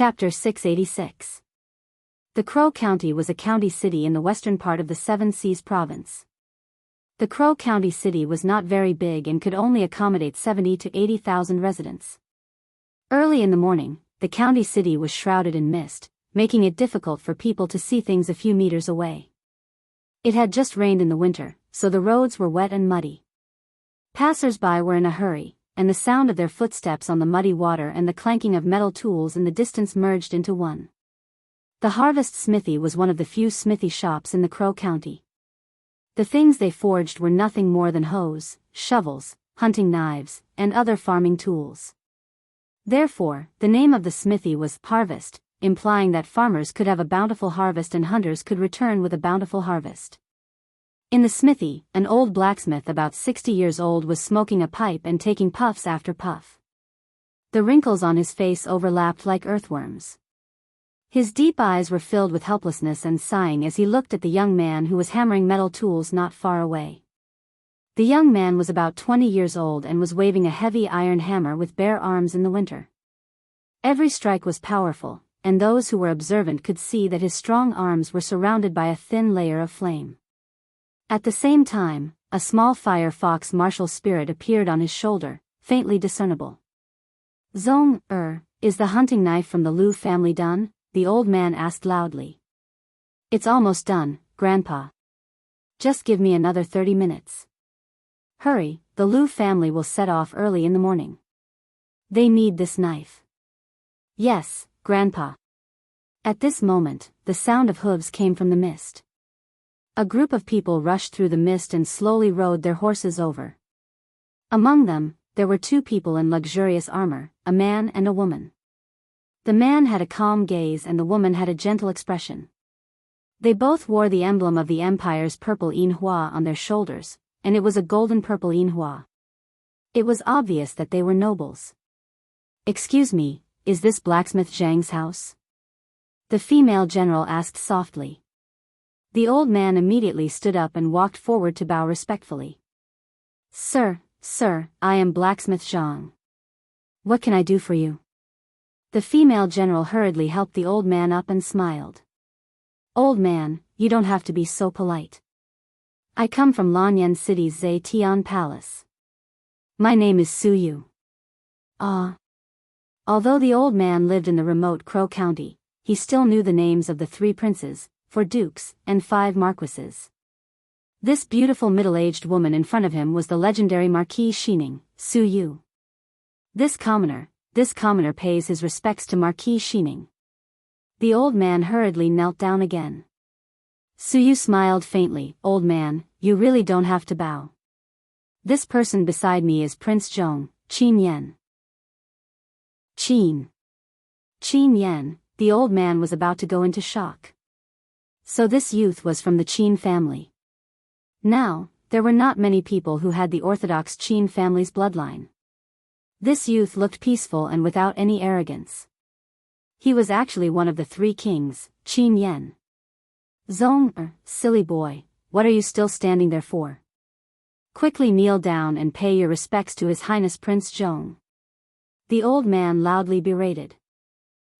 Chapter 686. The Crow County was a county city in the western part of the Seven Seas province. The Crow County city was not very big and could only accommodate 70 to 80,000 residents. Early in the morning, the county city was shrouded in mist, making it difficult for people to see things a few meters away. It had just rained in the winter, so the roads were wet and muddy. Passers-by were in a hurry, and the sound of their footsteps on the muddy water and the clanking of metal tools in the distance merged into one. The Harvest Smithy was one of the few smithy shops in the Crow County. The things they forged were nothing more than hoes, shovels, hunting knives, and other farming tools. Therefore, the name of the smithy was Harvest, implying that farmers could have a bountiful harvest and hunters could return with a bountiful harvest. In the smithy, an old blacksmith about 60 years old was smoking a pipe and taking puffs after puff. The wrinkles on his face overlapped like earthworms. His deep eyes were filled with helplessness and sighing as he looked at the young man who was hammering metal tools not far away. The young man was about 20 years old and was waving a heavy iron hammer with bare arms in the winter. Every strike was powerful, and those who were observant could see that his strong arms were surrounded by a thin layer of flame. At the same time, a small fire-fox martial spirit appeared on his shoulder, faintly discernible. "Zong, is the hunting knife from the Liu family done?" the old man asked loudly. "It's almost done, Grandpa. Just give me another 30 minutes. Hurry, the Liu family will set off early in the morning. They need this knife." "Yes, Grandpa." At this moment, the sound of hooves came from the mist. A group of people rushed through the mist and slowly rode their horses over. Among them, there were two people in luxurious armor, a man and a woman. The man had a calm gaze and the woman had a gentle expression. They both wore the emblem of the Empire's purple Yinhua on their shoulders, and it was a golden purple Yinhua. It was obvious that they were nobles. "Excuse me, is this blacksmith Zhang's house?" the female general asked softly. The old man immediately stood up and walked forward to bow respectfully. Sir, I am blacksmith Zhang. What can I do for you?" The female general hurriedly helped the old man up and smiled. "Old man, you don't have to be so polite. I come from Lanyan City's Zetian Palace. My name is Su Yu." Although the old man lived in the remote Crow County, he still knew the names of the 3 princes, 4 dukes, and 5 marquises. This beautiful middle-aged woman in front of him was the legendary Marquis Xining, Su Yu. This commoner pays his respects to Marquis Xining. The old man hurriedly knelt down again. Su Yu smiled faintly. "Old man, you really don't have to bow. This person beside me is Prince Zhong, Qin Yan." Qin Yan, the old man was about to go into shock. So this youth was from the Qin family. Now, there were not many people who had the orthodox Qin family's bloodline. This youth looked peaceful and without any arrogance. He was actually one of the 3 kings, Qin Yan. "Zong, silly boy, what are you still standing there for? Quickly kneel down and pay your respects to His Highness Prince Zhong," the old man loudly berated.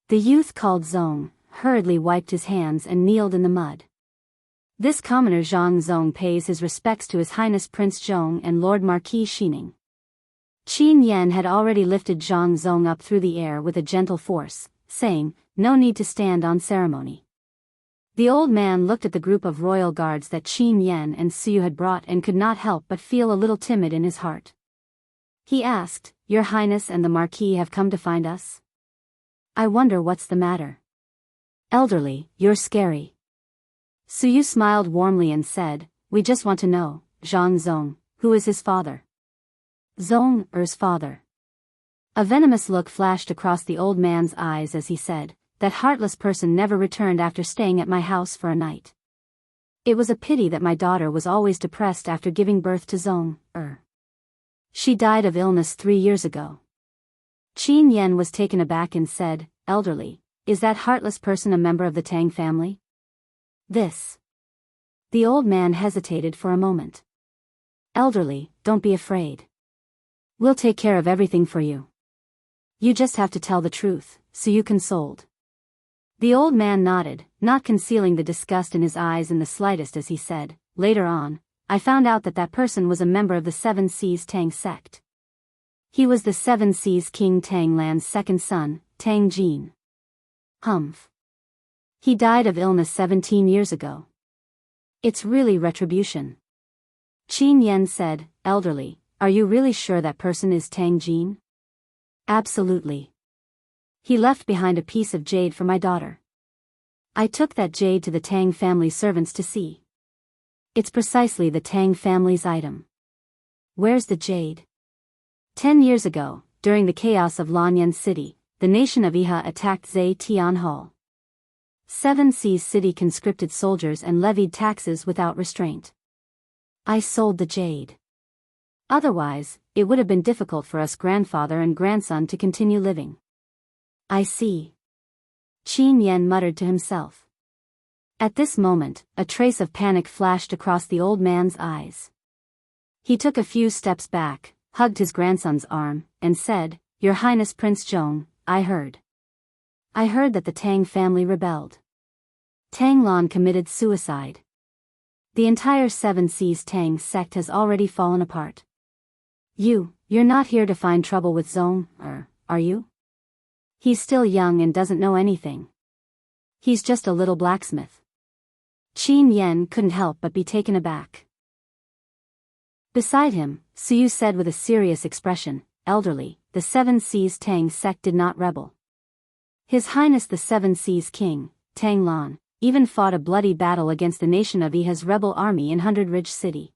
The youth called Zong hurriedly wiped his hands and kneeled in the mud. This commoner Zhang Zong pays his respects to His Highness Prince Zhong and Lord Marquis Xining. Qin Yan had already lifted Zhang Zong up through the air with a gentle force, saying, "No need to stand on ceremony." The old man looked at the group of royal guards that Qin Yan and Su Yu had brought and could not help but feel a little timid in his heart. He asked, "Your Highness and the Marquis have come to find us? I wonder what's the matter." "Elderly, you're scary." Su Yu smiled warmly and said, "We just want to know, Zhang Zong, who is his father?" "Zong's father." A venomous look flashed across the old man's eyes as he said, "That heartless person never returned after staying at my house for a night. It was a pity that my daughter was always depressed after giving birth to Zong. She died of illness 3 years ago." Qin Yan was taken aback and said, "Elderly, is that heartless person a member of the Tang family?" The old man hesitated for a moment. "Elderly, don't be afraid. We'll take care of everything for you." You just have to tell the truth, so you consoled. The old man nodded, not concealing the disgust in his eyes in the slightest as he said, later on, I found out that that person was a member of the Seven Seas Tang sect. He was the Seven Seas King Tang Lan's second son, Tang Jin. Humph. He died of illness 17 years ago. It's really retribution. Qin Yen said, elderly, are you really sure that person is Tang Jin? Absolutely. He left behind a piece of jade for my daughter. I took that jade to the Tang family servants to see. It's precisely the Tang family's item. Where's the jade? 10 years ago, during the chaos of Lanyan City, the nation of Iha attacked Zhe Tian Hall. Seven Seas City conscripted soldiers and levied taxes without restraint. I sold the jade. Otherwise, it would have been difficult for us grandfather and grandson to continue living. I see. Qin Yen muttered to himself. At this moment, a trace of panic flashed across the old man's eyes. He took a few steps back, hugged his grandson's arm, and said, Your Highness Prince Zhong, I heard that the Tang family rebelled. Tang Lan committed suicide. The entire Seven Seas Tang sect has already fallen apart. You're not here to find trouble with Zhong, are you? He's still young and doesn't know anything. He's just a little blacksmith. Qin Yen couldn't help but be taken aback. Beside him, Suyu said with a serious expression, elderly, the Seven Seas Tang sect did not rebel. His Highness the Seven Seas King, Tang Lan, even fought a bloody battle against the nation of Iha's rebel army in Hundred Ridge City.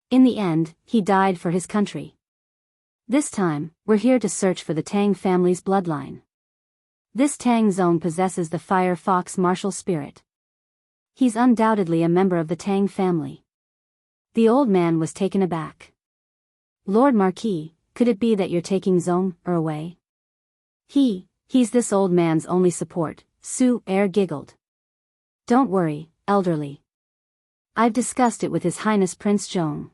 In the end, he died for his country. This time, we're here to search for the Tang family's bloodline. This Tang Zone possesses the Fire Fox martial spirit. He's undoubtedly a member of the Tang family. The old man was taken aback. Lord Marquis, could it be that you're taking Zong away? He's this old man's only support, Su Er giggled. Don't worry, elderly. I've discussed it with His Highness Prince Zhong.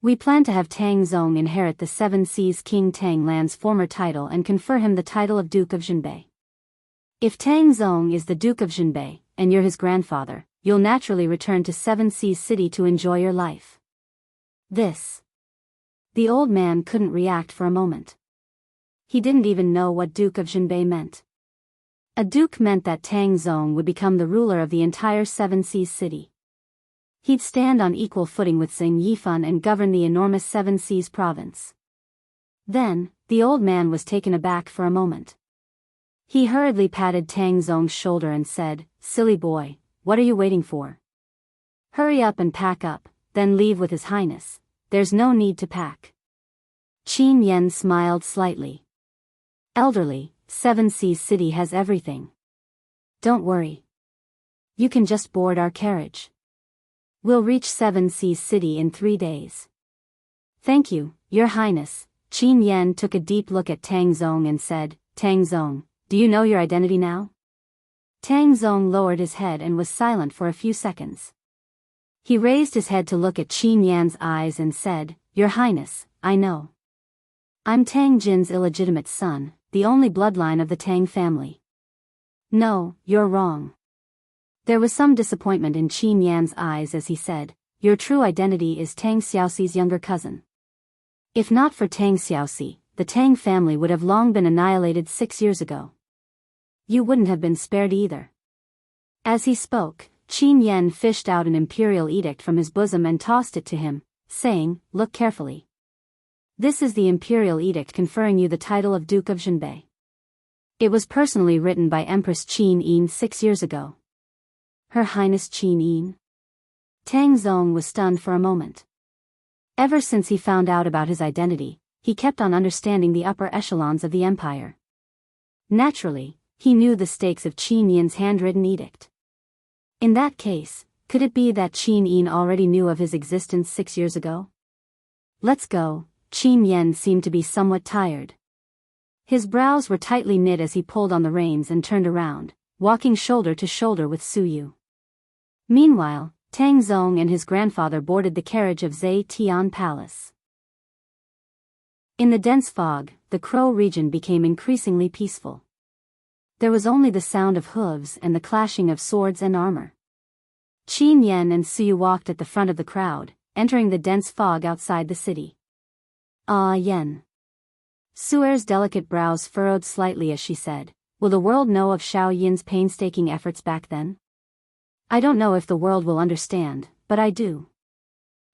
We plan to have Tang Zong inherit the Seven Seas King Tang Lan's former title and confer him the title of Duke of Jinbei. If Tang Zong is the Duke of Jinbei, and you're his grandfather, you'll naturally return to Seven Seas City to enjoy your life. The old man couldn't react for a moment. He didn't even know what Duke of Jinbei meant. A duke meant that Tang Zong would become the ruler of the entire Seven Seas City. He'd stand on equal footing with Xing Yifan and govern the enormous Seven Seas province. Then, the old man was taken aback for a moment. He hurriedly patted Tang Zong's shoulder and said, Silly boy, what are you waiting for? Hurry up and pack up, then leave with His Highness. There's no need to pack. Qin Yen smiled slightly. Elderly, Seven Seas City has everything. Don't worry. You can just board our carriage. We'll reach Seven Seas City in 3 days. Thank you, Your Highness. Qin Yen took a deep look at Tang Zong and said, Tang Zong, do you know your identity now? Tang Zong lowered his head and was silent for a few seconds. He raised his head to look at Qin Yan's eyes and said, Your Highness, I know. I'm Tang Jin's illegitimate son, the only bloodline of the Tang family. No, you're wrong. There was some disappointment in Qin Yan's eyes as he said, Your true identity is Tang Xiaoxi's younger cousin. If not for Tang Xiaoxi, the Tang family would have long been annihilated 6 years ago. You wouldn't have been spared either. As he spoke, Qin Yan fished out an imperial edict from his bosom and tossed it to him, saying, Look carefully. This is the imperial edict conferring you the title of Duke of Jinbei. It was personally written by Empress Qin Yin 6 years ago. Her Highness Qin Yin? Tang Zong was stunned for a moment. Ever since he found out about his identity, he kept on understanding the upper echelons of the empire. Naturally, he knew the stakes of Qin Yin's handwritten edict. In that case, could it be that Qin Yin already knew of his existence 6 years ago? Let's go. Qin Yen seemed to be somewhat tired. His brows were tightly knit as he pulled on the reins and turned around, walking shoulder to shoulder with Suyu. Meanwhile, Tang Zong and his grandfather boarded the carriage of Zhe Tian Palace. In the dense fog, the Crow region became increasingly peaceful. There was only the sound of hooves and the clashing of swords and armor. Qin Yen and Suyu walked at the front of the crowd, entering the dense fog outside the city. Ah Yen. Suer's delicate brows furrowed slightly as she said, will the world know of Xiao Yin's painstaking efforts back then? I don't know if the world will understand, but I do.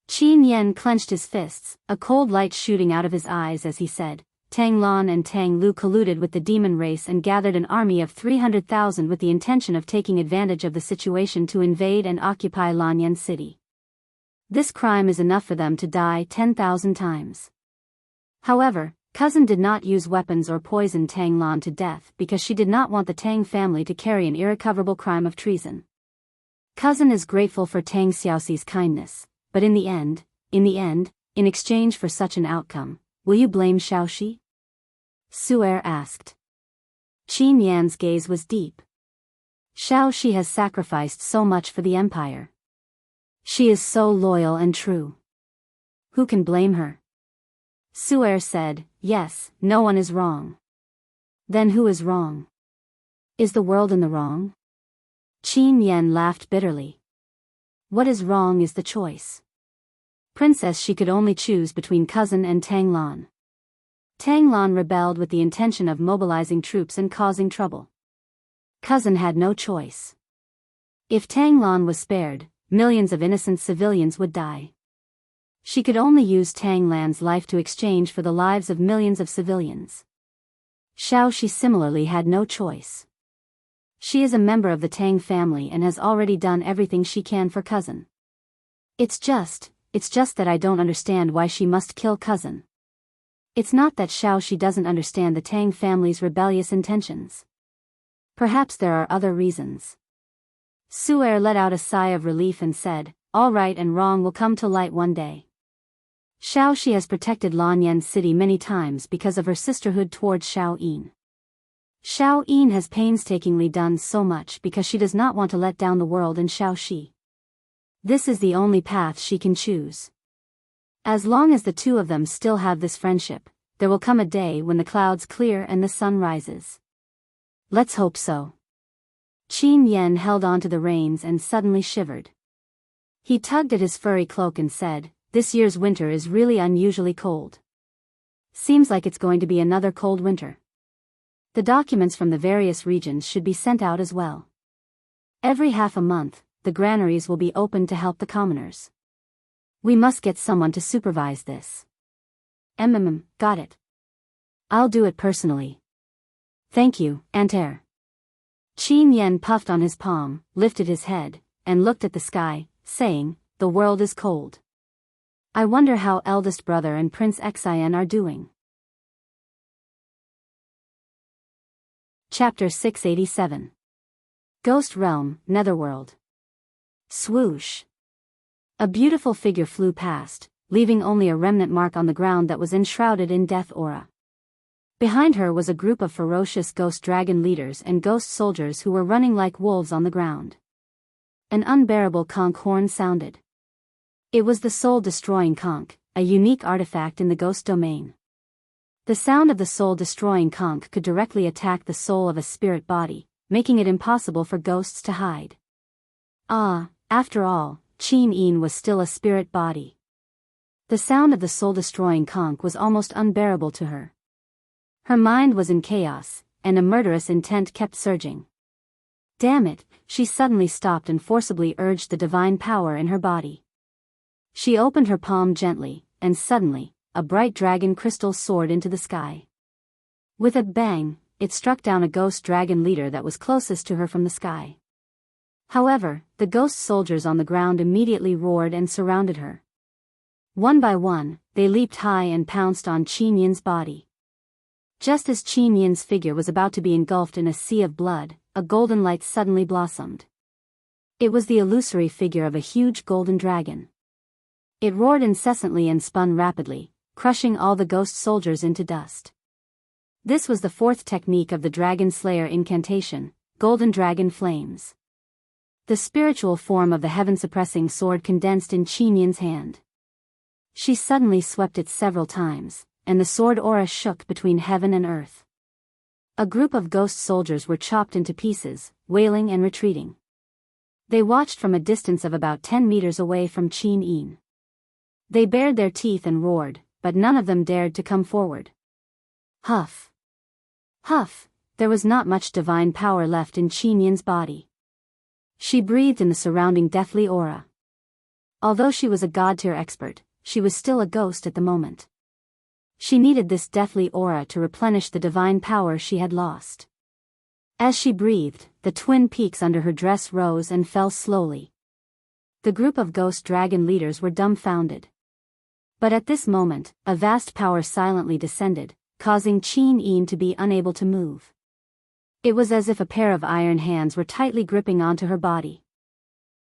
Qin Yen clenched his fists, a cold light shooting out of his eyes as he said, Tang Lan and Tang Lu colluded with the demon race and gathered an army of 300,000 with the intention of taking advantage of the situation to invade and occupy Lanyan City. This crime is enough for them to die 10,000 times. However, Cousin did not use weapons or poison Tang Lan to death because she did not want the Tang family to carry an irrecoverable crime of treason. Cousin is grateful for Tang Xiaoxi's kindness, but in the end, in exchange for such an outcome, will you blame Xiaoxi? Suer asked. Qin Yan's gaze was deep. Xiaoxi has sacrificed so much for the empire. She is so loyal and true. Who can blame her? Suer said, yes, no one is wrong. Then who is wrong? Is the world in the wrong? Qin Yan laughed bitterly. What is wrong is the choice. Princess, she could only choose between Cousin and Tang Lan. Tang Lan rebelled with the intention of mobilizing troops and causing trouble. Cousin had no choice. If Tang Lan was spared, millions of innocent civilians would die. She could only use Tang Lan's life to exchange for the lives of millions of civilians. Xiaoxi similarly had no choice. She is a member of the Tang family and has already done everything she can for Cousin. It's just that I don't understand why she must kill Cousin. It's not that Xiaoxi doesn't understand the Tang family's rebellious intentions. Perhaps there are other reasons. Suer let out a sigh of relief and said, all right and wrong will come to light one day. Xiaoxi has protected Lanyan City many times because of her sisterhood towards Xiao Yin. Xiao Yin has painstakingly done so much because she does not want to let down the world and Xiaoxi. This is the only path she can choose. As long as the two of them still have this friendship, there will come a day when the clouds clear and the sun rises. Let's hope so. Qin Yen held onto the reins and suddenly shivered. He tugged at his furry cloak and said, this year's winter is really unusually cold. Seems like it's going to be another cold winter. The documents from the various regions should be sent out as well. Every half a month, the granaries will be opened to help the commoners. We must get someone to supervise this. Got it. I'll do it personally. Thank you, Anter. Qin Yen puffed on his palm, lifted his head, and looked at the sky, saying, the world is cold. I wonder how eldest brother and Prince Xian are doing. Chapter 687. Ghost Realm, Netherworld. Swoosh. A beautiful figure flew past, leaving only a remnant mark on the ground that was enshrouded in death aura. Behind her was a group of ferocious ghost dragon leaders and ghost soldiers who were running like wolves on the ground. An unbearable conch horn sounded. It was the soul-destroying conch, a unique artifact in the ghost domain. The sound of the soul-destroying conch could directly attack the soul of a spirit body, making it impossible for ghosts to hide. After all, Qin Yin was still a spirit body. The sound of the soul-destroying conch was almost unbearable to her. Her mind was in chaos, and a murderous intent kept surging. Damn it, she suddenly stopped and forcibly urged the divine power in her body. She opened her palm gently, and suddenly, a bright dragon crystal soared into the sky. With a bang, it struck down a ghost dragon leader that was closest to her from the sky. However, the ghost soldiers on the ground immediately roared and surrounded her. One by one, they leaped high and pounced on Qin Yin's body. Just as Qin Yin's figure was about to be engulfed in a sea of blood, a golden light suddenly blossomed. It was the illusory figure of a huge golden dragon. It roared incessantly and spun rapidly, crushing all the ghost soldiers into dust. This was the fourth technique of the Dragon Slayer incantation, Golden Dragon Flames. The spiritual form of the heaven-suppressing sword condensed in Qin Yin's hand. She suddenly swept it several times, and the sword aura shook between heaven and earth. A group of ghost soldiers were chopped into pieces, wailing and retreating. They watched from a distance of about 10 meters away from Qin Yin. They bared their teeth and roared, but none of them dared to come forward. Huff! Huff! There was not much divine power left in Qin Yin's body. She breathed in the surrounding deathly aura. Although she was a god-tier expert, she was still a ghost at the moment. She needed this deathly aura to replenish the divine power she had lost. As she breathed, the twin peaks under her dress rose and fell slowly. The group of ghost dragon leaders were dumbfounded. But at this moment, a vast power silently descended, causing Qin Yin to be unable to move. It was as if a pair of iron hands were tightly gripping onto her body.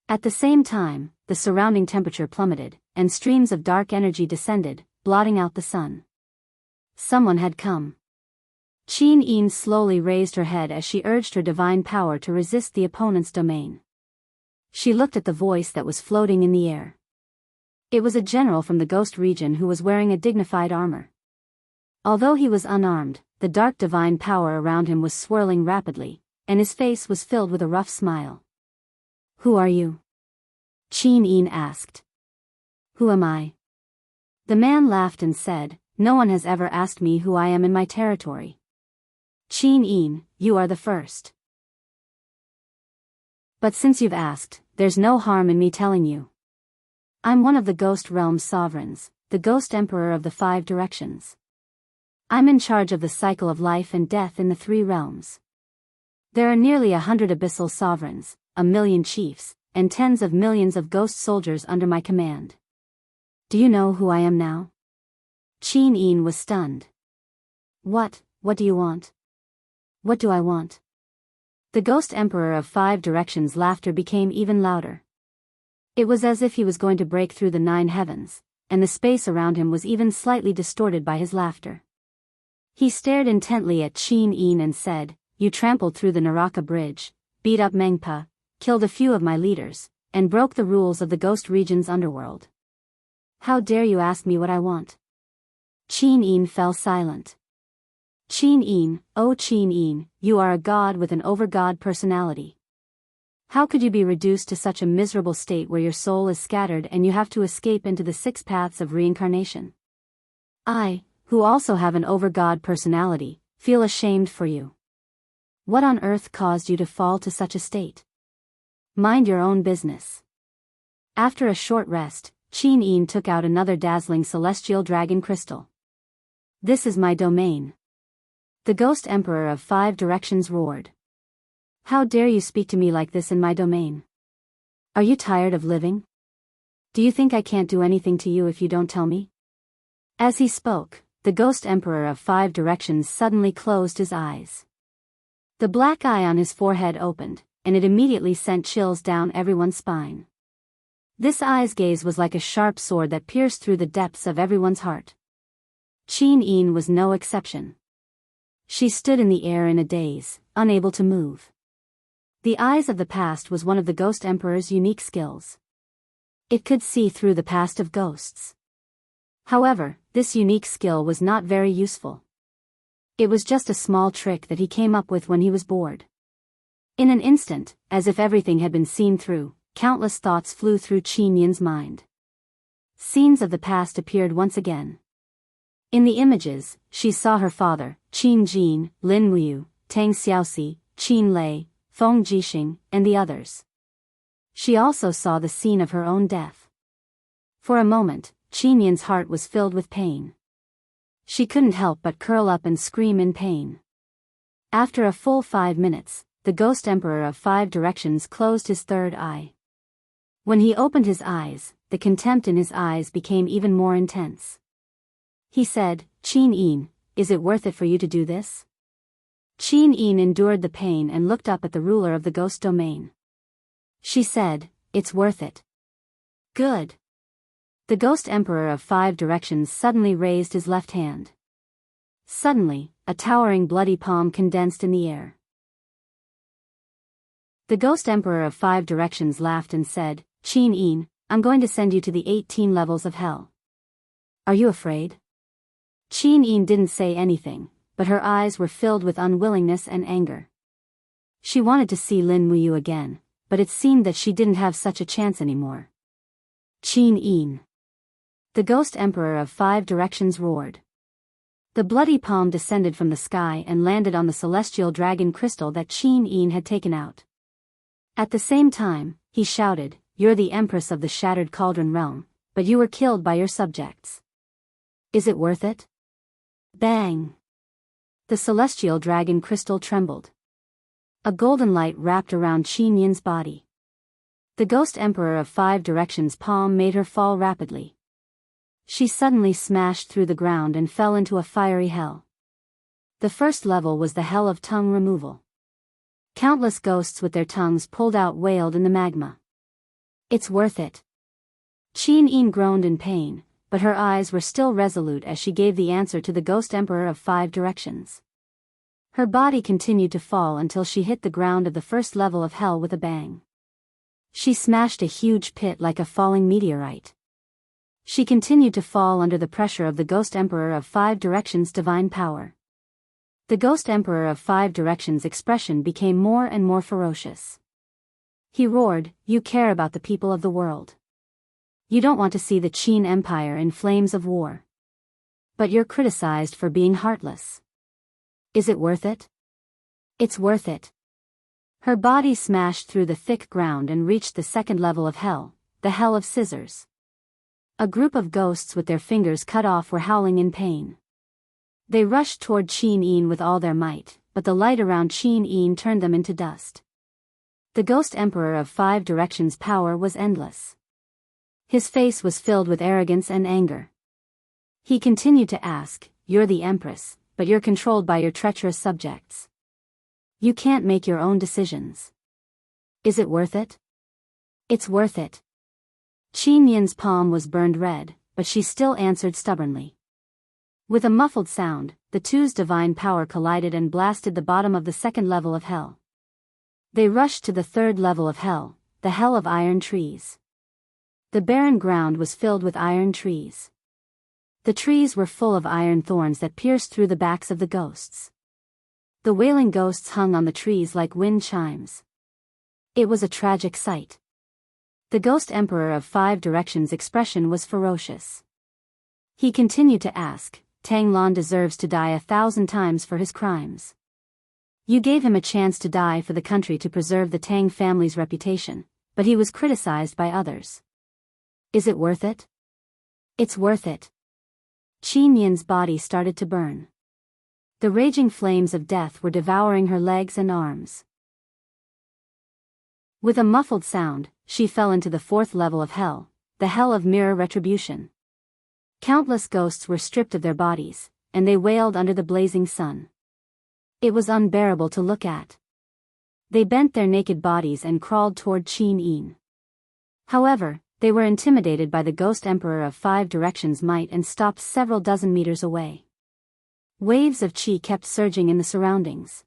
At the same time, the surrounding temperature plummeted, and streams of dark energy descended, blotting out the sun. Someone had come. Qin Yin slowly raised her head as she urged her divine power to resist the opponent's domain. She looked at the voice that was floating in the air. It was a general from the ghost region who was wearing a dignified armor. Although he was unarmed, the dark divine power around him was swirling rapidly, and his face was filled with a rough smile. "Who are you?" Qin Yin asked. "Who am I?" The man laughed and said, "No one has ever asked me who I am in my territory. Qin Yin, you are the first. But since you've asked, there's no harm in me telling you. I'm one of the Ghost Realm's sovereigns, the Ghost Emperor of the 5 directions. I'm in charge of the cycle of life and death in the 3 realms. There are nearly 100 abyssal sovereigns, 1,000,000 chiefs, and tens of millions of ghost soldiers under my command. Do you know who I am now?" Qin Yin was stunned. What do you want?" "What do I want?" The Ghost Emperor of 5 directions' laughter became even louder. It was as if he was going to break through the 9 heavens, and the space around him was even slightly distorted by his laughter. He stared intently at Qin Yin and said, "You trampled through the Naraka Bridge, beat up Mengpa, killed a few of my leaders, and broke the rules of the Ghost Region's underworld. How dare you ask me what I want?" Qin Yin fell silent. Qin Yin, oh Qin Yin, you are a god with an over-god personality. How could you be reduced to such a miserable state where your soul is scattered and you have to escape into the 6 paths of reincarnation? I, who also have an over-god personality, feel ashamed for you. What on earth caused you to fall to such a state? Mind your own business." After a short rest, Qin Yin took out another dazzling celestial dragon crystal. "This is my domain." The Ghost Emperor of 5 directions roared. "How dare you speak to me like this in my domain? Are you tired of living? Do you think I can't do anything to you if you don't tell me?" As he spoke, the Ghost Emperor of 5 directions suddenly closed his eyes. The black eye on his forehead opened, and it immediately sent chills down everyone's spine. This eye's gaze was like a sharp sword that pierced through the depths of everyone's heart. Qin Yin was no exception. She stood in the air in a daze, unable to move. The Eyes of the Past was one of the Ghost Emperor's unique skills. It could see through the past of ghosts. However, this unique skill was not very useful. It was just a small trick that he came up with when he was bored. In an instant, as if everything had been seen through, countless thoughts flew through Qin Yin's mind. Scenes of the past appeared once again. In the images, she saw her father, Qin Jin, Lin Muyu, Tang Xiaoxi, Qin Lei, Feng Jixing, and the others. She also saw the scene of her own death. For a moment, Qin Yin's heart was filled with pain. She couldn't help but curl up and scream in pain. After a full 5 minutes, the Ghost Emperor of 5 directions closed his third eye. When he opened his eyes, the contempt in his eyes became even more intense. He said, "Qin Yin, is it worth it for you to do this?" Qin Yin endured the pain and looked up at the ruler of the ghost domain. She said, "It's worth it." "Good." The Ghost Emperor of 5 directions suddenly raised his left hand. Suddenly, a towering bloody palm condensed in the air. The Ghost Emperor of 5 directions laughed and said, "Qin Yin, I'm going to send you to the 18 levels of hell. Are you afraid?" Qin Yin didn't say anything, but her eyes were filled with unwillingness and anger. She wanted to see Lin Muyu again, but it seemed that she didn't have such a chance anymore. Qin Yin. The Ghost Emperor of Five Directions roared. The bloody palm descended from the sky and landed on the celestial dragon crystal that Qin Yin had taken out. At the same time, he shouted, "You're the Empress of the Shattered Cauldron Realm, but you were killed by your subjects. Is it worth it?" Bang! The celestial dragon crystal trembled. A golden light wrapped around Qin Yin's body. The Ghost Emperor of Five Directions' palm made her fall rapidly. She suddenly smashed through the ground and fell into a fiery hell. The first level was the hell of tongue removal. Countless ghosts with their tongues pulled out wailed in the magma. "It's worth it." Qin Yin groaned in pain, but her eyes were still resolute as she gave the answer to the Ghost Emperor of Five Directions. Her body continued to fall until she hit the ground of the first level of hell with a bang. She smashed a huge pit like a falling meteorite. She continued to fall under the pressure of the Ghost Emperor of Five Directions' divine power. The Ghost Emperor of Five Directions' expression became more and more ferocious. He roared, "You care about the people of the world. You don't want to see the Qin Empire in flames of war. But you're criticized for being heartless. Is it worth it?" "It's worth it." Her body smashed through the thick ground and reached the second level of hell, the Hell of Scissors. A group of ghosts with their fingers cut off were howling in pain. They rushed toward Qin Yin with all their might, but the light around Qin Yin turned them into dust. The Ghost Emperor of Five Directions' power was endless. His face was filled with arrogance and anger. He continued to ask, "You're the Empress, but you're controlled by your treacherous subjects. You can't make your own decisions. Is it worth it?" "It's worth it." Qin Yin's palm was burned red, but she still answered stubbornly. With a muffled sound, the two's divine power collided and blasted the bottom of the second level of hell. They rushed to the third level of hell, the Hell of Iron Trees. The barren ground was filled with iron trees. The trees were full of iron thorns that pierced through the backs of the ghosts. The wailing ghosts hung on the trees like wind chimes. It was a tragic sight. The Ghost Emperor of Five Directions' expression was ferocious. He continued to ask, "Tang Lan deserves to die 1,000 times for his crimes. You gave him a chance to die for the country to preserve the Tang family's reputation, but he was criticized by others. Is it worth it?" "It's worth it." Qin Yin's body started to burn. The raging flames of death were devouring her legs and arms. With a muffled sound, she fell into the fourth level of hell, the Hell of Mirror Retribution. Countless ghosts were stripped of their bodies, and they wailed under the blazing sun. It was unbearable to look at. They bent their naked bodies and crawled toward Qin Yin. However, they were intimidated by the Ghost Emperor of Five Directions' might and stopped several dozen meters away. Waves of qi kept surging in the surroundings.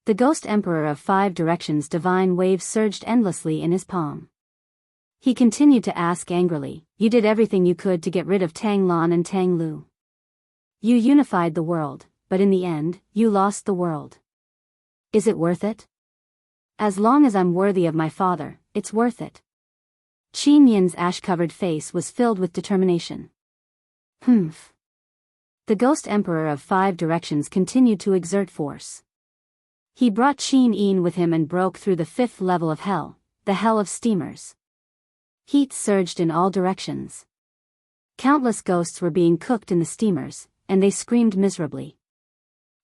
The Ghost Emperor of Five Directions' divine wave surged endlessly in his palm. He continued to ask angrily, "You did everything you could to get rid of Tang Lan and Tang Lu. You unified the world, but in the end, you lost the world. Is it worth it?" "As long as I'm worthy of my father, it's worth it." Qin Yin's ash-covered face was filled with determination. Humph. The Ghost Emperor of Five Directions continued to exert force. He brought Qin Yin with him and broke through the fifth level of hell, the Hell of Steamers. Heat surged in all directions. Countless ghosts were being cooked in the steamers, and they screamed miserably.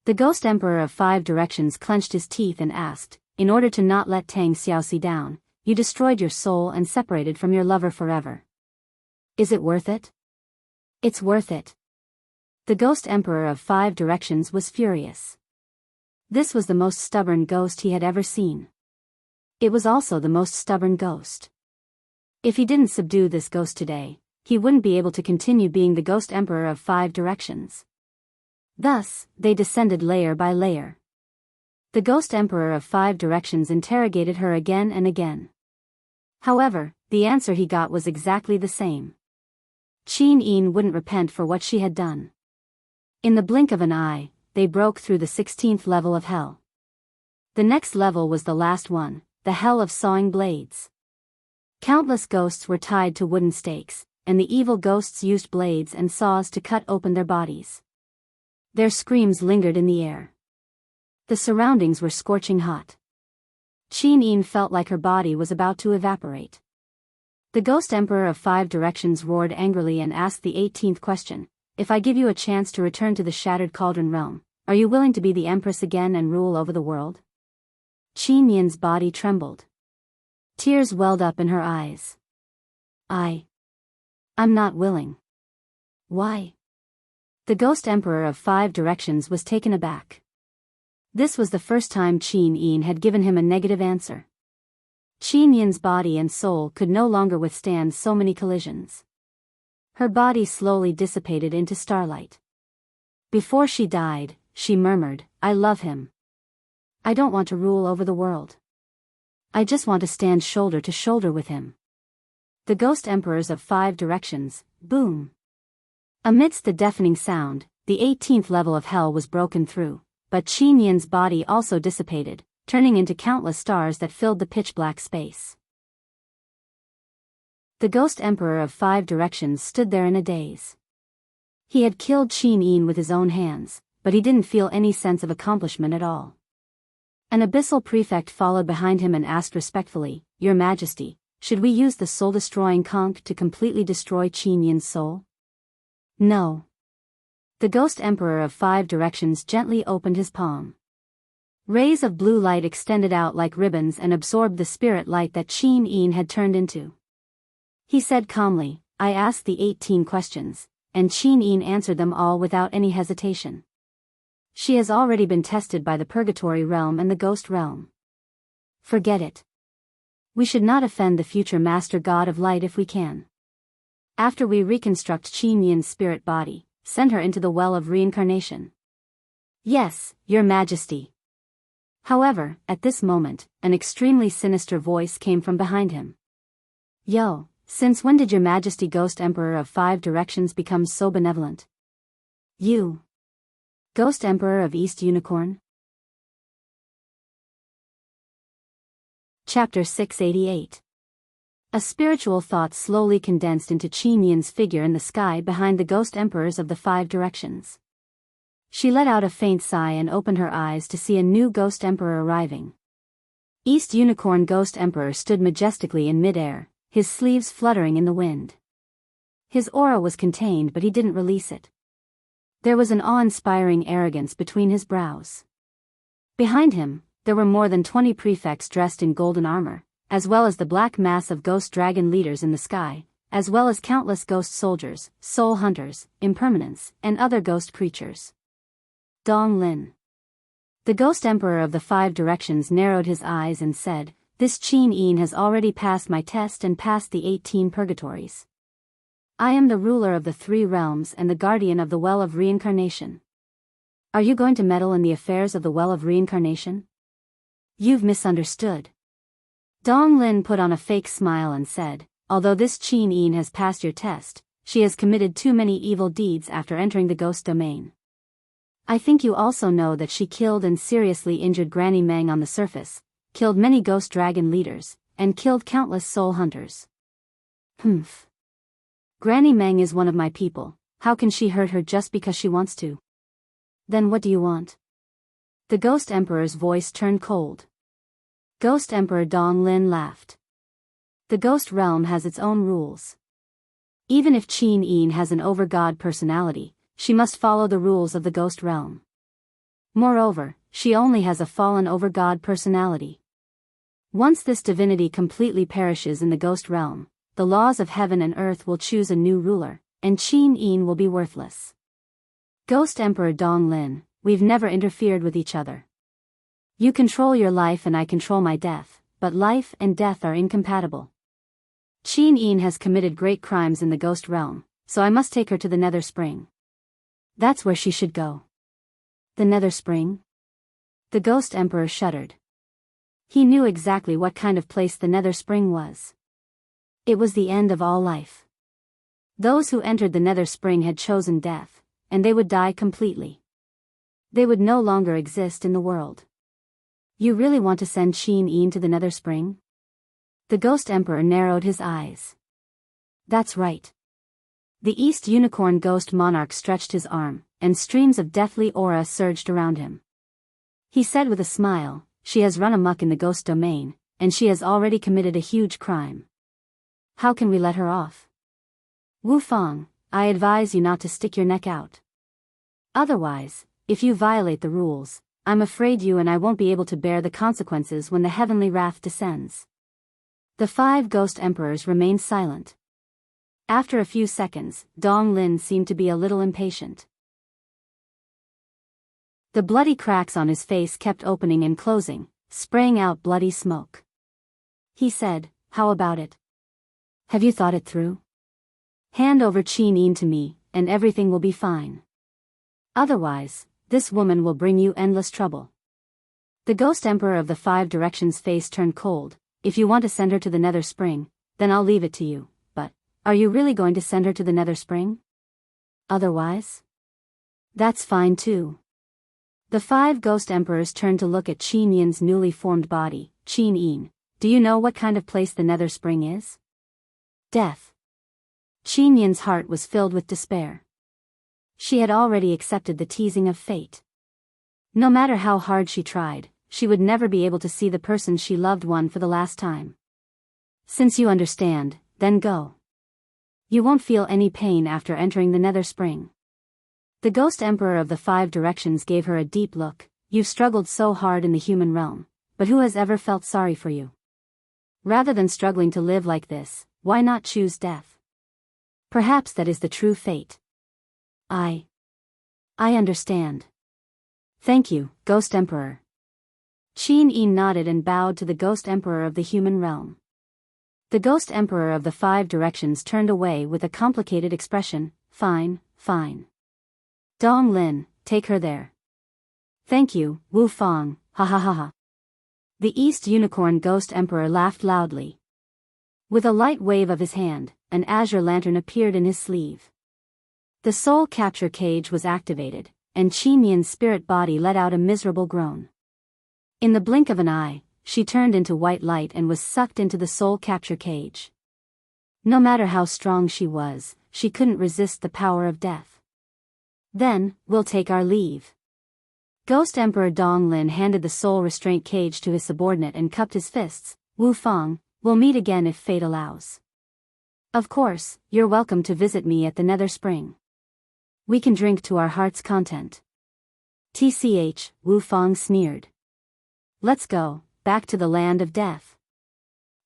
The Ghost Emperor of Five Directions clenched his teeth and asked, "In order to not let Tang Xiaoxi down, you destroyed your soul and separated from your lover forever. Is it worth it?" "It's worth it." The Ghost Emperor of Five Directions was furious. This was the most stubborn ghost he had ever seen. It was also the most stubborn ghost. If he didn't subdue this ghost today, he wouldn't be able to continue being the Ghost Emperor of Five Directions. Thus, they descended layer by layer. The Ghost Emperor of Five Directions interrogated her again and again. However, the answer he got was exactly the same. Qin Yin wouldn't repent for what she had done. In the blink of an eye, they broke through the 16th level of hell. The next level was the last one, the hell of sawing blades. Countless ghosts were tied to wooden stakes, and the evil ghosts used blades and saws to cut open their bodies. Their screams lingered in the air. The surroundings were scorching hot. Qin felt like her body was about to evaporate. The Ghost Emperor of 5 Directions roared angrily and asked the 18th question, "If I give you a chance to return to the Shattered Cauldron realm, are you willing to be the Empress again and rule over the world?" Qin Yin's body trembled. Tears welled up in her eyes. I'm not willing." "Why?" The Ghost Emperor of 5 Directions was taken aback. This was the first time Qin Yin had given him a negative answer. Qin Yin's body and soul could no longer withstand so many collisions. Her body slowly dissipated into starlight. Before she died, she murmured, "I love him. I don't want to rule over the world. I just want to stand shoulder to shoulder with him." The Ghost Emperors of 5 Directions, boom. Amidst the deafening sound, the 18th level of hell was broken through, but Qin Yin's body also dissipated, turning into countless stars that filled the pitch-black space. The Ghost Emperor of 5 Directions stood there in a daze. He had killed Qin Yin with his own hands, but he didn't feel any sense of accomplishment at all. An abyssal prefect followed behind him and asked respectfully, "Your Majesty, should we use the soul-destroying conch to completely destroy Qin Yin's soul?" "No." The Ghost Emperor of 5 Directions gently opened his palm. Rays of blue light extended out like ribbons and absorbed the spirit light that Qin Yin had turned into. He said calmly, "I asked the 18 questions, and Qin Yin answered them all without any hesitation. She has already been tested by the Purgatory realm and the Ghost realm. Forget it. We should not offend the future Master God of Light if we can. After we reconstruct Qin Yin's spirit body, send her into the well of reincarnation." "Yes, Your Majesty." However, at this moment, an extremely sinister voice came from behind him. "Yo, since when did Your Majesty Ghost Emperor of 5 Directions become so benevolent? You, Ghost Emperor of East Unicorn?" Chapter 688. A spiritual thought slowly condensed into Qin Yin's figure in the sky behind the Ghost Emperors of the 5 Directions. She let out a faint sigh and opened her eyes to see a new Ghost Emperor arriving. East Unicorn Ghost Emperor stood majestically in mid-air, his sleeves fluttering in the wind. His aura was contained but he didn't release it. There was an awe-inspiring arrogance between his brows. Behind him, there were more than 20 prefects dressed in golden armor, as well as the black mass of ghost dragon leaders in the sky, as well as countless ghost soldiers, soul hunters, impermanents, and other ghost creatures. Dong Lin. The Ghost Emperor of the 5 Directions narrowed his eyes and said, "This Qin Yin has already passed my test and passed the 18 purgatories. I am the ruler of the 3 realms and the guardian of the Well of Reincarnation. Are you going to meddle in the affairs of the Well of Reincarnation? You've misunderstood." Dong Lin put on a fake smile and said, "Although this Qin Yin has passed your test, she has committed too many evil deeds after entering the ghost domain. I think you also know that she killed and seriously injured Granny Meng on the surface, killed many ghost dragon leaders, and killed countless soul hunters." "Humph. Granny Meng is one of my people, how can she hurt her just because she wants to? Then what do you want?" The Ghost Emperor's voice turned cold. Ghost Emperor Dong Lin laughed. "The Ghost Realm has its own rules. Even if Qin Yin has an over-god personality, she must follow the rules of the Ghost Realm. Moreover, she only has a fallen over-god personality. Once this divinity completely perishes in the Ghost Realm, the laws of heaven and earth will choose a new ruler, and Qin Yin will be worthless. Ghost Emperor Dong Lin, we've never interfered with each other. You control your life and I control my death, but life and death are incompatible. Qin Yin has committed great crimes in the Ghost Realm, so I must take her to the Nether Spring. That's where she should go." "The Nether Spring?" The Ghost Emperor shuddered. He knew exactly what kind of place the Nether Spring was. It was the end of all life. Those who entered the Nether Spring had chosen death, and they would die completely. They would no longer exist in the world. You really want to send Qin Yin to the Nether Spring? The Ghost Emperor narrowed his eyes. That's right. The East Unicorn Ghost Monarch stretched his arm, and streams of deathly aura surged around him. He said with a smile, she has run amok in the ghost domain, and she has already committed a huge crime. How can we let her off? Wu Fang, I advise you not to stick your neck out. Otherwise, if you violate the rules, I'm afraid you and I won't be able to bear the consequences when the heavenly wrath descends. The 5 ghost emperors remained silent. After a few seconds, Dong Lin seemed to be a little impatient. The bloody cracks on his face kept opening and closing, spraying out bloody smoke. He said, how about it? Have you thought it through? Hand over Qin Yin to me, and everything will be fine. Otherwise, this woman will bring you endless trouble. The Ghost Emperor of the 5 Directions' face turned cold. If you want to send her to the Nether Spring, then I'll leave it to you, but, are you really going to send her to the Nether Spring? Otherwise? That's fine too. The 5 Ghost Emperors turned to look at Qin Yin's newly formed body. Qin Yin, do you know what kind of place the Nether Spring is? Death. Qin Yin's heart was filled with despair. She had already accepted the teasing of fate. No matter how hard she tried, she would never be able to see the person she loved for the last time. Since you understand, then go. You won't feel any pain after entering the Nether Spring. The Ghost Emperor of the 5 Directions gave her a deep look. You've struggled so hard in the human realm, but who has ever felt sorry for you? Rather than struggling to live like this, why not choose death? Perhaps that is the true fate. I understand. Thank you, Ghost Emperor. Qin Yin nodded and bowed to the Ghost Emperor of the human realm. The Ghost Emperor of the 5 Directions turned away with a complicated expression. Fine, fine. Dong Lin, take her there. Thank you, Wu Fang, ha ha ha ha. The East Unicorn Ghost Emperor laughed loudly. With a light wave of his hand, an azure lantern appeared in his sleeve. The soul capture cage was activated, and Qin Yin's spirit body let out a miserable groan. In the blink of an eye, she turned into white light and was sucked into the soul capture cage. No matter how strong she was, she couldn't resist the power of death. Then, we'll take our leave. Ghost Emperor Dong Lin handed the soul restraint cage to his subordinate and cupped his fists. Wu Fang, we'll meet again if fate allows. Of course, you're welcome to visit me at the Nether Spring. We can drink to our heart's content. TCH, Wu Fang sneered. Let's go, back to the land of death.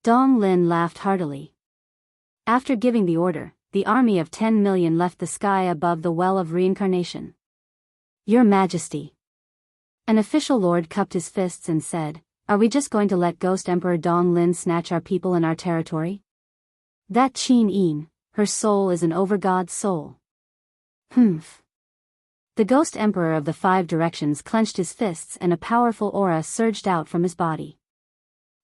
Dong Lin laughed heartily. After giving the order, the army of 10 million left the sky above the well of reincarnation. Your Majesty. An official lord cupped his fists and said, are we just going to let Ghost Emperor Dong Lin snatch our people and our territory? That Qin Yin, her soul is an overgod soul. Humph. The Ghost Emperor of the 5 Directions clenched his fists and a powerful aura surged out from his body.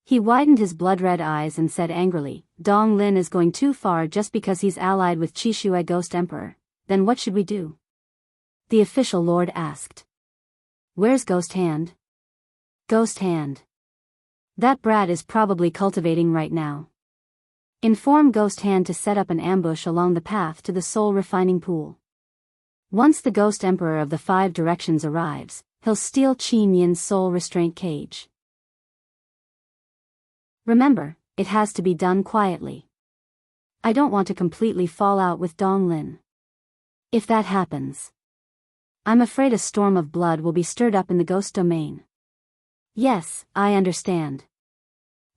He widened his blood-red eyes and said angrily, Dong Lin is going too far just because he's allied with Qishue Ghost Emperor. Then what should we do? The official lord asked. Where's Ghost Hand? Ghost Hand. That brat is probably cultivating right now. Inform Ghost Hand to set up an ambush along the path to the soul refining pool. Once the Ghost Emperor of the 5 Directions arrives, he'll steal Qin Yin's soul restraint cage. Remember, it has to be done quietly. I don't want to completely fall out with Dong Lin. If that happens, I'm afraid a storm of blood will be stirred up in the ghost domain. Yes, I understand.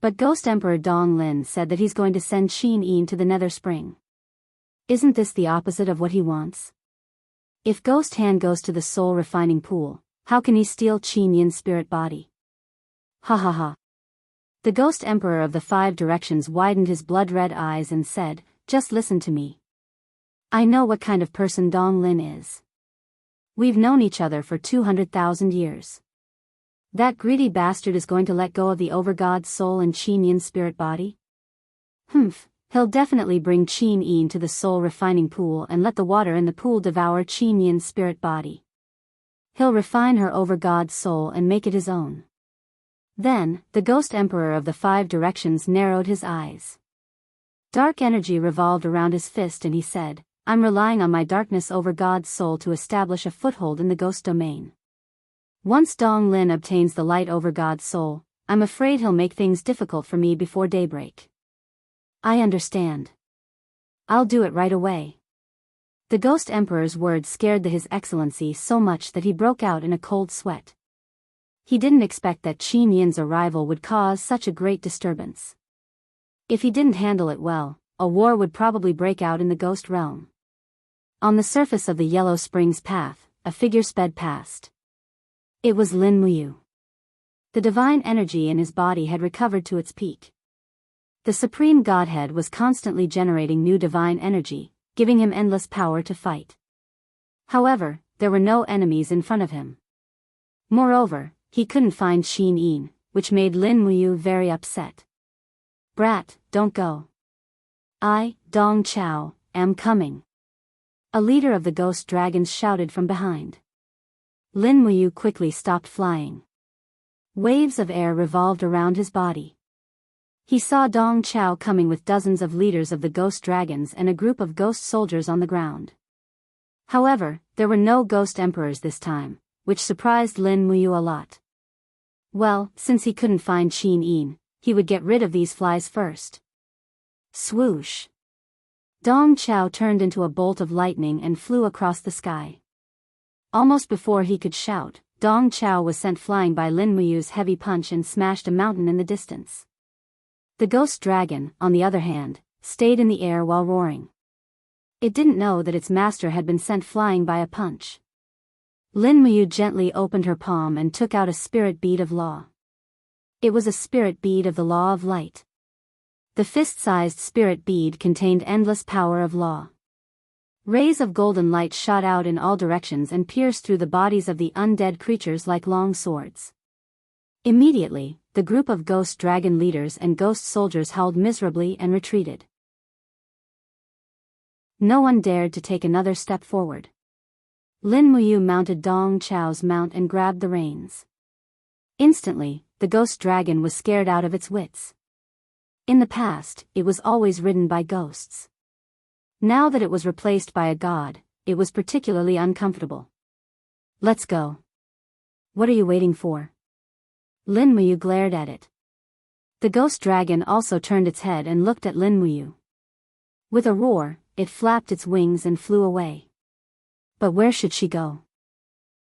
But Ghost Emperor Dong Lin said that he's going to send Qin Yin to the Nether Spring. Isn't this the opposite of what he wants? If Ghost Hand goes to the soul refining pool, how can he steal Qin Yin's spirit body? Ha ha ha. The Ghost Emperor of the 5 Directions widened his blood-red eyes and said, just listen to me. I know what kind of person Dong Lin is. We've known each other for 200,000 years. That greedy bastard is going to let go of the overgod's soul and Qin Yin's spirit body? Humph, He'll definitely bring Qin Yin to the soul refining pool and let the water in the pool devour Qin Yin's spirit body. He'll refine her over God's soul and make it his own. Then, the Ghost Emperor of the Five Directions narrowed his eyes. Dark energy revolved around his fist and he said, I'm relying on my darkness over God's soul to establish a foothold in the ghost domain. Once Dong Lin obtains the light over God's soul, I'm afraid he'll make things difficult for me before daybreak. I understand. I'll do it right away. The Ghost Emperor's words scared His Excellency so much that he broke out in a cold sweat. He didn't expect that Qin Yin's arrival would cause such a great disturbance. If he didn't handle it well, a war would probably break out in the ghost realm. On the surface of the Yellow Springs path, a figure sped past. It was Lin Muyu. The divine energy in his body had recovered to its peak. The Supreme Godhead was constantly generating new divine energy, giving him endless power to fight. However, there were no enemies in front of him. Moreover, he couldn't find Qin Yin, which made Lin Muyu very upset. Brat, don't go. I, Dong Chao, am coming. A leader of the ghost dragons shouted from behind. Lin Muyu quickly stopped flying. Waves of air revolved around his body. He saw Dong Chao coming with dozens of leaders of the ghost dragons and a group of ghost soldiers on the ground. However, there were no ghost emperors this time, which surprised Lin Muyu a lot. Well, since he couldn't find Qin Yin, he would get rid of these flies first. Swoosh! Dong Chao turned into a bolt of lightning and flew across the sky. Almost before he could shout, Dong Chao was sent flying by Lin Muyu's heavy punch and smashed a mountain in the distance. The ghost dragon, on the other hand, stayed in the air while roaring. It didn't know that its master had been sent flying by a punch. Lin Muyu gently opened her palm and took out a spirit bead of law. It was a spirit bead of the law of light. The fist-sized spirit bead contained endless power of law. Rays of golden light shot out in all directions and pierced through the bodies of the undead creatures like long swords. Immediately, the group of ghost dragon leaders and ghost soldiers howled miserably and retreated. No one dared to take another step forward. Lin Muyu mounted Dong Chao's mount and grabbed the reins. Instantly, the ghost dragon was scared out of its wits. In the past, it was always ridden by ghosts. Now that it was replaced by a god, it was particularly uncomfortable. Let's go. What are you waiting for? Lin Muyu glared at it. The ghost dragon also turned its head and looked at Lin Muyu. With a roar, it flapped its wings and flew away. But where should she go?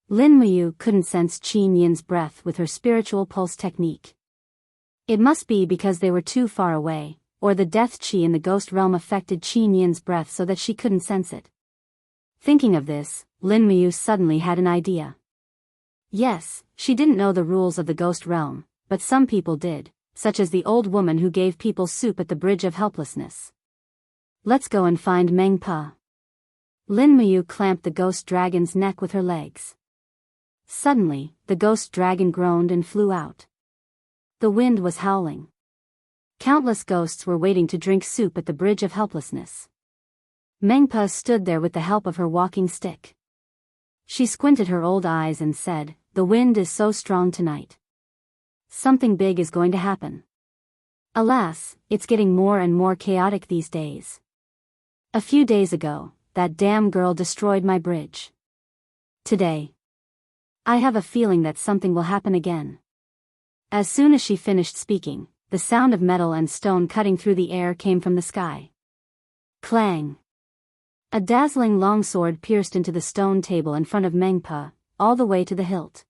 Lin Muyu couldn't sense Qin Yin's breath with her spiritual pulse technique. It must be because they were too far away, or the death qi in the ghost realm affected Qin Yin's breath so that she couldn't sense it. Thinking of this, Lin Muyu suddenly had an idea. Yes, she didn't know the rules of the ghost realm, but some people did, such as the old woman who gave people soup at the Bridge of Helplessness. Let's go and find Meng Pa. Lin Muyu clamped the ghost dragon's neck with her legs. Suddenly, the ghost dragon groaned and flew out. The wind was howling. Countless ghosts were waiting to drink soup at the Bridge of Helplessness. Meng Pa stood there with the help of her walking stick. She squinted her old eyes and said, "The wind is so strong tonight. Something big is going to happen. Alas, it's getting more and more chaotic these days. A few days ago, that damn girl destroyed my bridge. Today, I have a feeling that something will happen again." As soon as she finished speaking, the sound of metal and stone cutting through the air came from the sky. Clang! A dazzling longsword pierced into the stone table in front of Meng Pa, all the way to the hilt.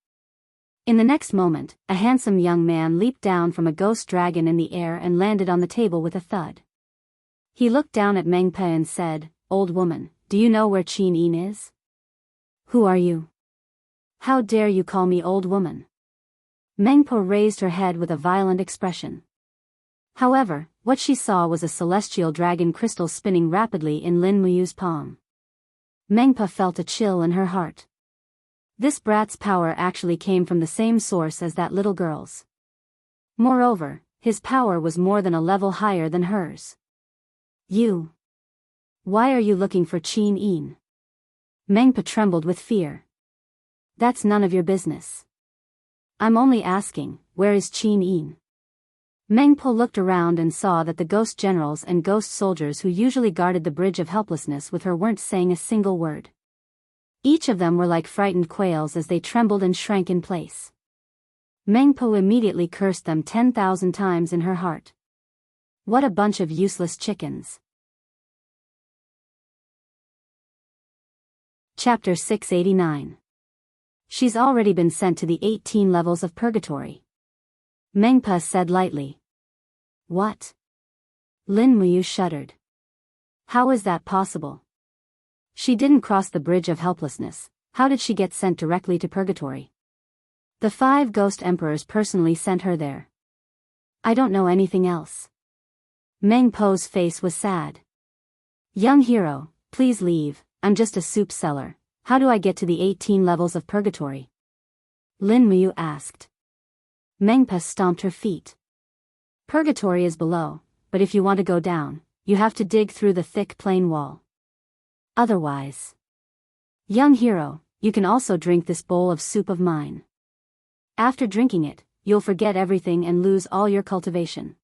In the next moment, a handsome young man leaped down from a ghost dragon in the air and landed on the table with a thud. He looked down at Meng Pa and said, "Old woman, do you know where Qin Yin is?" "Who are you? How dare you call me old woman?" Meng Pa raised her head with a violent expression. However, what she saw was a celestial dragon crystal spinning rapidly in Lin Muyu's palm. Meng Pa felt a chill in her heart. This brat's power actually came from the same source as that little girl's. Moreover, his power was more than a level higher than hers. You. Why are you looking for Qin Yin? Mengpa trembled with fear. That's none of your business. I'm only asking, where is Qin Yin? Mengpa looked around and saw that the ghost generals and ghost soldiers who usually guarded the bridge of helplessness with her weren't saying a single word. Each of them were like frightened quails as they trembled and shrank in place. Mengpa immediately cursed them 10,000 times in her heart. What a bunch of useless chickens. Chapter 689. She's already been sent to the 18 levels of purgatory. Mengpa said lightly. What? Lin Muyu shuddered. How is that possible? She didn't cross the bridge of helplessness. How did she get sent directly to purgatory? The 5 ghost emperors personally sent her there. I don't know anything else. Meng Po's face was sad. Young hero, please leave, I'm just a soup seller. How do I get to the 18 levels of purgatory? Lin Muyu asked. Mengpa stomped her feet. Purgatory is below, but if you want to go down, you have to dig through the thick plain wall. Otherwise. Young hero, you can also drink this bowl of soup of mine. After drinking it, you'll forget everything and lose all your cultivation.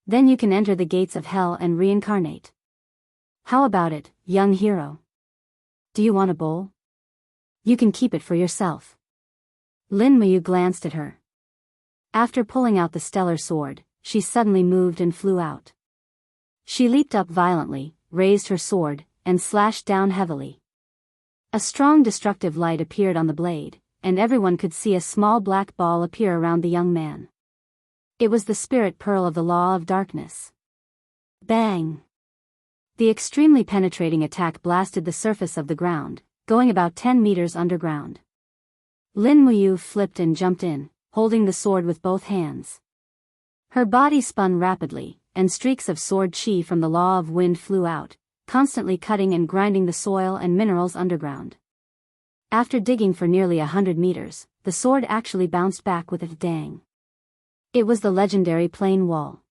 Then you can enter the gates of hell and reincarnate. How about it, young hero? Do you want a bowl? You can keep it for yourself. Lin Muyu glanced at her. After pulling out the stellar sword, she suddenly moved and flew out. She leaped up violently, raised her sword, and slashed down heavily. A strong destructive light appeared on the blade, and everyone could see a small black ball appear around the young man. It was the spirit pearl of the law of darkness. Bang! The extremely penetrating attack blasted the surface of the ground, going about 10 meters underground. Lin Muyu flipped and jumped in, holding the sword with both hands. Her body spun rapidly, and streaks of sword chi from the law of wind flew out, constantly cutting and grinding the soil and minerals underground. After digging for nearly 100 meters, the sword actually bounced back with a dang. It was the legendary plain wall.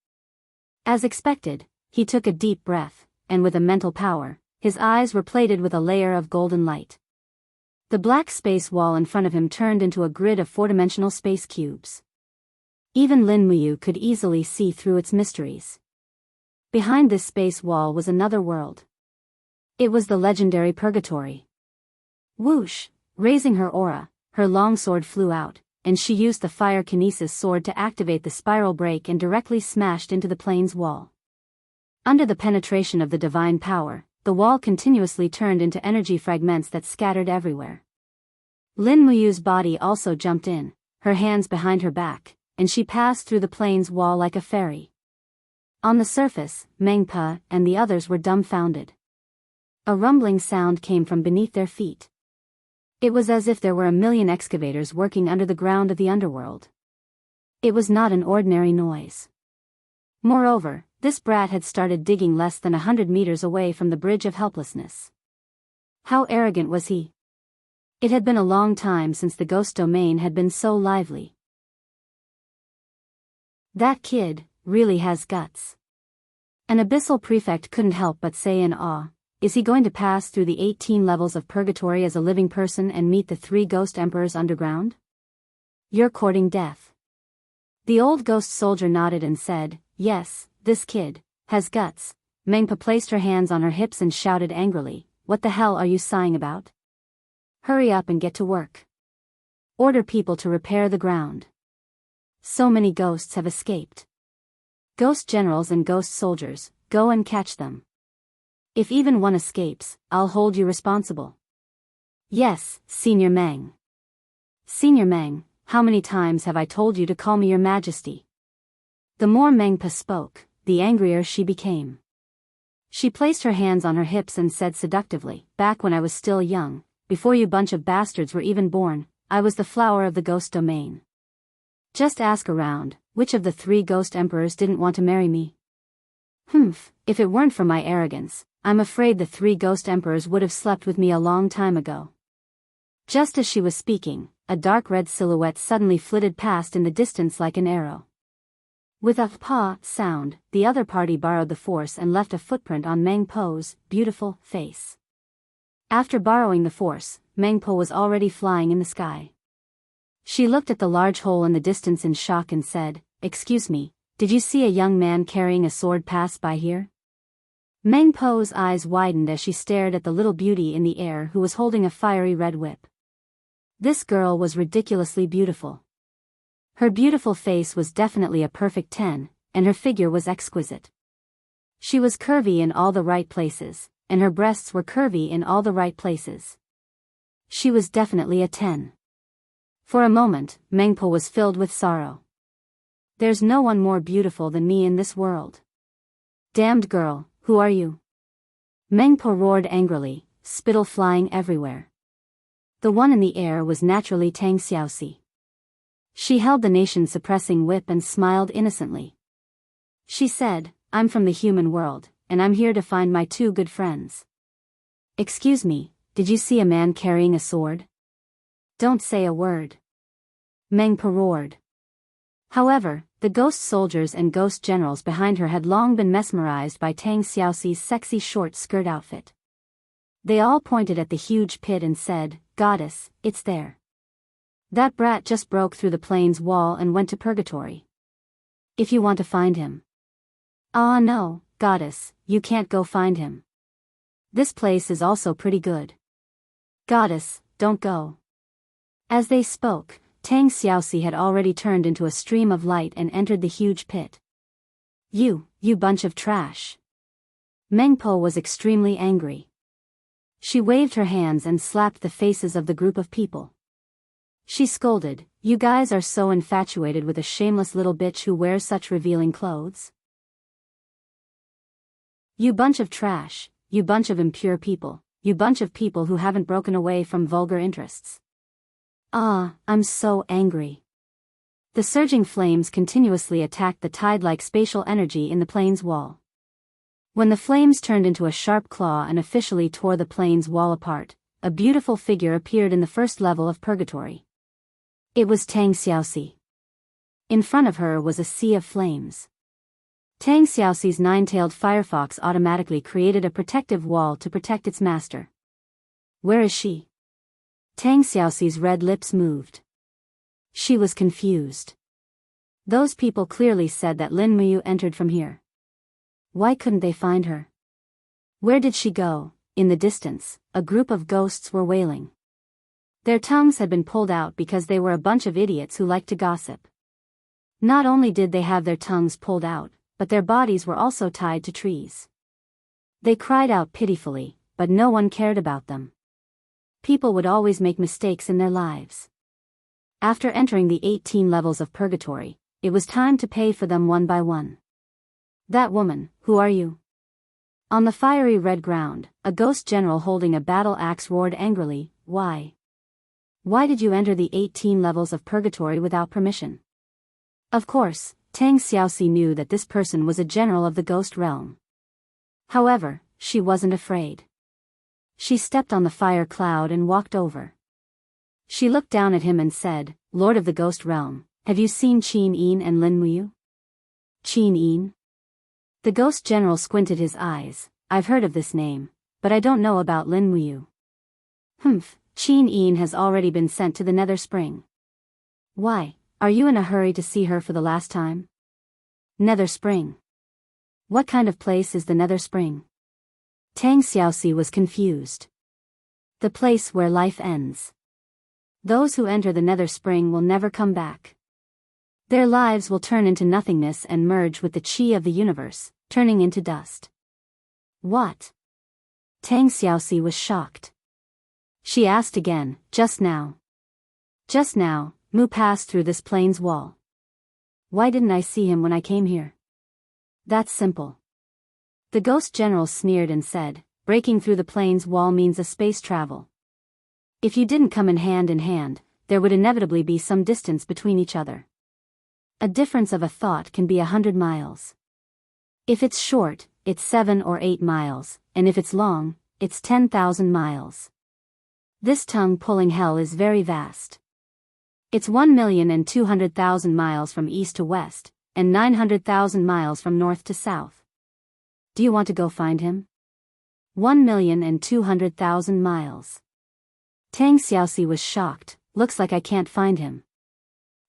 As expected, he took a deep breath, and with a mental power, his eyes were plated with a layer of golden light. The black space wall in front of him turned into a grid of 4-dimensional space cubes. Even Lin Muyu could easily see through its mysteries. Behind this space wall was another world. It was the legendary purgatory. Whoosh! Raising her aura, her long sword flew out, and she used the fire kinesis sword to activate the spiral break and directly smashed into the plane's wall. Under the penetration of the divine power, the wall continuously turned into energy fragments that scattered everywhere. Lin Muyu's body also jumped in, her hands behind her back, and she passed through the plane's wall like a fairy. On the surface, Mengpa and the others were dumbfounded. A rumbling sound came from beneath their feet. It was as if there were a million excavators working under the ground of the underworld. It was not an ordinary noise. Moreover, this brat had started digging less than 100 meters away from the bridge of helplessness. How arrogant was he? It had been a long time since the ghost domain had been so lively. That kid really has guts. An abyssal prefect couldn't help but say in awe, is he going to pass through the 18 levels of purgatory as a living person and meet the 3 ghost emperors underground? You're courting death. The old ghost soldier nodded and said, yes, this kid has guts. Mengpa placed her hands on her hips and shouted angrily, what the hell are you sighing about? Hurry up and get to work. Order people to repair the ground. So many ghosts have escaped. Ghost generals and ghost soldiers, go and catch them. If even one escapes, I'll hold you responsible. Yes, Senior Meng. Senior Meng, how many times have I told you to call me your majesty? The more Mengpa spoke, the angrier she became. She placed her hands on her hips and said seductively, back when I was still young, before you bunch of bastards were even born, I was the flower of the ghost domain. Just ask around, which of the 3 ghost emperors didn't want to marry me? If it weren't for my arrogance, I'm afraid the 3 ghost emperors would have slept with me a long time ago. Just as she was speaking, a dark red silhouette suddenly flitted past in the distance like an arrow. With a pa sound, the other party borrowed the force and left a footprint on Meng Po's beautiful face. After borrowing the force, Meng Po was already flying in the sky. She looked at the large hole in the distance in shock and said, "Excuse me, did you see a young man carrying a sword pass by here?" Meng Po's eyes widened as she stared at the little beauty in the air who was holding a fiery red whip. This girl was ridiculously beautiful. Her beautiful face was definitely a perfect 10, and her figure was exquisite. She was curvy in all the right places, and her breasts were curvy in all the right places. She was definitely a 10. For a moment, Meng Po was filled with sorrow. There's no one more beautiful than me in this world. Damned girl, who are you? Meng Po roared angrily, spittle flying everywhere. The one in the air was naturally Tang Xiaoxi. She held the nation-suppressing whip and smiled innocently. She said, "I'm from the human world, and I'm here to find my two good friends." "Excuse me, did you see a man carrying a sword?" "Don't say a word." Meng Po roared. However, the ghost soldiers and ghost generals behind her had long been mesmerized by Tang Xiaoxi's sexy short skirt outfit. They all pointed at the huge pit and said, "Goddess, it's there. That brat just broke through the plane's wall and went to purgatory. If you want to find him." "Ah no, Goddess, you can't go find him. This place is also pretty good." "Goddess, don't go." As they spoke, Tang Xiaoxi had already turned into a stream of light and entered the huge pit. You bunch of trash." Meng Po was extremely angry. She waved her hands and slapped the faces of the group of people. She scolded, "You guys are so infatuated with a shameless little bitch who wears such revealing clothes. You bunch of trash, you bunch of impure people, you bunch of people who haven't broken away from vulgar interests." Ah, I'm so angry. The surging flames continuously attacked the tide-like spatial energy in the plane's wall. When the flames turned into a sharp claw and officially tore the plane's wall apart, a beautiful figure appeared in the first level of purgatory. It was Tang Xiaoxi. In front of her was a sea of flames. Tang Xiaoxi's nine-tailed firefox automatically created a protective wall to protect its master. "Where is she?" Tang Xiaoxi's red lips moved. She was confused. Those people clearly said that Lin Muyu entered from here. Why couldn't they find her? Where did she go? In the distance, a group of ghosts were wailing. Their tongues had been pulled out because they were a bunch of idiots who liked to gossip. Not only did they have their tongues pulled out, but their bodies were also tied to trees. They cried out pitifully, but no one cared about them. People would always make mistakes in their lives. After entering the 18 levels of purgatory, it was time to pay for them one by one. "That woman, who are you?" On the fiery red ground, a ghost general holding a battle axe roared angrily, "Why? Why did you enter the 18 levels of purgatory without permission?" Of course, Tang Xiaoxi knew that this person was a general of the ghost realm. However, she wasn't afraid. She stepped on the fire cloud and walked over. She looked down at him and said, "Lord of the ghost realm, have you seen Qin Yin and Lin Muyu?" Qin Yin? The ghost general squinted his eyes. "I've heard of this name, but I don't know about Lin Muyu." "Humph, Qin Yin has already been sent to the Nether Spring." "Why, are you in a hurry to see her for the last time?" "Nether Spring? What kind of place is the Nether Spring?" Tang Xiaoxi was confused. "The place where life ends. Those who enter the Nether Spring will never come back. Their lives will turn into nothingness and merge with the qi of the universe, turning into dust." "What?" Tang Xiaoxi was shocked. She asked again, "Just now. Just now, Mu passed through this plane's wall. Why didn't I see him when I came here?" "That's simple." The ghost general sneered and said, "Breaking through the plane's wall means a space travel. If you didn't come in hand, there would inevitably be some distance between each other. A difference of a thought can be 100 miles. If it's short, it's 7 or 8 miles, and if it's long, it's 10,000 miles. This tongue-pulling hell is very vast. It's 1,200,000 miles from east to west, and 900,000 miles from north to south. Do you want to go find him? 1,200,000 miles. Tang Xiaoxi was shocked. Looks like I can't find him.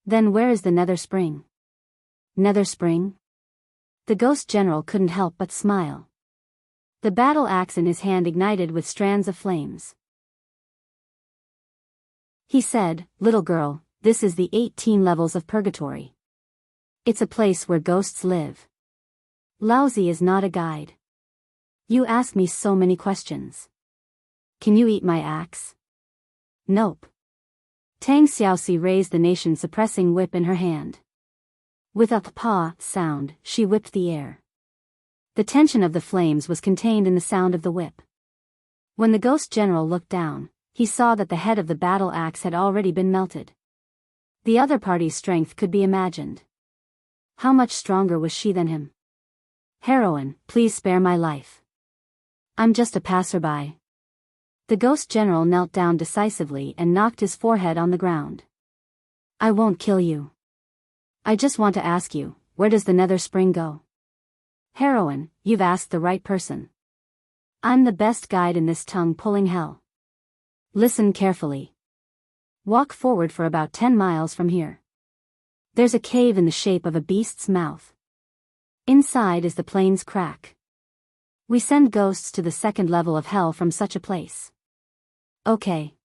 Then where is the Nether Spring? Nether Spring? The ghost general couldn't help but smile. The battle axe in his hand ignited with strands of flames. He said, "Little girl, this is the 18 levels of purgatory. It's a place where ghosts live. Lousy is not a guide. You ask me so many questions. Can you eat my axe?" "Nope." Tang Xiaoxi raised the nation-suppressing whip in her hand. With a pa sound, she whipped the air. The tension of the flames was contained in the sound of the whip. When the ghost general looked down, he saw that the head of the battle axe had already been melted. The other party's strength could be imagined. How much stronger was she than him? "Heroine, please spare my life. I'm just a passerby." The ghost general knelt down decisively and knocked his forehead on the ground. "I won't kill you. I just want to ask you, where does the Nether Spring go?" "Heroine, you've asked the right person. I'm the best guide in this tongue-pulling hell. Listen carefully. Walk forward for about 10 miles from here. There's a cave in the shape of a beast's mouth. Inside is the plains crack. We send ghosts to the second level of hell from such a place." "Okay.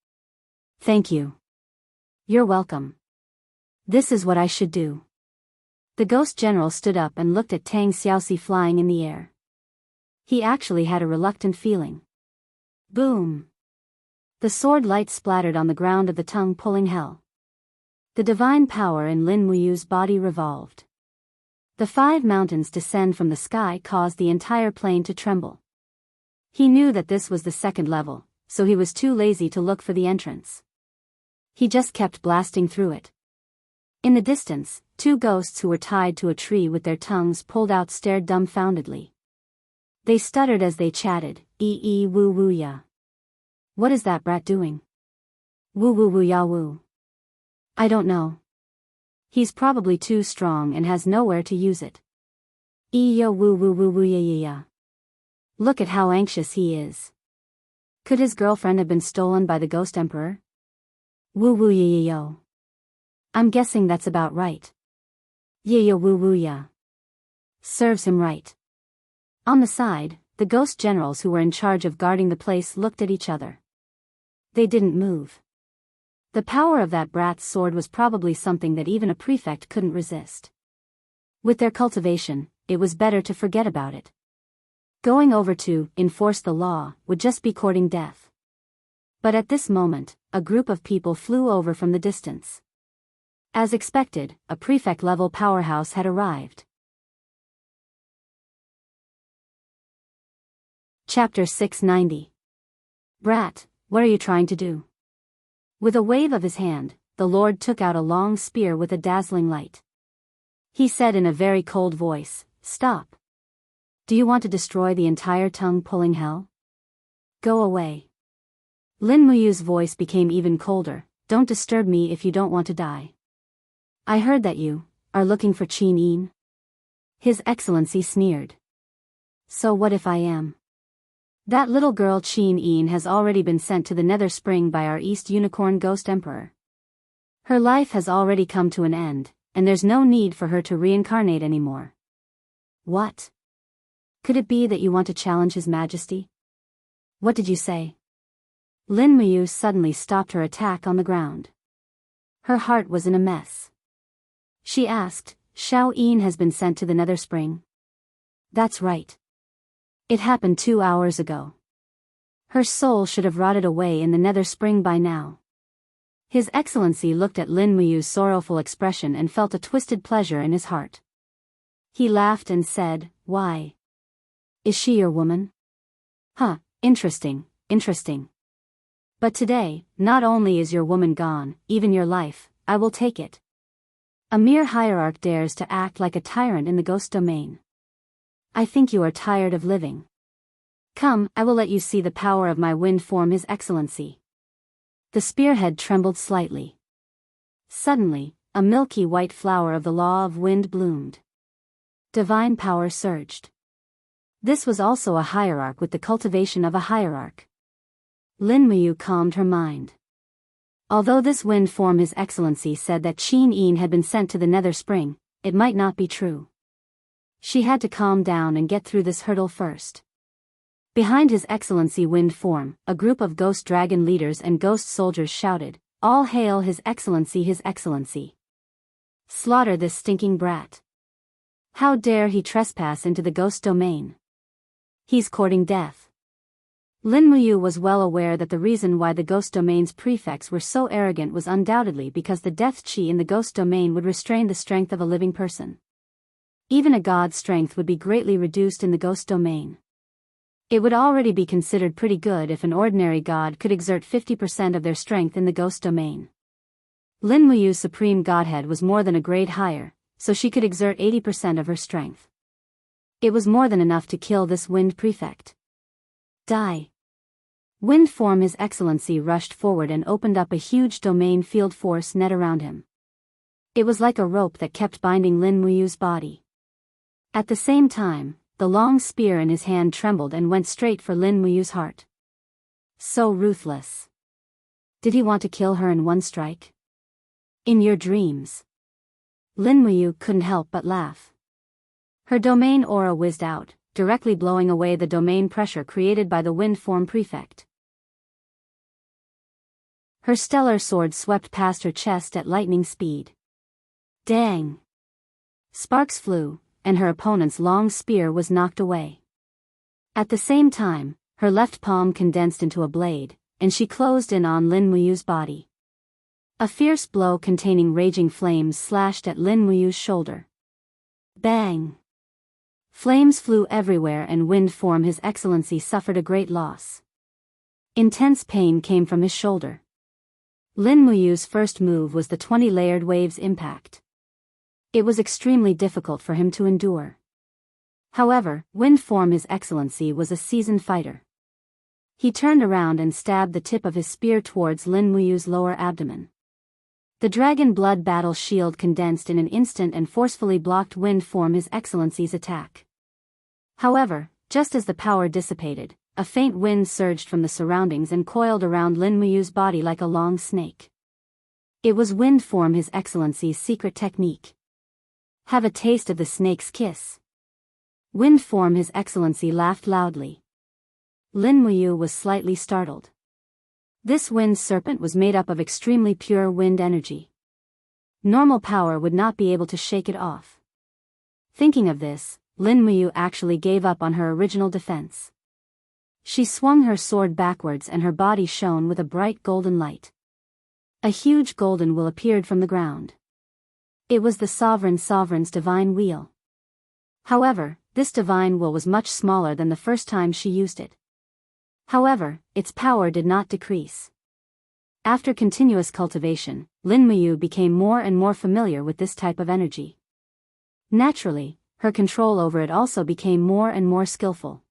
Thank you. You're welcome. This is what I should do." The ghost general stood up and looked at Tang Xiaoxi flying in the air. He actually had a reluctant feeling. Boom! The sword light splattered on the ground of the tongue-pulling hell. The divine power in Lin Muyu's body revolved. The 5 mountains descend from the sky caused the entire plain to tremble. He knew that this was the second level, so he was too lazy to look for the entrance. He just kept blasting through it. In the distance, 2 ghosts who were tied to a tree with their tongues pulled out stared dumbfoundedly. They stuttered as they chatted, woo woo ya. What is that brat doing? Woo woo woo ya woo. I don't know. He's probably too strong and has nowhere to use it. Yo woo woo woo woo ya ya ya. Look at how anxious he is. Could his girlfriend have been stolen by the Ghost Emperor? Woo woo ya ya yo. I'm guessing that's about right. Ya woo woo ya. Serves him right. On the side, the ghost generals who were in charge of guarding the place looked at each other. They didn't move. The power of that brat's sword was probably something that even a prefect couldn't resist. With their cultivation, it was better to forget about it. Going over to enforce the law would just be courting death. But at this moment, a group of people flew over from the distance. As expected, a prefect-level powerhouse had arrived. Chapter 690. Brat, what are you trying to do? With a wave of his hand, the Lord took out a long spear with a dazzling light. He said in a very cold voice, "Stop. Do you want to destroy the entire tongue-pulling hell? Go away." Lin Muyu's voice became even colder. "Don't disturb me if you don't want to die. I heard that you are looking for Qin Yin." His Excellency sneered. "So what if I am? That little girl Qin Yin has already been sent to the Nether Spring by our East Unicorn Ghost Emperor. Her life has already come to an end, and there's no need for her to reincarnate anymore." "What? Could it be that you want to challenge His Majesty? What did you say?" Lin Muyu suddenly stopped her attack on the ground. Her heart was in a mess. She asked, "Xiao Yin has been sent to the Nether Spring?" "That's right. It happened 2 hours ago. Her soul should have rotted away in the Nether Spring by now." His Excellency looked at Lin Muyu's sorrowful expression and felt a twisted pleasure in his heart. He laughed and said, "Why? Is she your woman? Huh, interesting, interesting. But today, not only is your woman gone, even your life, I will take it. A mere hierarch dares to act like a tyrant in the ghost domain. I think you are tired of living. Come, I will let you see the power of my wind form, His Excellency." The spearhead trembled slightly. Suddenly, a milky white flower of the law of wind bloomed. Divine power surged. This was also a hierarch with the cultivation of a hierarch. Lin Muyu calmed her mind. Although this wind form His Excellency said that Qin Yin had been sent to the Nether Spring, it might not be true. She had to calm down and get through this hurdle first. Behind His Excellency wind form, a group of ghost dragon leaders and ghost soldiers shouted, "All hail His Excellency, His Excellency! Slaughter this stinking brat! How dare he trespass into the ghost domain? He's courting death." Lin Muyu was well aware that the reason why the ghost domain's prefects were so arrogant was undoubtedly because the death chi in the ghost domain would restrain the strength of a living person. Even a god's strength would be greatly reduced in the ghost domain. It would already be considered pretty good if an ordinary god could exert 50% of their strength in the ghost domain. Lin Muyu's supreme godhead was more than a grade higher, so she could exert 80% of her strength. It was more than enough to kill this wind prefect. Die! Wind form His Excellency rushed forward and opened up a huge domain field force net around him. It was like a rope that kept binding Lin Muyu's body. At the same time, the long spear in his hand trembled and went straight for Lin Muyu's heart. So ruthless. Did he want to kill her in one strike? In your dreams. Lin Muyu couldn't help but laugh. Her domain aura whizzed out, directly blowing away the domain pressure created by the wind form prefect. Her stellar sword swept past her chest at lightning speed. Dang! Sparks flew, and her opponent's long spear was knocked away. At the same time, her left palm condensed into a blade, and she closed in on Lin Muyu's body. A fierce blow containing raging flames slashed at Lin Muyu's shoulder. Bang! Flames flew everywhere and wind form His Excellency suffered a great loss. Intense pain came from his shoulder. Lin Muyu's first move was the 20-layered waves impact. It was extremely difficult for him to endure. However, wind form His Excellency was a seasoned fighter. He turned around and stabbed the tip of his spear towards Lin Muyu's lower abdomen. The dragon blood battle shield condensed in an instant and forcefully blocked wind form His Excellency's attack. However, just as the power dissipated, a faint wind surged from the surroundings and coiled around Lin Muyu's body like a long snake. It was wind form His Excellency's secret technique. Have a taste of the snake's kiss. Wind form His Excellency laughed loudly. Lin Muyu was slightly startled. This wind serpent was made up of extremely pure wind energy. Normal power would not be able to shake it off. Thinking of this, Lin Muyu actually gave up on her original defense. She swung her sword backwards and her body shone with a bright golden light. A huge golden wheel appeared from the ground. It was the Sovereign's divine wheel. However, this divine wheel was much smaller than the first time she used it. However, its power did not decrease. After continuous cultivation, Lin Muyu became more and more familiar with this type of energy. Naturally, her control over it also became more and more skillful.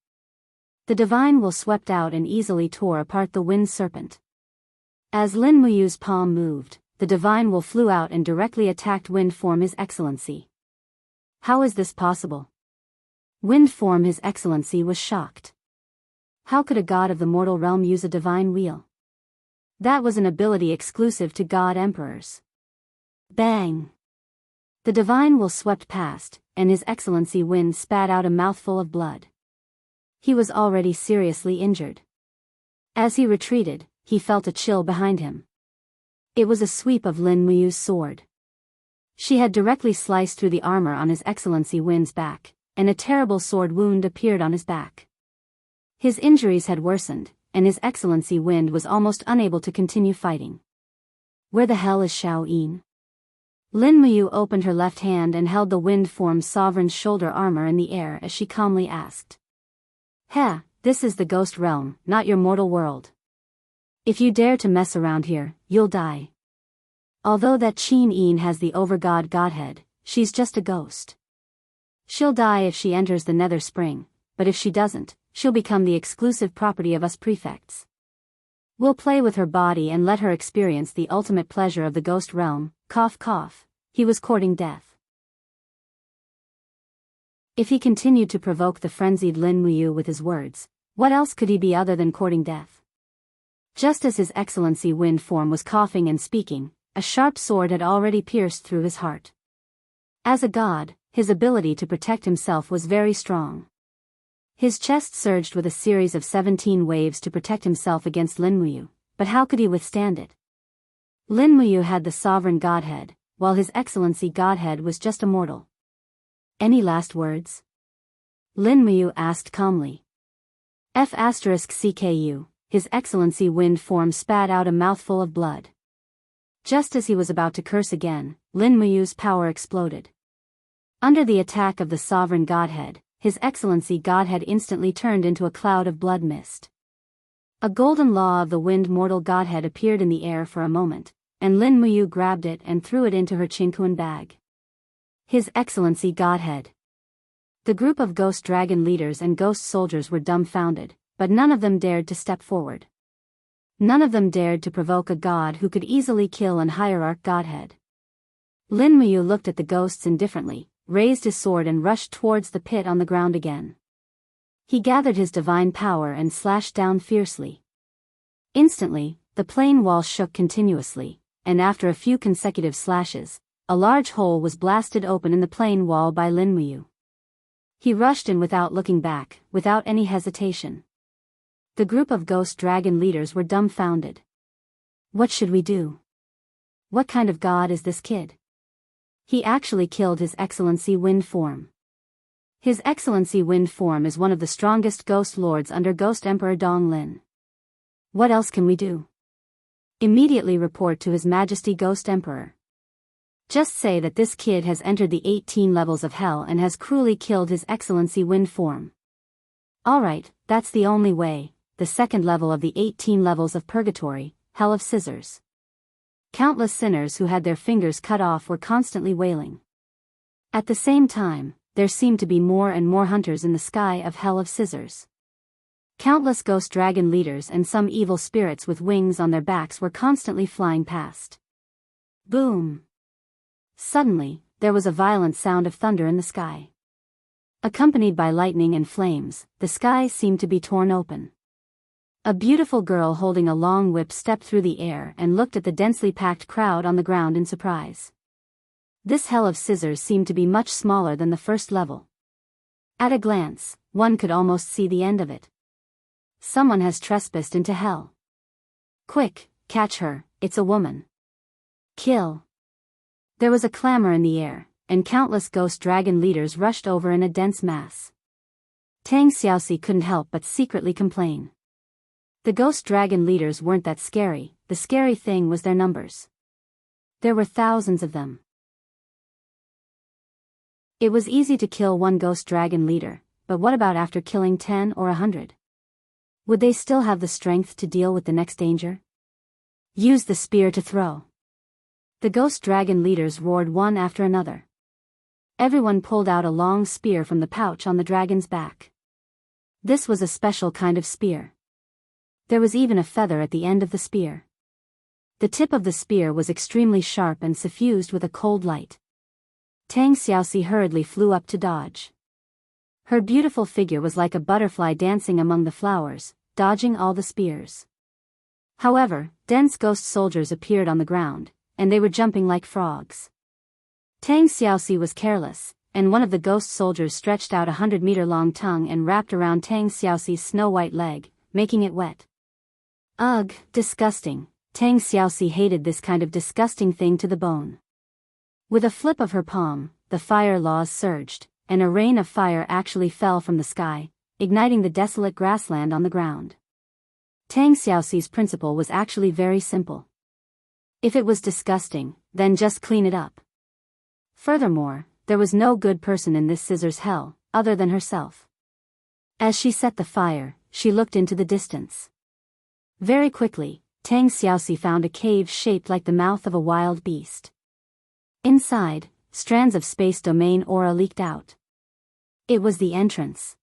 The divine will swept out and easily tore apart the wind serpent. As Lin Muyu's palm moved, the divine will flew out and directly attacked wind form His Excellency. How is this possible? Wind form His Excellency was shocked. How could a god of the mortal realm use a divine wheel? That was an ability exclusive to god emperors. Bang! The divine will swept past, and His Excellency Wind spat out a mouthful of blood. He was already seriously injured. As he retreated, he felt a chill behind him. It was a sweep of Lin Muyu's sword. She had directly sliced through the armor on His Excellency Wind's back, and a terrible sword wound appeared on his back. His injuries had worsened, and His Excellency Wind was almost unable to continue fighting. Where the hell is Xiao Yin? Lin Muyu opened her left hand and held the wind form's sovereign's shoulder armor in the air as she calmly asked. Heh, this is the ghost realm, not your mortal world. If you dare to mess around here, you'll die. Although that Qin Yin has the overgod godhead, she's just a ghost. She'll die if she enters the Nether Spring, but if she doesn't, she'll become the exclusive property of us prefects. We'll play with her body and let her experience the ultimate pleasure of the ghost realm. Cough cough, he was courting death. If he continued to provoke the frenzied Lin Muyu with his words, what else could he be other than courting death? Just as His Excellency Wind Form was coughing and speaking, a sharp sword had already pierced through his heart. As a god, his ability to protect himself was very strong. His chest surged with a series of 17 waves to protect himself against Lin Muyu, but how could he withstand it? Lin Muyu had the sovereign godhead, while His Excellency Godhead was just a mortal. Any last words? Lin Muyu asked calmly. F***CKU, His Excellency Wind Form spat out a mouthful of blood. Just as he was about to curse again, Lin Muyu's power exploded. Under the attack of the sovereign godhead, His Excellency Godhead instantly turned into a cloud of blood mist. A golden law of the wind mortal godhead appeared in the air for a moment, and Lin Muyu grabbed it and threw it into her Chinkuan bag. His Excellency Godhead. The group of ghost dragon leaders and ghost soldiers were dumbfounded, but none of them dared to step forward. None of them dared to provoke a god who could easily kill an hierarch godhead. Lin Muyu looked at the ghosts indifferently, raised his sword and rushed towards the pit on the ground again. He gathered his divine power and slashed down fiercely. Instantly, the plain wall shook continuously, and after a few consecutive slashes, a large hole was blasted open in the plain wall by Lin Muyu. He rushed in without looking back, without any hesitation. The group of ghost dragon leaders were dumbfounded. What should we do? What kind of god is this kid? He actually killed His Excellency Wind Form. His Excellency Wind Form is one of the strongest ghost lords under Ghost Emperor Dong Lin. What else can we do? Immediately report to His Majesty Ghost Emperor. Just say that this kid has entered the 18 levels of hell and has cruelly killed His Excellency Wind Form. Alright, that's the only way, the second level of the 18 levels of purgatory, Hell of Scissors. Countless sinners who had their fingers cut off were constantly wailing. At the same time, there seemed to be more and more hunters in the sky of Hell of Scissors. Countless ghost dragon leaders and some evil spirits with wings on their backs were constantly flying past. Boom! Suddenly, there was a violent sound of thunder in the sky. Accompanied by lightning and flames, the sky seemed to be torn open. A beautiful girl holding a long whip stepped through the air and looked at the densely packed crowd on the ground in surprise. This Hell of Scissors seemed to be much smaller than the first level. At a glance, one could almost see the end of it. Someone has trespassed into hell. Quick, catch her, it's a woman. Kill. There was a clamor in the air, and countless ghost dragon leaders rushed over in a dense mass. Tang Xiaoxi couldn't help but secretly complain. The ghost dragon leaders weren't that scary, the scary thing was their numbers. There were thousands of them. It was easy to kill one ghost dragon leader, but what about after killing 10 or 100? Would they still have the strength to deal with the next danger? Use the spear to throw. The ghost dragon leaders roared one after another. Everyone pulled out a long spear from the pouch on the dragon's back. This was a special kind of spear. There was even a feather at the end of the spear. The tip of the spear was extremely sharp and suffused with a cold light. Tang Xiaoxi hurriedly flew up to dodge. Her beautiful figure was like a butterfly dancing among the flowers, dodging all the spears. However, dense ghost soldiers appeared on the ground, and they were jumping like frogs. Tang Xiaoxi was careless, and one of the ghost soldiers stretched out 100-meter-long tongue and wrapped around Tang Xiaoxi's snow-white leg, making it wet. Ugh, disgusting. Tang Xiaoxi hated this kind of disgusting thing to the bone. With a flip of her palm, the fire laws surged, and a rain of fire actually fell from the sky, igniting the desolate grassland on the ground. Tang Xiaoxi's principle was actually very simple. If it was disgusting, then just clean it up. Furthermore, there was no good person in this scissors hell, other than herself. As she set the fire, she looked into the distance. Very quickly, Tang Xiaoxi found a cave shaped like the mouth of a wild beast. Inside, strands of space domain aura leaked out. It was the entrance.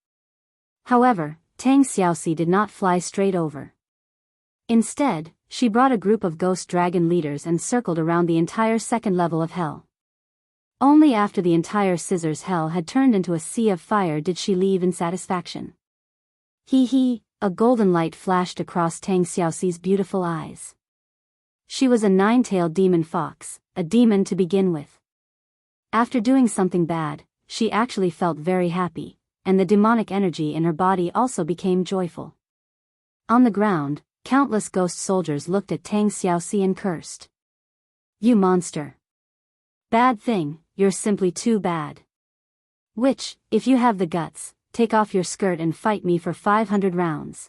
However, Tang Xiaoxi did not fly straight over. Instead, she brought a group of ghost dragon leaders and circled around the entire second level of hell. Only after the entire scissors hell had turned into a sea of fire did she leave in satisfaction. Hee, a golden light flashed across Tang Xiaoxi's beautiful eyes. She was a nine-tailed demon fox, a demon to begin with. After doing something bad, she actually felt very happy, and the demonic energy in her body also became joyful. On the ground, countless ghost soldiers looked at Tang Xiaoxi and cursed. You monster! Bad thing, you're simply too bad. Which, if you have the guts, take off your skirt and fight me for 500 rounds.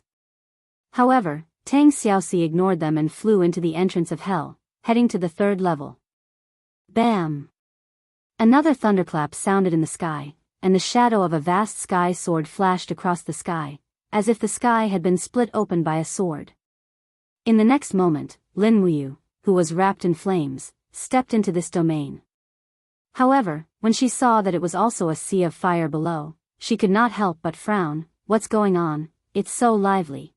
However, Tang Xiaoxi ignored them and flew into the entrance of hell, heading to the third level. Bam! Another thunderclap sounded in the sky, and the shadow of a vast sky sword flashed across the sky, as if the sky had been split open by a sword. In the next moment, Lin Muyu, who was wrapped in flames, stepped into this domain. However, when she saw that it was also a sea of fire below, she could not help but frown. What's going on? It's so lively.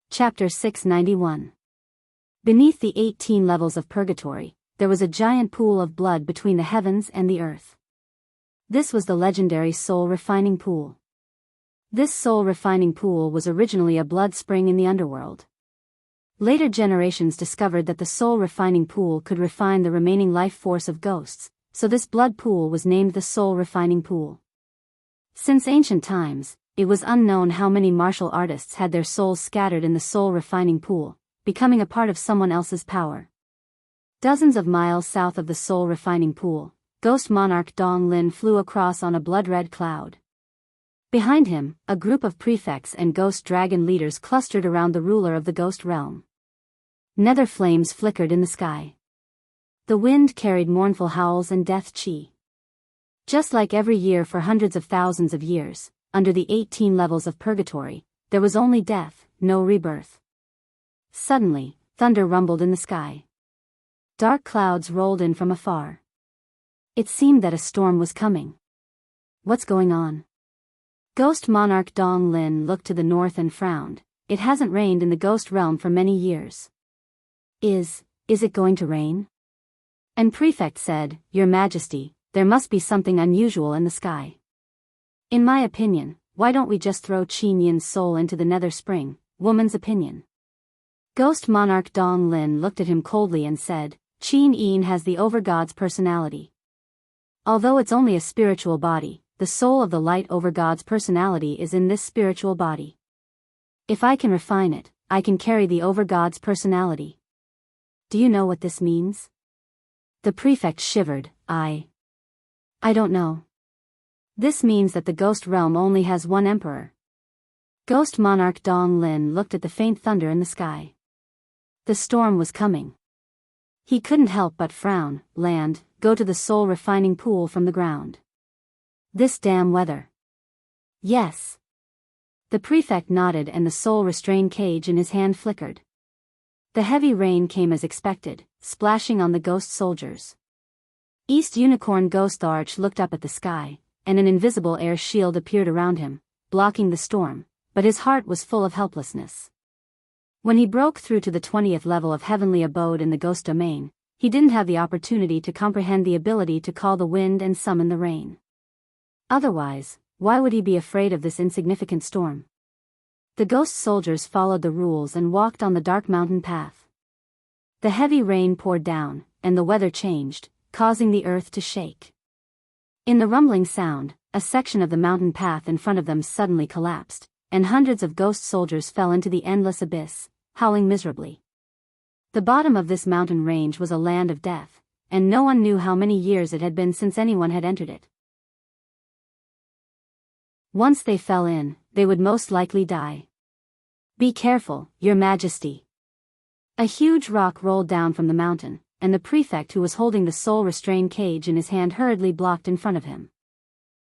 Chapter 691. Beneath the 18 levels of purgatory, there was a giant pool of blood between the heavens and the earth. This was the legendary soul refining pool. This soul refining pool was originally a blood spring in the underworld. Later generations discovered that the soul refining pool could refine the remaining life force of ghosts, so this blood pool was named the soul refining pool. Since ancient times, it was unknown how many martial artists had their souls scattered in the soul refining pool, becoming a part of someone else's power. Dozens of miles south of the soul refining pool, Ghost Monarch Dong Lin flew across on a blood-red cloud. Behind him, a group of prefects and ghost dragon leaders clustered around the ruler of the ghost realm. Nether flames flickered in the sky. The wind carried mournful howls and death chi. Just like every year for hundreds of thousands of years, under the 18 levels of purgatory, there was only death, no rebirth. Suddenly, thunder rumbled in the sky. Dark clouds rolled in from afar. It seemed that a storm was coming. What's going on? Ghost Monarch Dong Lin looked to the north and frowned. It hasn't rained in the ghost realm for many years. Is it going to rain? And Prefect said, Your Majesty, there must be something unusual in the sky. In my opinion, why don't we just throw Qin Yin's soul into the nether spring? Woman's opinion. Ghost Monarch Dong Lin looked at him coldly and said, Qin Yin has the overgod's personality. Although it's only a spiritual body, the soul of the light overgod's personality is in this spiritual body. If I can refine it, I can carry the overgod's personality. Do you know what this means? The prefect shivered. I don't know. This means that the ghost realm only has one emperor. Ghost Monarch Dong Lin looked at the faint thunder in the sky. The storm was coming. He couldn't help but frown. Land, go to the soul refining pool from the ground. This damn weather. Yes. The prefect nodded and the soul restraint cage in his hand flickered. The heavy rain came as expected, splashing on the ghost soldiers. East Unicorn Ghost Arch looked up at the sky, and an invisible air shield appeared around him, blocking the storm, but his heart was full of helplessness. When he broke through to the 20th level of heavenly abode in the ghost domain, he didn't have the opportunity to comprehend the ability to call the wind and summon the rain. Otherwise, why would he be afraid of this insignificant storm? The ghost soldiers followed the rules and walked on the dark mountain path. The heavy rain poured down, and the weather changed, causing the earth to shake. In the rumbling sound, a section of the mountain path in front of them suddenly collapsed, and hundreds of ghost soldiers fell into the endless abyss, howling miserably. The bottom of this mountain range was a land of death, and no one knew how many years it had been since anyone had entered it. Once they fell in, they would most likely die. Be careful, Your Majesty. A huge rock rolled down from the mountain, and the prefect who was holding the soul restraint cage in his hand hurriedly blocked in front of him.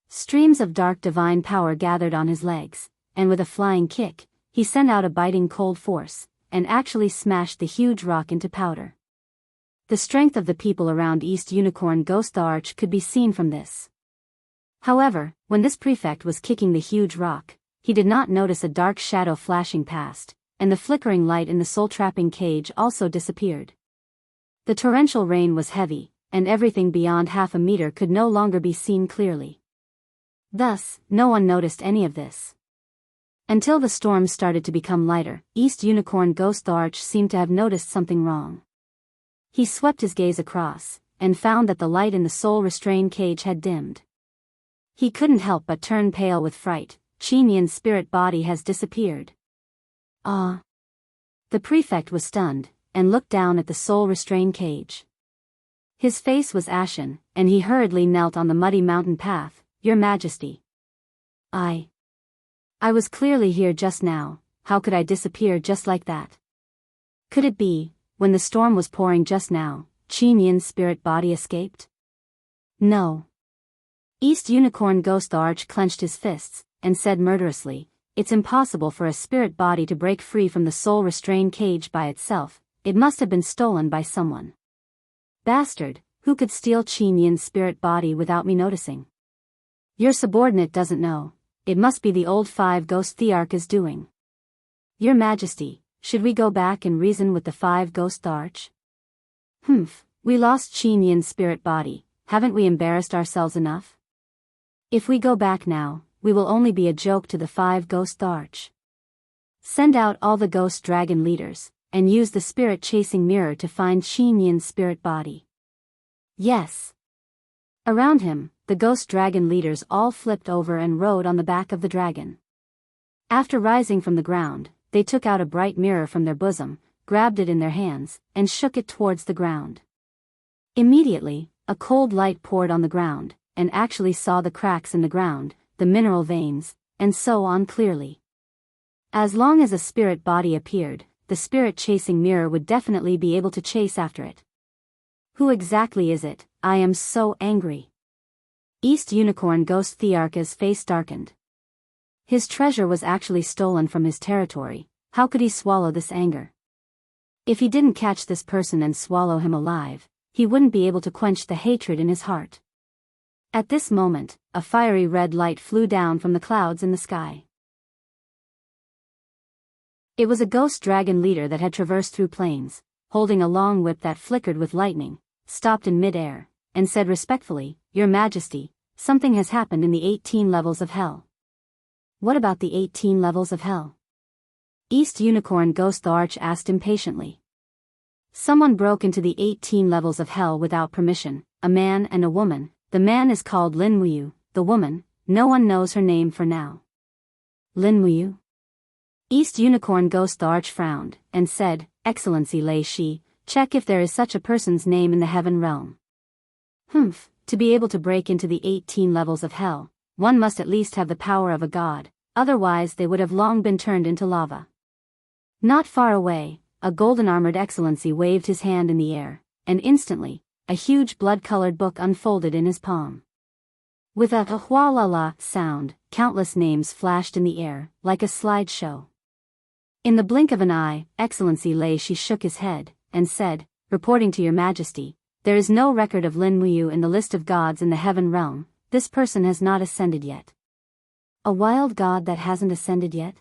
Streams of dark divine power gathered on his legs, and with a flying kick, he sent out a biting cold force, and actually smashed the huge rock into powder. The strength of the people around East Unicorn Ghost Arch could be seen from this. However, when this prefect was kicking the huge rock, he did not notice a dark shadow flashing past, and the flickering light in the soul-trapping cage also disappeared. The torrential rain was heavy, and everything beyond half a meter could no longer be seen clearly. Thus, no one noticed any of this. Until the storm started to become lighter, East Unicorn Ghost the Arch seemed to have noticed something wrong. He swept his gaze across, and found that the light in the soul restraint cage had dimmed. He couldn't help but turn pale with fright. Chinyan's spirit body has disappeared. Ah! The prefect was stunned, and looked down at the soul restraint cage. His face was ashen, and he hurriedly knelt on the muddy mountain path. Your Majesty. I was clearly here just now. How could I disappear just like that? Could it be, when the storm was pouring just now, Chinyan's spirit body escaped? No. East Unicorn Ghost the Arch clenched his fists, and said murderously, it's impossible for a spirit body to break free from the soul restraint cage by itself. It must have been stolen by someone. Bastard, who could steal Chinyan's spirit body without me noticing? Your subordinate doesn't know. It must be the old five ghost Thearch's doing. Your Majesty, should we go back and reason with the five ghost Thearch? We lost Chinyan's spirit body. Haven't we embarrassed ourselves enough? If we go back now, we will only be a joke to the five ghost Thearch. Send out all the ghost dragon leaders, and use the spirit chasing mirror to find Chinyan's spirit body. Yes. Around him, the ghost dragon leaders all flipped over and rode on the back of the dragon. After rising from the ground, they took out a bright mirror from their bosom, grabbed it in their hands, and shook it towards the ground. Immediately, a cold light poured on the ground, and actually saw the cracks in the ground, the mineral veins, and so on clearly. As long as a spirit body appeared, the spirit chasing mirror would definitely be able to chase after it. Who exactly is it? I am so angry. East Unicorn Ghost Thearch's face darkened. His treasure was actually stolen from his territory. How could he swallow this anger? If he didn't catch this person and swallow him alive, he wouldn't be able to quench the hatred in his heart. At this moment, a fiery red light flew down from the clouds in the sky. It was a ghost dragon leader that had traversed through plains, holding a long whip that flickered with lightning, stopped in mid-air, and said respectfully, Your Majesty, something has happened in the 18 levels of hell. What about the 18 levels of hell? East Unicorn Ghost the Arch asked impatiently. Someone broke into the 18 levels of hell without permission, a man and a woman. The man is called Lin Wuyu, the woman, no one knows her name for now. Lin Wuyu? East Unicorn Ghost the Arch frowned, and said, Excellency Lei Shi, check if there is such a person's name in the heaven realm. To be able to break into the 18 levels of hell, one must at least have the power of a god, otherwise they would have long been turned into lava. Not far away, a golden-armored excellency waved his hand in the air, and instantly, a huge blood-colored book unfolded in his palm. With a hua-la-la sound, countless names flashed in the air, like a slideshow. In the blink of an eye, Excellency Lei Shi shook his head, and said, Reporting to Your Majesty, there is no record of Lin Wuyu in the list of gods in the heaven realm. This person has not ascended yet. A wild god that hasn't ascended yet?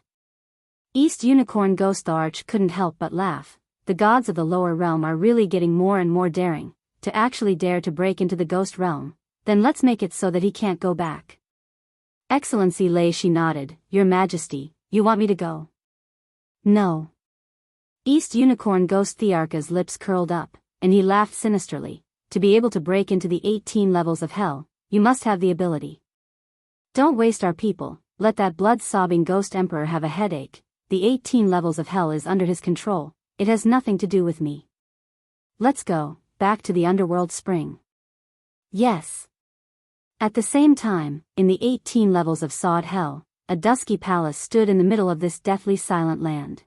East Unicorn Ghost the Arch couldn't help but laugh. The gods of the lower realm are really getting more and more daring, to actually dare to break into the ghost realm. Then let's make it so that he can't go back. Excellency Lei Shi nodded. Your Majesty, you want me to go? No. East Unicorn Ghost Thearch's lips curled up, and he laughed sinisterly. To be able to break into the 18 levels of hell, you must have the ability. Don't waste our people, let that blood-sobbing ghost emperor have a headache. The 18 levels of hell is under his control, it has nothing to do with me. Let's go, back to the underworld spring. Yes. At the same time, in the 18 levels of Sod Hell, a dusky palace stood in the middle of this deathly silent land.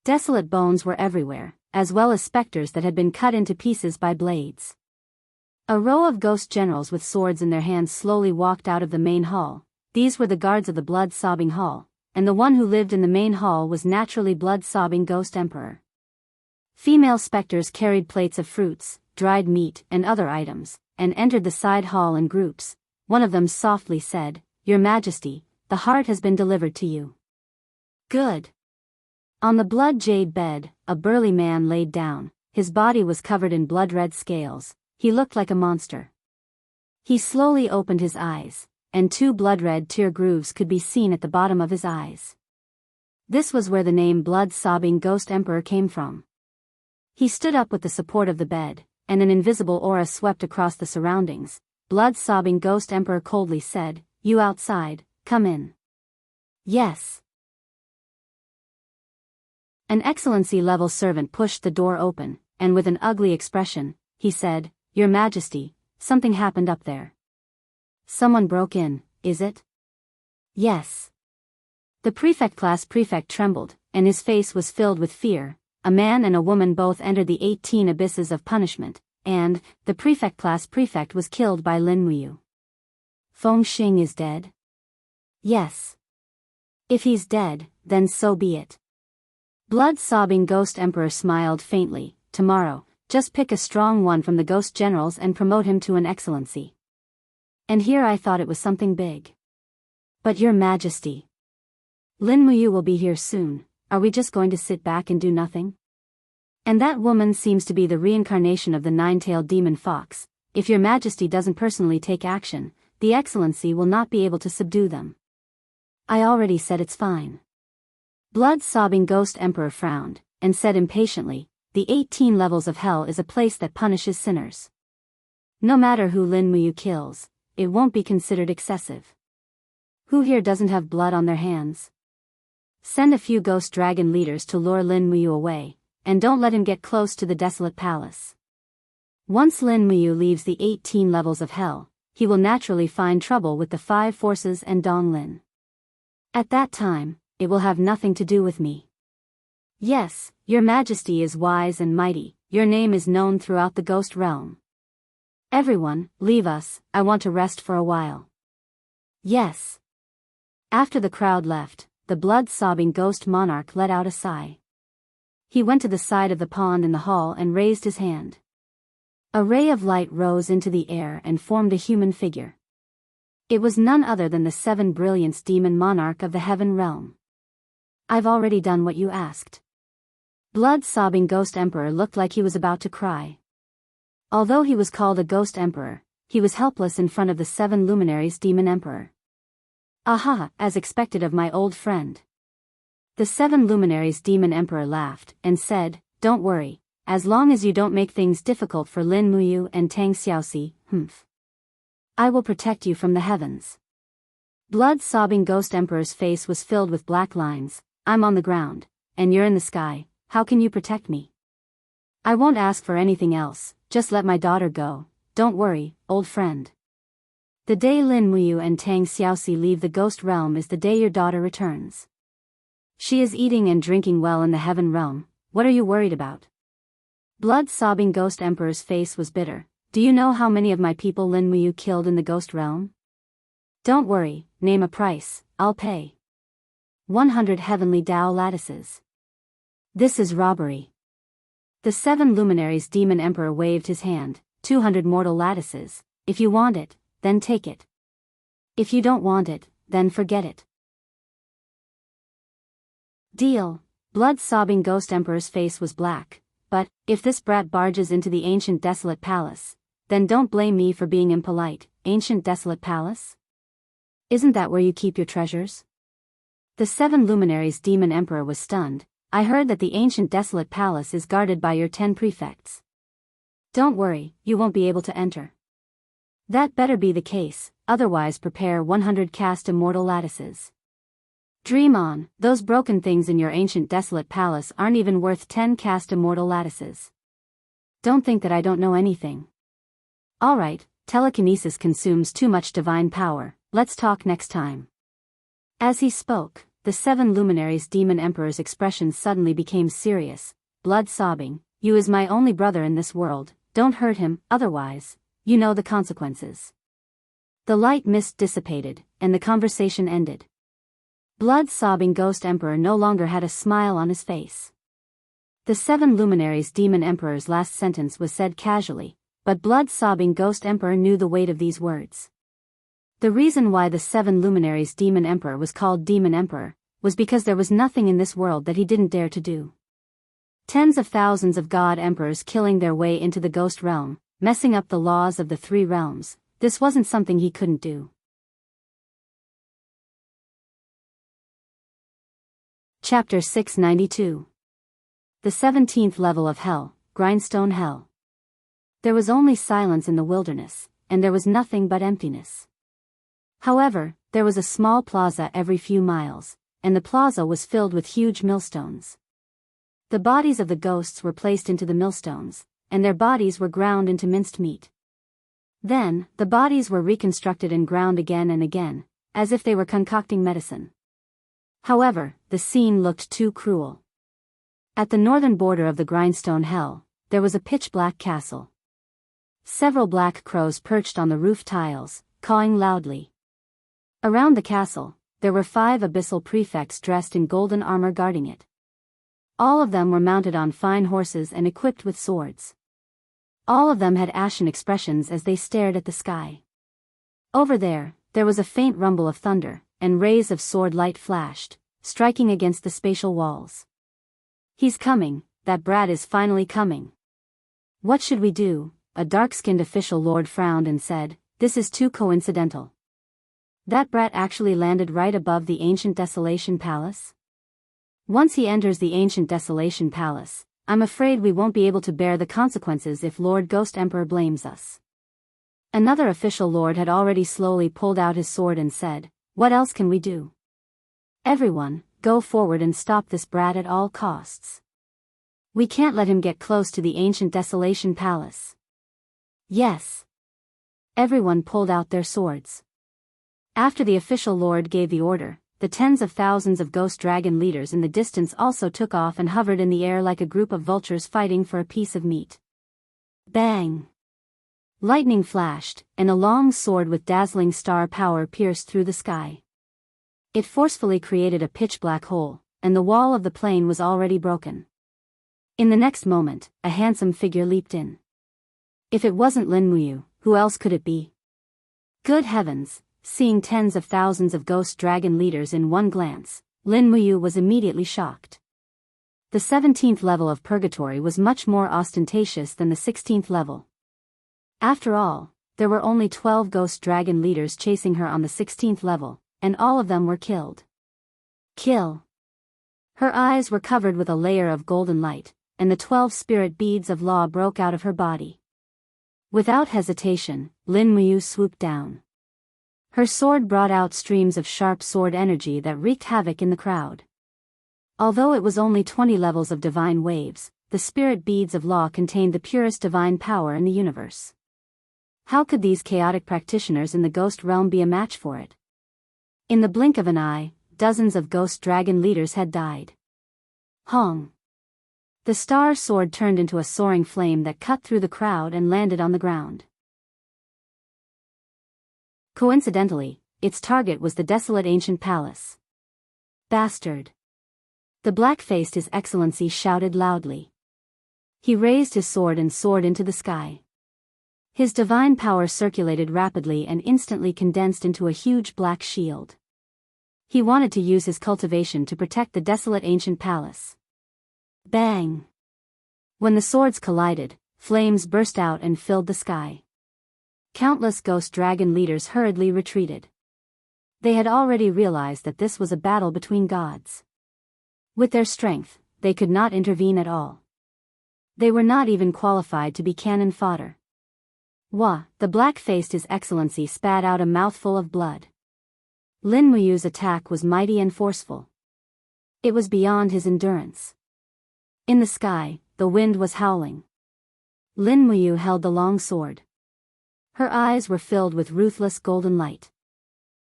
Desolate bones were everywhere, as well as specters that had been cut into pieces by blades. A row of ghost generals with swords in their hands slowly walked out of the main hall. These were the guards of the blood-sobbing hall, and the one who lived in the main hall was naturally blood-sobbing Ghost Emperor. Female specters carried plates of fruits, dried meat, and other items, and entered the side hall in groups. One of them softly said, Your Majesty, the heart has been delivered to you. Good. On the blood jade bed, a burly man laid down, his body was covered in blood-red scales. He looked like a monster. He slowly opened his eyes, and 2 blood-red tear grooves could be seen at the bottom of his eyes. This was where the name Blood-Sobbing Ghost Emperor came from. He stood up with the support of the bed, and an invisible aura swept across the surroundings. Blood-Sobbing Ghost Emperor coldly said, "You outside, come in." "Yes." An Excellency-level servant pushed the door open, and with an ugly expression, he said, "Your Majesty, something happened up there." "Someone broke in, is it?" "Yes." The prefect-class prefect trembled, and his face was filled with fear. A man and a woman both entered the 18 abysses of punishment, and the prefect-class prefect was killed by Lin Muyu. "Feng Xing is dead?" "Yes." "If he's dead, then so be it." Blood-Sobbing Ghost Emperor smiled faintly. "Tomorrow, just pick a strong one from the ghost generals and promote him to an excellency." And here I thought it was something big. "But your Majesty, Lin Muyu will be here soon. Are we just going to sit back and do nothing? And that woman seems to be the reincarnation of the 9-tailed demon fox. If your Majesty doesn't personally take action, the excellency will not be able to subdue them." "I already said it's fine." Blood-Sobbing Ghost Emperor frowned, and said impatiently, "The 18 levels of hell is a place that punishes sinners. No matter who Lin Muyu kills, it won't be considered excessive. Who here doesn't have blood on their hands? Send a few ghost dragon leaders to lure Lin Muyu away, and don't let him get close to the desolate palace. Once Lin Muyu leaves the 18 levels of hell, he will naturally find trouble with the 5 forces and Dong Lin. At that time, it will have nothing to do with me. Yes, your Majesty is wise and mighty, your name is known throughout the ghost realm. Everyone, leave us, I want to rest for a while." "Yes." After the crowd left, the blood-sobbing ghost monarch let out a sigh. He went to the side of the pond in the hall and raised his hand. A ray of light rose into the air and formed a human figure. It was none other than the 7 Brilliance demon monarch of the heaven realm. "I've already done what you asked." Blood-sobbing Ghost Emperor looked like he was about to cry. Although he was called a Ghost Emperor, he was helpless in front of the 7 luminaries Demon Emperor. "Aha, as expected of my old friend." The 7 luminaries Demon Emperor laughed, and said, "Don't worry, as long as you don't make things difficult for Lin Muyu and Tang Xiaoxi, I will protect you from the heavens." Blood-sobbing Ghost Emperor's face was filled with black lines. "I'm on the ground, and you're in the sky, how can you protect me? I won't ask for anything else, just let my daughter go, don't worry, old friend. The day Lin Muyu and Tang Xiaoxi leave the ghost realm is the day your daughter returns. She is eating and drinking well in the heaven realm, what are you worried about?" Blood-sobbing Ghost Emperor's face was bitter. "Do you know how many of my people Lin Muyu killed in the ghost realm?" "Don't worry, name a price, I'll pay." 100 heavenly Dao lattices. "This is robbery." The 7 luminaries Demon Emperor waved his hand. 200 mortal lattices, if you want it, then take it. If you don't want it, then forget it. Deal. Blood-sobbing Ghost Emperor's face was black. "But, if this brat barges into the ancient desolate palace, then don't blame me for being impolite." "Ancient desolate palace? Isn't that where you keep your treasures?" The 7 luminaries Demon Emperor was stunned. "I heard that the ancient desolate palace is guarded by your 10 prefects. Don't worry, you won't be able to enter." "That better be the case, otherwise prepare 100 cast immortal lattices." "Dream on, those broken things in your ancient desolate palace aren't even worth 10 cast immortal lattices. Don't think that I don't know anything. Alright, telekinesis consumes too much divine power, let's talk next time." As he spoke, the 7 luminaries Demon Emperor's expression suddenly became serious. "Blood-sobbing, you is my only brother in this world, don't hurt him, otherwise, you know the consequences." The light mist dissipated, and the conversation ended. Blood-sobbing Ghost Emperor no longer had a smile on his face. The 7 luminaries Demon Emperor's last sentence was said casually, but blood-sobbing Ghost Emperor knew the weight of these words. The reason why the 7 luminaries Demon Emperor was called Demon Emperor was because there was nothing in this world that he didn't dare to do. Tens of thousands of god emperors killing their way into the ghost realm, messing up the laws of the three realms. This wasn't something he couldn't do. Chapter 692. The 17th level of Hell, Grindstone Hell. There was only silence in the wilderness, and there was nothing but emptiness. However, there was a small plaza every few miles, and the plaza was filled with huge millstones. The bodies of the ghosts were placed into the millstones, and their bodies were ground into minced meat. Then, the bodies were reconstructed and ground again and again, as if they were concocting medicine. However, the scene looked too cruel. At the northern border of the Grindstone Hell, there was a pitch-black castle. Several black crows perched on the roof tiles, cawing loudly. Around the castle, there were 5 abyssal prefects dressed in golden armor guarding it. All of them were mounted on fine horses and equipped with swords. All of them had ashen expressions as they stared at the sky. Over there was a faint rumble of thunder, and rays of sword light flashed, striking against the spatial walls. "He's coming, that brat is finally coming. What should we do?" A dark-skinned official lord frowned and said, "This is too coincidental. That brat actually landed right above the ancient Desolation Palace? Once he enters the ancient Desolation Palace, I'm afraid we won't be able to bear the consequences if Lord Ghost Emperor blames us." Another official lord had already slowly pulled out his sword and said, "What else can we do? Everyone, go forward and stop this brat at all costs. We can't let him get close to the ancient Desolation Palace." "Yes." Everyone pulled out their swords. After the official lord gave the order, the tens of thousands of ghost dragon leaders in the distance also took off and hovered in the air like a group of vultures fighting for a piece of meat. Bang! Lightning flashed, and a long sword with dazzling star power pierced through the sky. It forcefully created a pitch-black hole, and the wall of the plane was already broken. In the next moment, a handsome figure leaped in. If it wasn't Lin Muyu, who else could it be? Good heavens! Seeing tens of thousands of ghost dragon leaders in one glance, Lin Muyu was immediately shocked. The 17th level of Purgatory was much more ostentatious than the 16th level. After all, there were only 12 ghost dragon leaders chasing her on the 16th level, and all of them were killed. Kill! Her eyes were covered with a layer of golden light, and the 12 spirit beads of law broke out of her body. Without hesitation, Lin Muyu swooped down. Her sword brought out streams of sharp sword energy that wreaked havoc in the crowd. Although it was only 20 levels of divine waves, the spirit beads of law contained the purest divine power in the universe. How could these chaotic practitioners in the ghost realm be a match for it? In the blink of an eye, dozens of ghost dragon leaders had died. Hong! The star sword turned into a soaring flame that cut through the crowd and landed on the ground. Coincidentally, its target was the desolate ancient palace. Bastard! The black-faced His Excellency shouted loudly. He raised his sword and soared into the sky. His divine power circulated rapidly and instantly condensed into a huge black shield. He wanted to use his cultivation to protect the desolate ancient palace. Bang! When the swords collided, flames burst out and filled the sky. Countless ghost dragon leaders hurriedly retreated. They had already realized that this was a battle between gods. With their strength, they could not intervene at all. They were not even qualified to be cannon fodder. Wah! The black-faced His Excellency spat out a mouthful of blood. Lin Muyu's attack was mighty and forceful. It was beyond his endurance. In the sky, the wind was howling. Lin Muyu held the long sword. Her eyes were filled with ruthless golden light.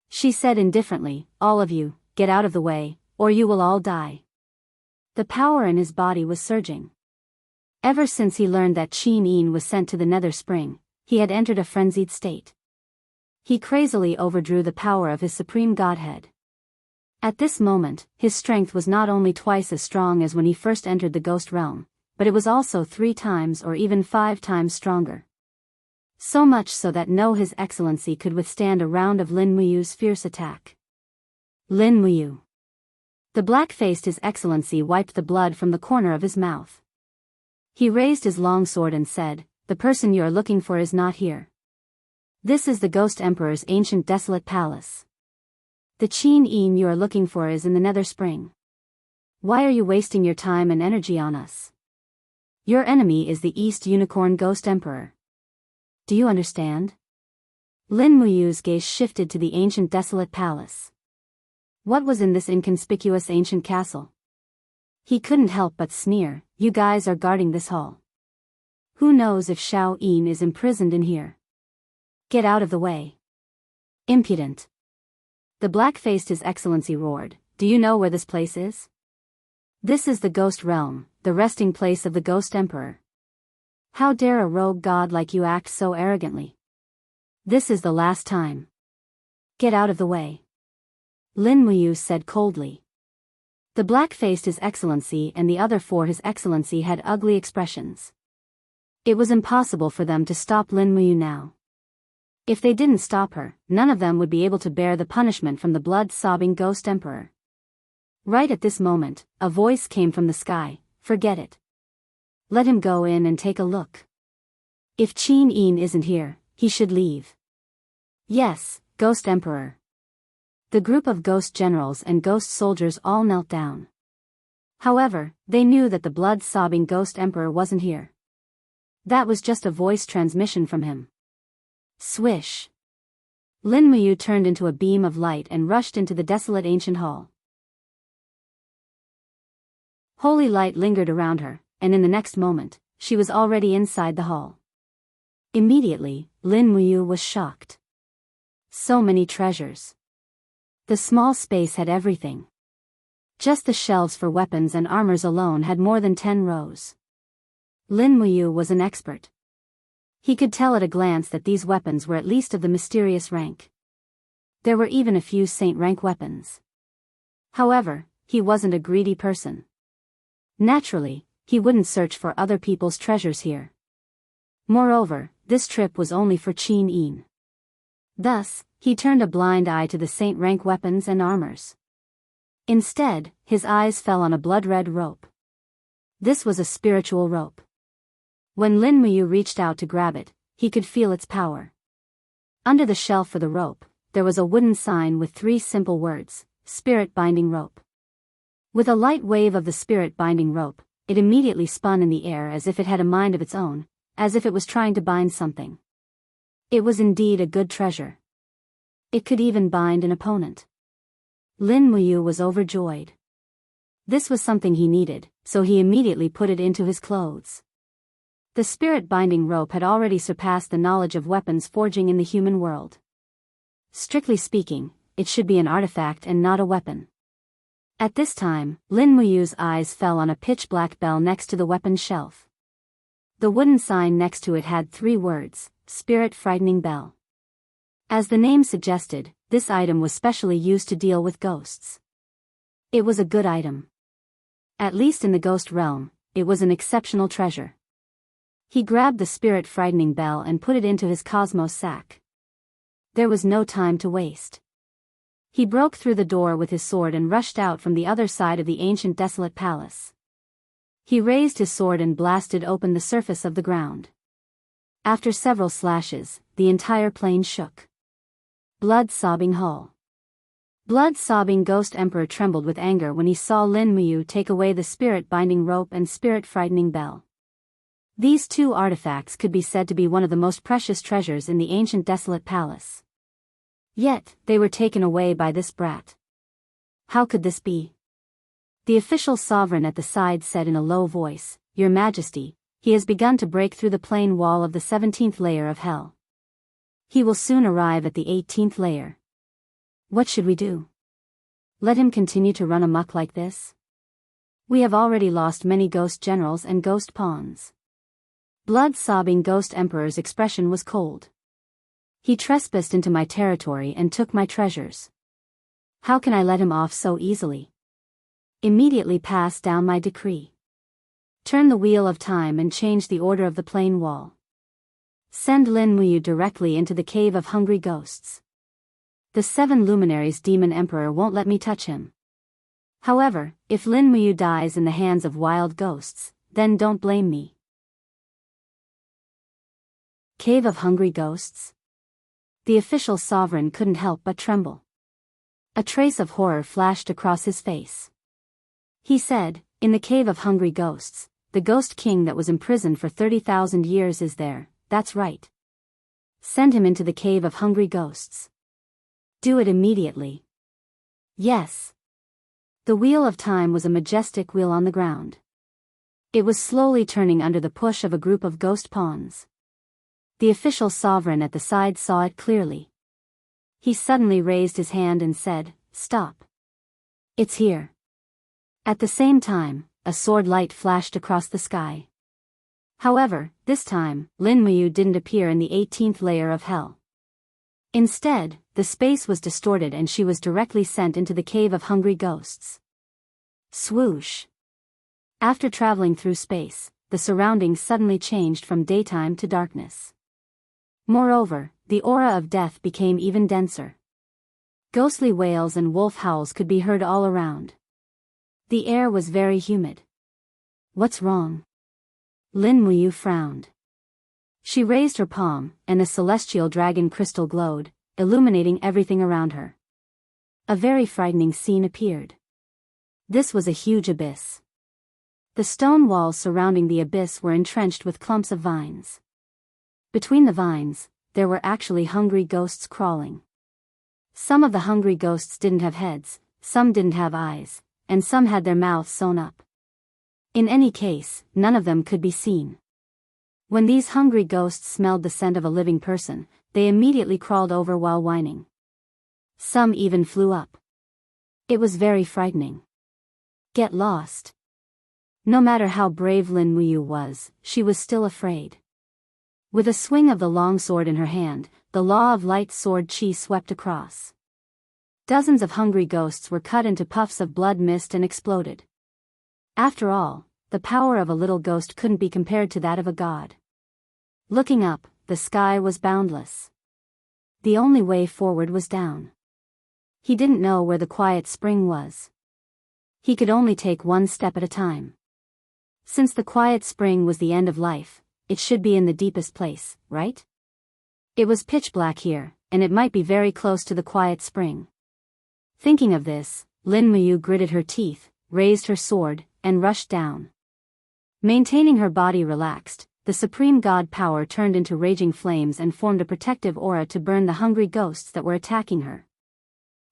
She said indifferently, "All of you, get out of the way, or you will all die." The power in his body was surging. Ever since he learned that Qin Yin was sent to the Nether Spring, he had entered a frenzied state. He crazily overdrew the power of his supreme godhead. At this moment, his strength was not only twice as strong as when he first entered the ghost realm, but it was also 3 times or even 5 times stronger. So much so that no His Excellency could withstand a round of Lin Muyu's fierce attack. Lin Muyu. The black-faced His Excellency wiped the blood from the corner of his mouth. He raised his long sword and said, "The person you are looking for is not here. This is the Ghost Emperor's ancient desolate palace. The Qin Yin you are looking for is in the Nether Spring. Why are you wasting your time and energy on us? Your enemy is the East Unicorn Ghost Emperor. Do you understand?" Lin Muyu's gaze shifted to the ancient desolate palace. What was in this inconspicuous ancient castle? He couldn't help but sneer. "You guys are guarding this hall. Who knows if Xiao Yin is imprisoned in here? Get out of the way. Impudent." The black-faced His Excellency roared, "Do you know where this place is? This is the Ghost Realm, the resting place of the Ghost Emperor. How dare a rogue god like you act so arrogantly? This is the last time. Get out of the way." Lin Muyu said coldly. The black-faced His Excellency and the other four His Excellency had ugly expressions. It was impossible for them to stop Lin Muyu now. If they didn't stop her, none of them would be able to bear the punishment from the blood-sobbing Ghost Emperor. Right at this moment, a voice came from the sky, "Forget it. Let him go in and take a look. If Qin Yin isn't here, he should leave." "Yes, Ghost Emperor." The group of ghost generals and ghost soldiers all knelt down. However, they knew that the blood-sobbing Ghost Emperor wasn't here. That was just a voice transmission from him. Swish! Lin Muyu turned into a beam of light and rushed into the desolate ancient hall. Holy light lingered around her, and in the next moment, she was already inside the hall. Immediately, Lin Muyu was shocked. So many treasures. The small space had everything. Just the shelves for weapons and armors alone had more than 10 rows. Lin Muyu was an expert. He could tell at a glance that these weapons were at least of the mysterious rank. There were even a few saint rank weapons. However, he wasn't a greedy person. Naturally, he wouldn't search for other people's treasures here. Moreover, this trip was only for Qin Yin. Thus, he turned a blind eye to the saint rank weapons and armors. Instead, his eyes fell on a blood-red rope. This was a spiritual rope. When Lin Muyu reached out to grab it, he could feel its power. Under the shelf for the rope, there was a wooden sign with 3 simple words, "Spirit Binding Rope." With a light wave of the spirit binding rope, it immediately spun in the air as if it had a mind of its own, as if it was trying to bind something. It was indeed a good treasure. It could even bind an opponent. Lin Muyu was overjoyed. This was something he needed, so he immediately put it into his clothes. The spirit binding rope had already surpassed the knowledge of weapons forging in the human world. Strictly speaking, it should be an artifact and not a weapon. At this time, Lin Muyu's eyes fell on a pitch-black bell next to the weapon shelf. The wooden sign next to it had 3 words, "Spirit Frightening Bell." As the name suggested, this item was specially used to deal with ghosts. It was a good item. At least in the ghost realm, it was an exceptional treasure. He grabbed the spirit frightening bell and put it into his cosmos sack. There was no time to waste. He broke through the door with his sword and rushed out from the other side of the ancient desolate palace. He raised his sword and blasted open the surface of the ground. After several slashes, the entire plain shook. Blood-sobbing hall. Blood-sobbing Ghost Emperor trembled with anger when he saw Lin Muyu take away the spirit-binding rope and spirit-frightening bell. These 2 artifacts could be said to be one of the most precious treasures in the ancient desolate palace. Yet, they were taken away by this brat. How could this be? The official sovereign at the side said in a low voice, "Your Majesty, he has begun to break through the plain wall of the 17th layer of hell. He will soon arrive at the 18th layer. What should we do? Let him continue to run amok like this? We have already lost many ghost generals and ghost pawns." Blood-sobbing Ghost Emperor's expression was cold. "He trespassed into my territory and took my treasures. How can I let him off so easily? Immediately pass down my decree. Turn the wheel of time and change the order of the plain wall. Send Lin Muyu directly into the cave of hungry ghosts. The 7 luminaries demon emperor won't let me touch him. However, if Lin Muyu dies in the hands of wild ghosts, then don't blame me. Cave of Hungry Ghosts? The official sovereign couldn't help but tremble. A trace of horror flashed across his face. He said, "In the Cave of Hungry Ghosts, the Ghost King that was imprisoned for 30,000 years is there, that's right. Send him into the Cave of Hungry Ghosts. Do it immediately." Yes. The wheel of time was a majestic wheel on the ground. It was slowly turning under the push of a group of ghost pawns. The official sovereign at the side saw it clearly. He suddenly raised his hand and said, "Stop. It's here." At the same time, a sword light flashed across the sky. However, this time, Lin Muyu didn't appear in the 18th layer of hell. Instead, the space was distorted and she was directly sent into the Cave of Hungry Ghosts. Swoosh. After traveling through space, the surroundings suddenly changed from daytime to darkness. Moreover, the aura of death became even denser. Ghostly wails and wolf howls could be heard all around. The air was very humid. What's wrong? Lin Muyu frowned. She raised her palm, and a celestial dragon crystal glowed, illuminating everything around her. A very frightening scene appeared. This was a huge abyss. The stone walls surrounding the abyss were entrenched with clumps of vines. Between the vines, there were actually hungry ghosts crawling. Some of the hungry ghosts didn't have heads, some didn't have eyes, and some had their mouths sewn up. In any case, none of them could be seen. When these hungry ghosts smelled the scent of a living person, they immediately crawled over while whining. Some even flew up. It was very frightening. Get lost. No matter how brave Lin Muyu was, she was still afraid. With a swing of the long sword in her hand, the Law of Light sword chi swept across. Dozens of hungry ghosts were cut into puffs of blood mist and exploded. After all, the power of a little ghost couldn't be compared to that of a god. Looking up, the sky was boundless. The only way forward was down. He didn't know where the quiet spring was. He could only take one step at a time. Since the quiet spring was the end of life, it should be in the deepest place, right? It was pitch black here, and it might be very close to the quiet spring. Thinking of this, Lin Muyu gritted her teeth, raised her sword, and rushed down. Maintaining her body relaxed, the supreme god power turned into raging flames and formed a protective aura to burn the hungry ghosts that were attacking her.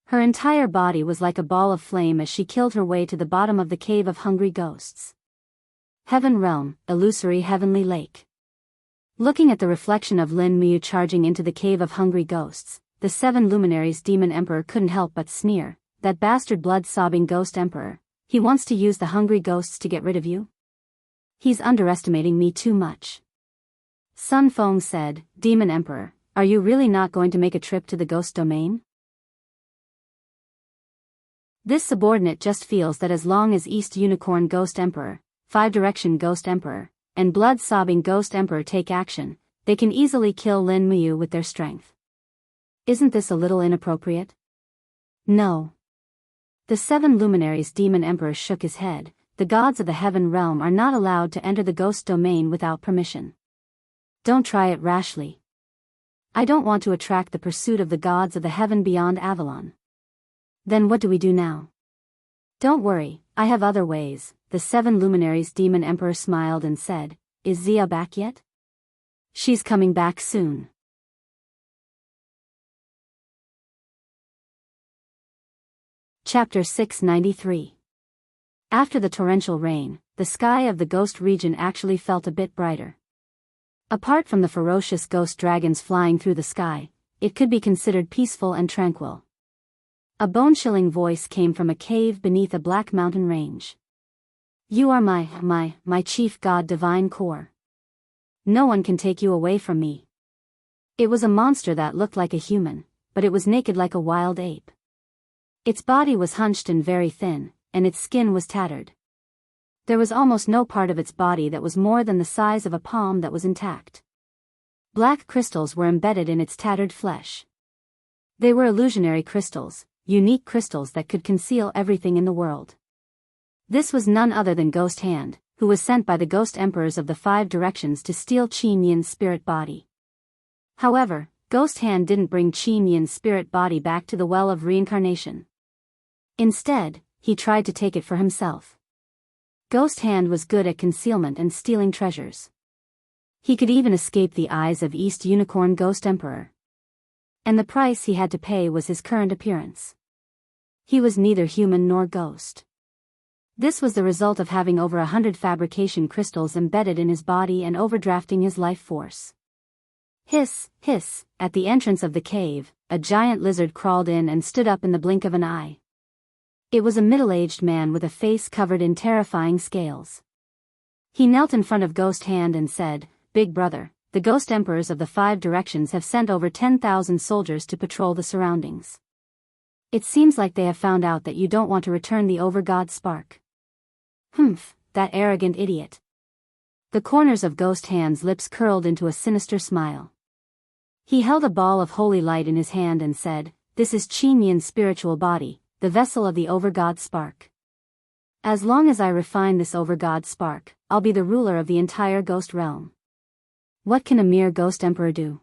Her entire body was like a ball of flame as she killed her way to the bottom of the Cave of Hungry Ghosts. Heaven Realm, Illusory Heavenly Lake. Looking at the reflection of Lin Muyu charging into the Cave of Hungry Ghosts, the 7 luminaries Demon Emperor couldn't help but sneer, "That bastard blood-sobbing ghost emperor, he wants to use the hungry ghosts to get rid of you? He's underestimating me too much." Sun Feng said, "Demon Emperor, are you really not going to make a trip to the ghost domain? This subordinate just feels that as long as East Unicorn Ghost Emperor, 5-Direction Ghost Emperor, and Blood-Sobbing Ghost Emperor take action, they can easily kill Lin Muyu with their strength. Isn't this a little inappropriate?" "No." The 7 luminaries Demon Emperor shook his head. "The gods of the Heaven Realm are not allowed to enter the ghost domain without permission. Don't try it rashly. I don't want to attract the pursuit of the gods of the heaven beyond Avalon." "Then what do we do now?" "Don't worry, I have other ways." The 7 luminaries Demon Emperor smiled and said, "Is Zia back yet?" "She's coming back soon." Chapter 693. After the torrential rain, the sky of the ghost region actually felt a bit brighter. Apart from the ferocious ghost dragons flying through the sky, it could be considered peaceful and tranquil. A bone-chilling voice came from a cave beneath a black mountain range. "You are my chief god divine core. No one can take you away from me." It was a monster that looked like a human, but it was naked like a wild ape. Its body was hunched and very thin, and its skin was tattered. There was almost no part of its body that was more than the size of a palm that was intact. Black crystals were embedded in its tattered flesh. They were illusionary crystals, unique crystals that could conceal everything in the world. This was none other than Ghost Hand, who was sent by the Ghost Emperors of the 5 Directions to steal Qin Yin's spirit body. However, Ghost Hand didn't bring Qin Yin's spirit body back to the well of reincarnation. Instead, he tried to take it for himself. Ghost Hand was good at concealment and stealing treasures. He could even escape the eyes of East Unicorn Ghost Emperor. And the price he had to pay was his current appearance. He was neither human nor ghost. This was the result of having over 100 fabrication crystals embedded in his body and overdrafting his life force. Hiss, hiss, at the entrance of the cave, a giant lizard crawled in and stood up in the blink of an eye. It was a middle-aged man with a face covered in terrifying scales. He knelt in front of Ghost Hand and said, "Big brother, the ghost emperors of the 5 directions have sent over 10,000 soldiers to patrol the surroundings. It seems like they have found out that you don't want to return the Overgod spark." "Humph, that arrogant idiot." The corners of Ghost Hand's lips curled into a sinister smile. He held a ball of holy light in his hand and said, "This is Qin Yin's spiritual body, the vessel of the Overgod spark. As long as I refine this Overgod spark, I'll be the ruler of the entire ghost realm. What can a mere ghost emperor do?"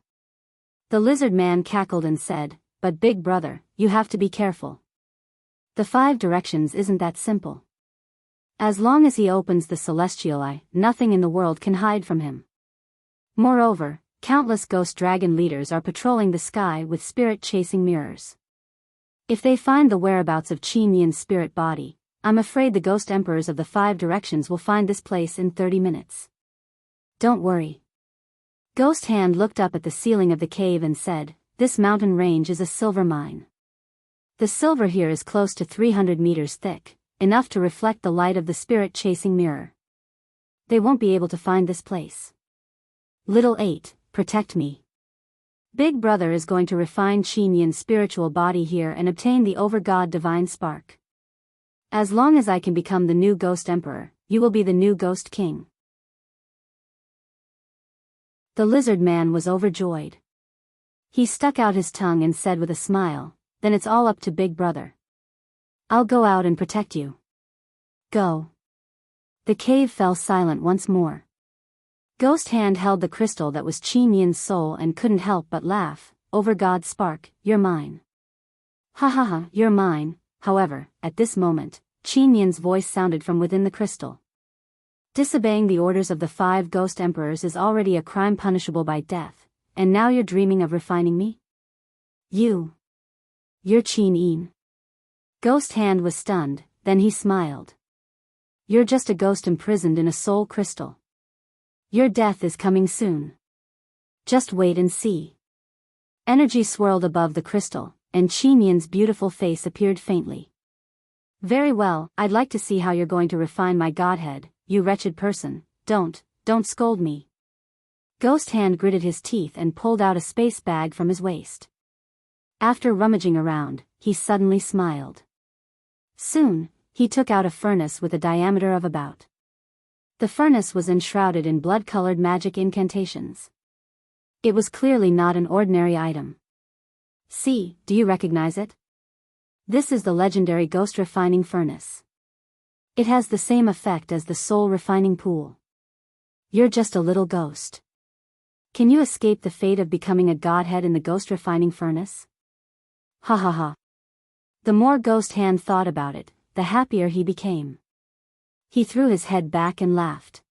The lizard man cackled and said, "But big brother, you have to be careful. The 5 directions isn't that simple. As long as he opens the celestial eye, nothing in the world can hide from him. Moreover, countless ghost dragon leaders are patrolling the sky with spirit-chasing mirrors. If they find the whereabouts of Qin Yin's spirit body, I'm afraid the ghost emperors of the 5 directions will find this place in 30 minutes. Don't worry." Ghost Hand looked up at the ceiling of the cave and said, "This mountain range is a silver mine. The silver here is close to 300 meters thick, enough to reflect the light of the spirit-chasing mirror. They won't be able to find this place. Little 8, protect me. Big brother is going to refine Qin Yin's spiritual body here and obtain the Overgod divine spark. As long as I can become the new ghost emperor, you will be the new ghost king." The lizard man was overjoyed. He stuck out his tongue and said with a smile, "Then it's all up to big brother. I'll go out and protect you. Go." The cave fell silent once more. Ghost Hand held the crystal that was Qin Yin's soul and couldn't help but laugh. "Overgod spark, you're mine." "Ha ha ha, you're mine." However, at this moment, Qin Yin's voice sounded from within the crystal. "Disobeying the orders of the 5 ghost emperors is already a crime punishable by death, and now you're dreaming of refining me? You're Qin Yin." Ghost Hand was stunned, then he smiled. "You're just a ghost imprisoned in a soul crystal. Your death is coming soon. Just wait and see." Energy swirled above the crystal, and Qin Yin's beautiful face appeared faintly. "Very well, I'd like to see how you're going to refine my godhead, you wretched person. Don't scold me." Ghost Hand gritted his teeth and pulled out a space bag from his waist. After rummaging around, he suddenly smiled. Soon, he took out a furnace with a diameter of about. The furnace was enshrouded in blood-colored magic incantations. It was clearly not an ordinary item. "See, do you recognize it? This is the legendary ghost refining furnace. It has the same effect as the soul refining pool. You're just a little ghost. Can you escape the fate of becoming a godhead in the ghost refining furnace?" Ha ha ha. The more Ghost Hand thought about it, the happier he became. He threw his head back and laughed.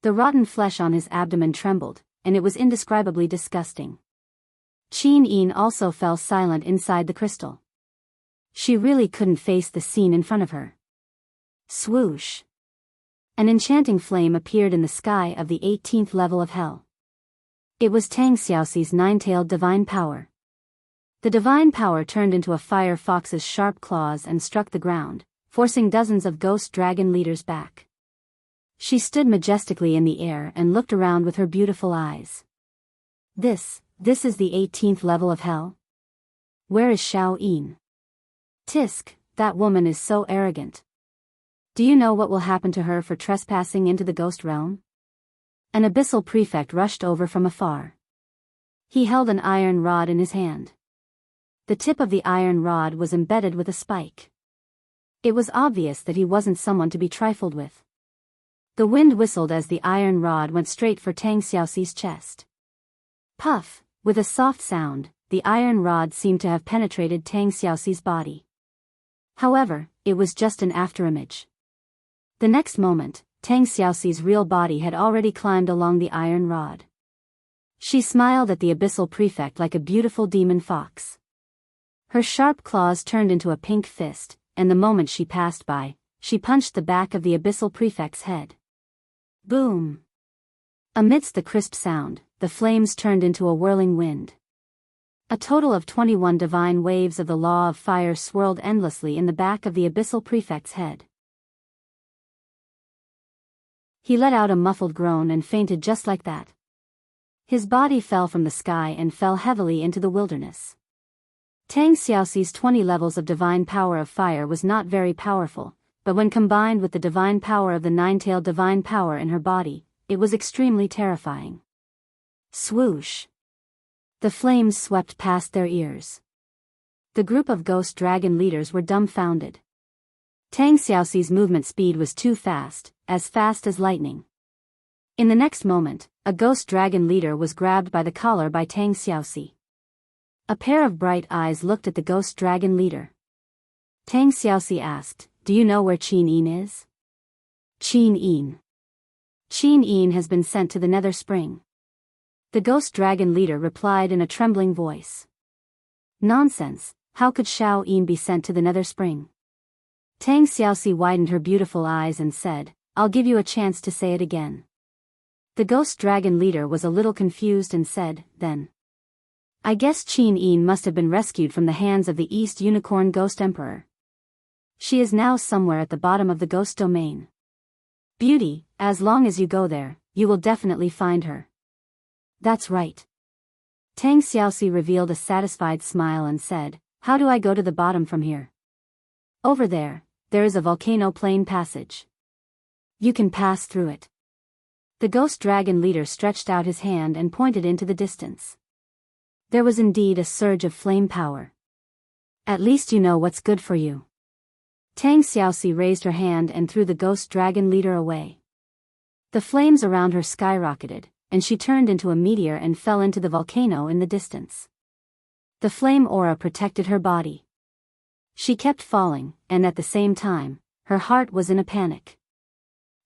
The rotten flesh on his abdomen trembled, and it was indescribably disgusting. Qin Yin also fell silent inside the crystal. She really couldn't face the scene in front of her. Swoosh! An enchanting flame appeared in the sky of the 18th level of hell. It was Tang Xiaoxi's 9-tailed divine power. The divine power turned into a fire fox's sharp claws and struck the ground, forcing dozens of ghost dragon leaders back. She stood majestically in the air and looked around with her beautiful eyes. This is the 18th level of hell? Where is Xiao Yin? Tisk, that woman is so arrogant. Do you know what will happen to her for trespassing into the ghost realm? An abyssal prefect rushed over from afar. He held an iron rod in his hand. The tip of the iron rod was embedded with a spike. It was obvious that he wasn't someone to be trifled with. The wind whistled as the iron rod went straight for Tang Xiaoxi's chest. Puff! With a soft sound, the iron rod seemed to have penetrated Tang Xiaoxi's body. However, it was just an afterimage. The next moment, Tang Xiaoxi's real body had already climbed along the iron rod. She smiled at the abyssal prefect like a beautiful demon fox. Her sharp claws turned into a pink fist, and the moment she passed by, she punched the back of the abyssal prefect's head. Boom! Amidst the crisp sound, the flames turned into a whirling wind. A total of 21 divine waves of the law of fire swirled endlessly in the back of the abyssal prefect's head. He let out a muffled groan and fainted just like that. His body fell from the sky and fell heavily into the wilderness. Tang Xiaoxi's 20 levels of divine power of fire was not very powerful, but when combined with the divine power of the nine-tailed divine power in her body, it was extremely terrifying. Swoosh! The flames swept past their ears. The group of ghost dragon leaders were dumbfounded. Tang Xiaoxi's movement speed was too fast as lightning. In the next moment, a ghost dragon leader was grabbed by the collar by Tang Xiaoxi. A pair of bright eyes looked at the ghost dragon leader. Tang Xiaoxi asked, "Do you know where Qin Yin is?" Qin Yin. Qin Yin has been sent to the Nether Spring. The ghost dragon leader replied in a trembling voice. Nonsense, how could Shao Yin be sent to the Nether Spring? Tang Xiaoxi widened her beautiful eyes and said, "I'll give you a chance to say it again." The ghost dragon leader was a little confused and said, "Then I guess Qin Yin must have been rescued from the hands of the East Unicorn Ghost Emperor. She is now somewhere at the bottom of the ghost domain. Beauty, as long as you go there, you will definitely find her." "That's right." Tang Xiaoxi revealed a satisfied smile and said, "How do I go to the bottom from here?" "Over there is a volcano plane passage. You can pass through it." The ghost dragon leader stretched out his hand and pointed into the distance. There was indeed a surge of flame power. "At least you know what's good for you." Tang Xiaoxi raised her hand and threw the ghost dragon leader away. The flames around her skyrocketed, and she turned into a meteor and fell into the volcano in the distance. The flame aura protected her body. She kept falling, and at the same time, her heart was in a panic.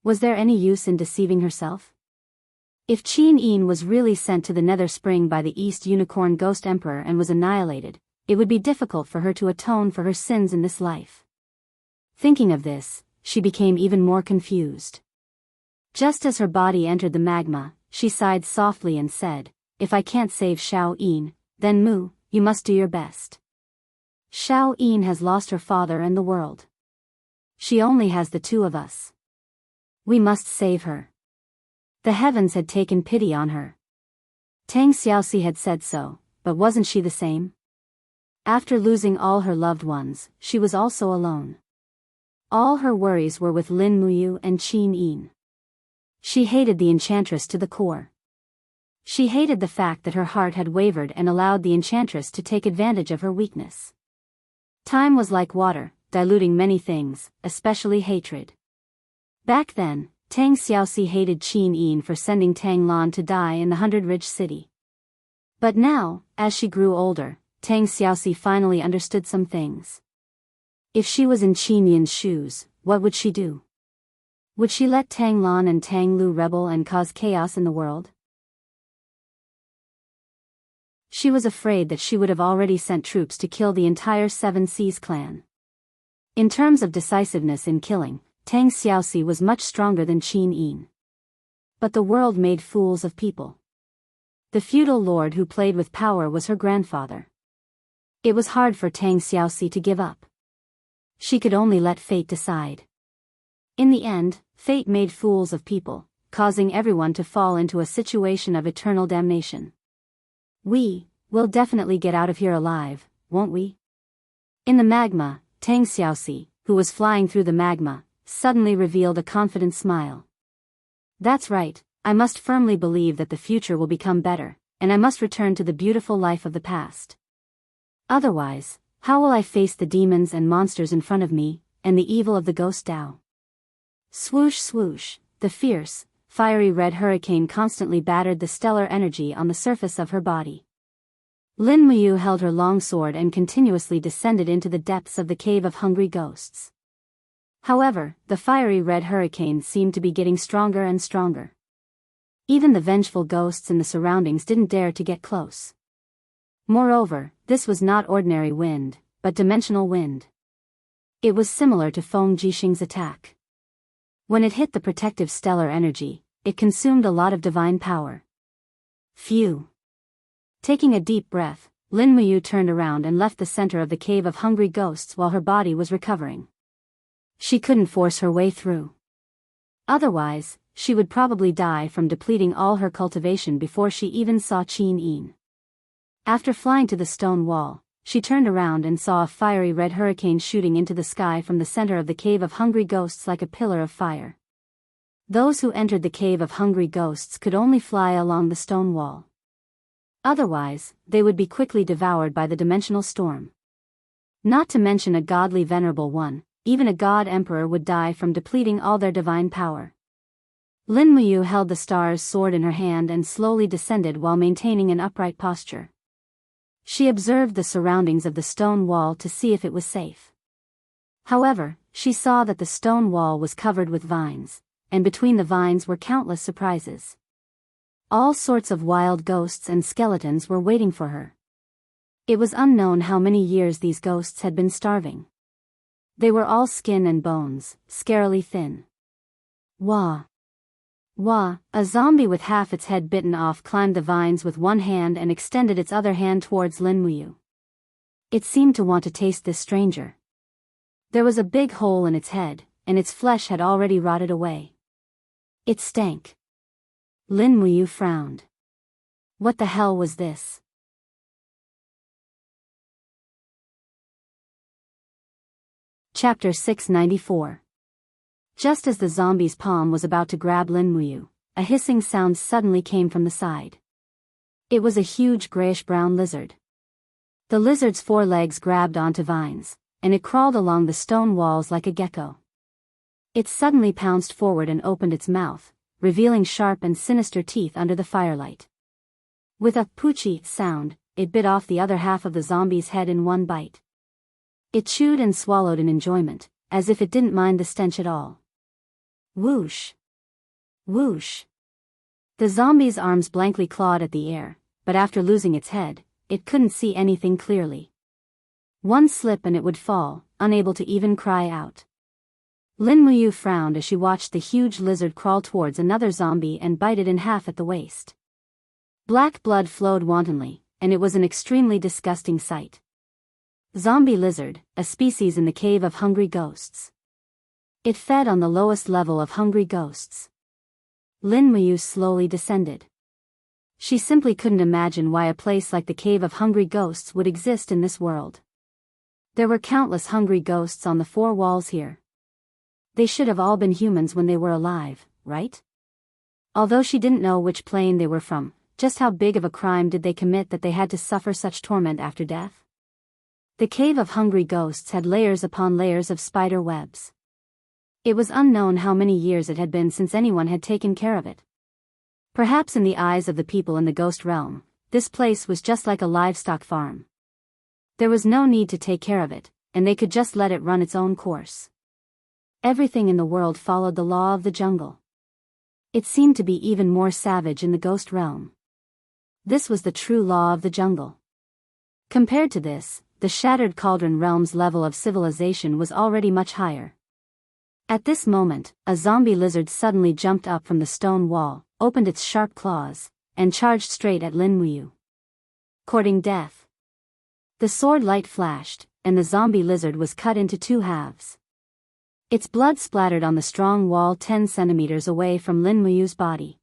Was there any use in deceiving herself? If Qin Yin was really sent to the Nether Spring by the East Unicorn Ghost Emperor and was annihilated, it would be difficult for her to atone for her sins in this life. Thinking of this, she became even more confused. Just as her body entered the magma, she sighed softly and said, "If I can't save Shao Yin, then Mu, you must do your best. Shao Yin has lost her father and the world. She only has the two of us. We must save her." The heavens had taken pity on her. Tang Xiaoxi had said so, but wasn't she the same? After losing all her loved ones, she was also alone. All her worries were with Lin Muyu and Qin Yin. She hated the enchantress to the core. She hated the fact that her heart had wavered and allowed the enchantress to take advantage of her weakness. Time was like water, diluting many things, especially hatred. Back then, Tang Xiaoxi hated Qin Yin for sending Tang Lan to die in the 100 Ridge City. But now, as she grew older, Tang Xiaoxi finally understood some things. If she was in Qin Yin's shoes, what would she do? Would she let Tang Lan and Tang Lu rebel and cause chaos in the world? She was afraid that she would have already sent troops to kill the entire Seven Seas clan. In terms of decisiveness in killing, Tang Xiaoxi was much stronger than Qin Yin. But the world made fools of people. The feudal lord who played with power was her grandfather. It was hard for Tang Xiaoxi to give up. She could only let fate decide. In the end, fate made fools of people, causing everyone to fall into a situation of eternal damnation. We'll definitely get out of here alive, won't we? In the magma, Tang Xiaoxi, who was flying through the magma, suddenly revealed a confident smile. "That's right, I must firmly believe that the future will become better, and I must return to the beautiful life of the past. Otherwise, how will I face the demons and monsters in front of me, and the evil of the ghost Tao?" Swoosh swoosh, the fierce, fiery red hurricane constantly battered the stellar energy on the surface of her body. Lin Muyu held her long sword and continuously descended into the depths of the cave of hungry ghosts. However, the fiery red hurricane seemed to be getting stronger and stronger. Even the vengeful ghosts in the surroundings didn't dare to get close. Moreover, this was not ordinary wind, but dimensional wind. It was similar to Feng Jixing's attack. When it hit the protective stellar energy, it consumed a lot of divine power. Phew! Taking a deep breath, Lin Muyu turned around and left the center of the cave of hungry ghosts while her body was recovering. She couldn't force her way through. Otherwise, she would probably die from depleting all her cultivation before she even saw Qin Yin. After flying to the stone wall, she turned around and saw a fiery red hurricane shooting into the sky from the center of the cave of hungry ghosts like a pillar of fire. Those who entered the cave of hungry ghosts could only fly along the stone wall. Otherwise, they would be quickly devoured by the dimensional storm. Not to mention a godly venerable one, even a god emperor would die from depleting all their divine power. Lin Muyu held the star's sword in her hand and slowly descended while maintaining an upright posture. She observed the surroundings of the stone wall to see if it was safe. However, she saw that the stone wall was covered with vines, and between the vines were countless surprises. All sorts of wild ghosts and skeletons were waiting for her. It was unknown how many years these ghosts had been starving. They were all skin and bones, scarily thin. Wah! Wah! A zombie with half its head bitten off climbed the vines with one hand and extended its other hand towards Lin Muyu. It seemed to want to taste this stranger. There was a big hole in its head, and its flesh had already rotted away. It stank. Lin Muyu frowned. What the hell was this? Chapter 694. Just as the zombie's palm was about to grab Lin Muyu, a hissing sound suddenly came from the side. It was a huge grayish-brown lizard. The lizard's 4 legs grabbed onto vines, and it crawled along the stone walls like a gecko. It suddenly pounced forward and opened its mouth, revealing sharp and sinister teeth under the firelight. With a poochie sound, it bit off the other half of the zombie's head in one bite. It chewed and swallowed in enjoyment, as if it didn't mind the stench at all. Whoosh! Whoosh! The zombie's arms blankly clawed at the air, but after losing its head, it couldn't see anything clearly. One slip and it would fall, unable to even cry out. Lin Muyu frowned as she watched the huge lizard crawl towards another zombie and bite it in half at the waist. Black blood flowed wantonly, and it was an extremely disgusting sight. Zombie lizard, a species in the cave of hungry ghosts. It fed on the lowest level of hungry ghosts. Lin Muyu slowly descended. She simply couldn't imagine why a place like the cave of hungry ghosts would exist in this world. There were countless hungry ghosts on the 4 walls here. They should have all been humans when they were alive, right? Although she didn't know which plane they were from, just how big of a crime did they commit that they had to suffer such torment after death? The cave of hungry ghosts had layers upon layers of spider webs. It was unknown how many years it had been since anyone had taken care of it. Perhaps in the eyes of the people in the ghost realm, this place was just like a livestock farm. There was no need to take care of it, and they could just let it run its own course. Everything in the world followed the law of the jungle. It seemed to be even more savage in the ghost realm. This was the true law of the jungle. Compared to this, the Shattered Cauldron realm's level of civilization was already much higher. At this moment, a zombie lizard suddenly jumped up from the stone wall, opened its sharp claws, and charged straight at Lin Muyu. Courting death. The sword light flashed, and the zombie lizard was cut into 2 halves. Its blood splattered on the strong wall 10 centimeters away from Lin Muyu's body.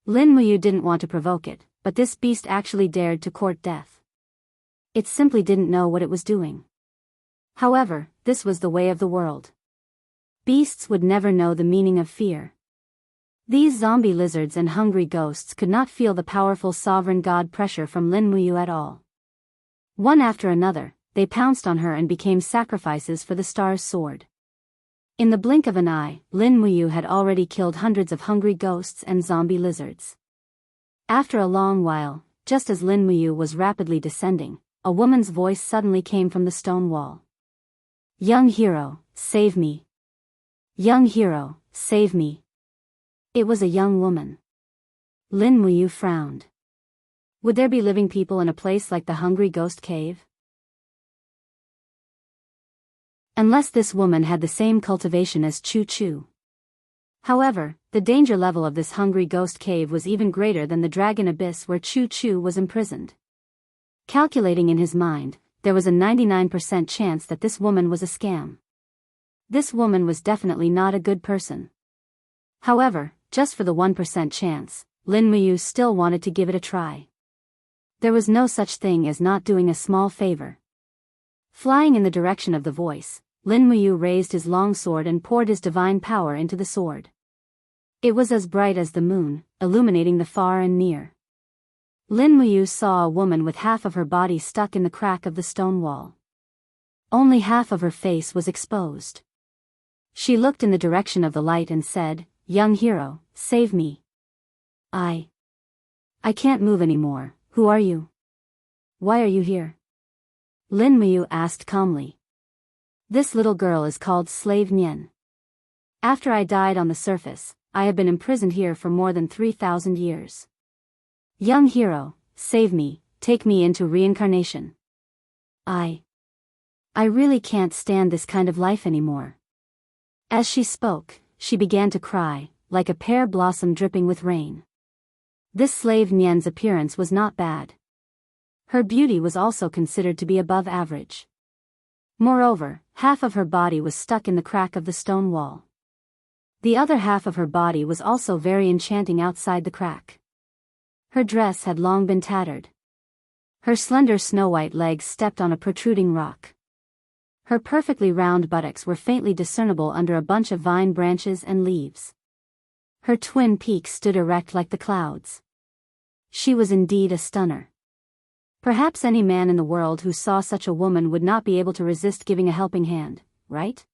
Lin Muyu didn't want to provoke it, but this beast actually dared to court death. It simply didn't know what it was doing. However, this was the way of the world. Beasts would never know the meaning of fear. These zombie lizards and hungry ghosts could not feel the powerful sovereign god pressure from Lin Muyu at all. One after another, they pounced on her and became sacrifices for the star's sword. In the blink of an eye, Lin Muyu had already killed hundreds of hungry ghosts and zombie lizards. After a long while, just as Lin Muyu was rapidly descending, a woman's voice suddenly came from the stone wall. "Young hero, save me. Young hero, save me." It was a young woman. Lin Muyu frowned. Would there be living people in a place like the Hungry Ghost Cave? Unless this woman had the same cultivation as Chu Chu. However, the danger level of this Hungry Ghost Cave was even greater than the Dragon Abyss where Chu Chu was imprisoned. Calculating in his mind, there was a 99% chance that this woman was a scam. This woman was definitely not a good person. However, just for the 1% chance, Lin Muyu still wanted to give it a try. There was no such thing as not doing a small favor. Flying in the direction of the voice, Lin Muyu raised his long sword and poured his divine power into the sword. It was as bright as the moon, illuminating the far and near. Lin Muyu saw a woman with half of her body stuck in the crack of the stone wall. Only half of her face was exposed. She looked in the direction of the light and said, "Young hero, save me. I can't move anymore. Who are you? Why are you here?" Lin Muyu asked calmly. "This little girl is called Slave Nian. After I died on the surface, I have been imprisoned here for more than 3,000 years. Young hero, save me, take me into reincarnation. I really can't stand this kind of life anymore." As she spoke, she began to cry, like a pear blossom dripping with rain. This slave Nian's appearance was not bad. Her beauty was also considered to be above average. Moreover, half of her body was stuck in the crack of the stone wall. The other half of her body was also very enchanting outside the crack. Her dress had long been tattered. Her slender snow-white legs stepped on a protruding rock. Her perfectly round buttocks were faintly discernible under a bunch of vine branches and leaves. Her twin peaks stood erect like the clouds. She was indeed a stunner. Perhaps any man in the world who saw such a woman would not be able to resist giving a helping hand, right?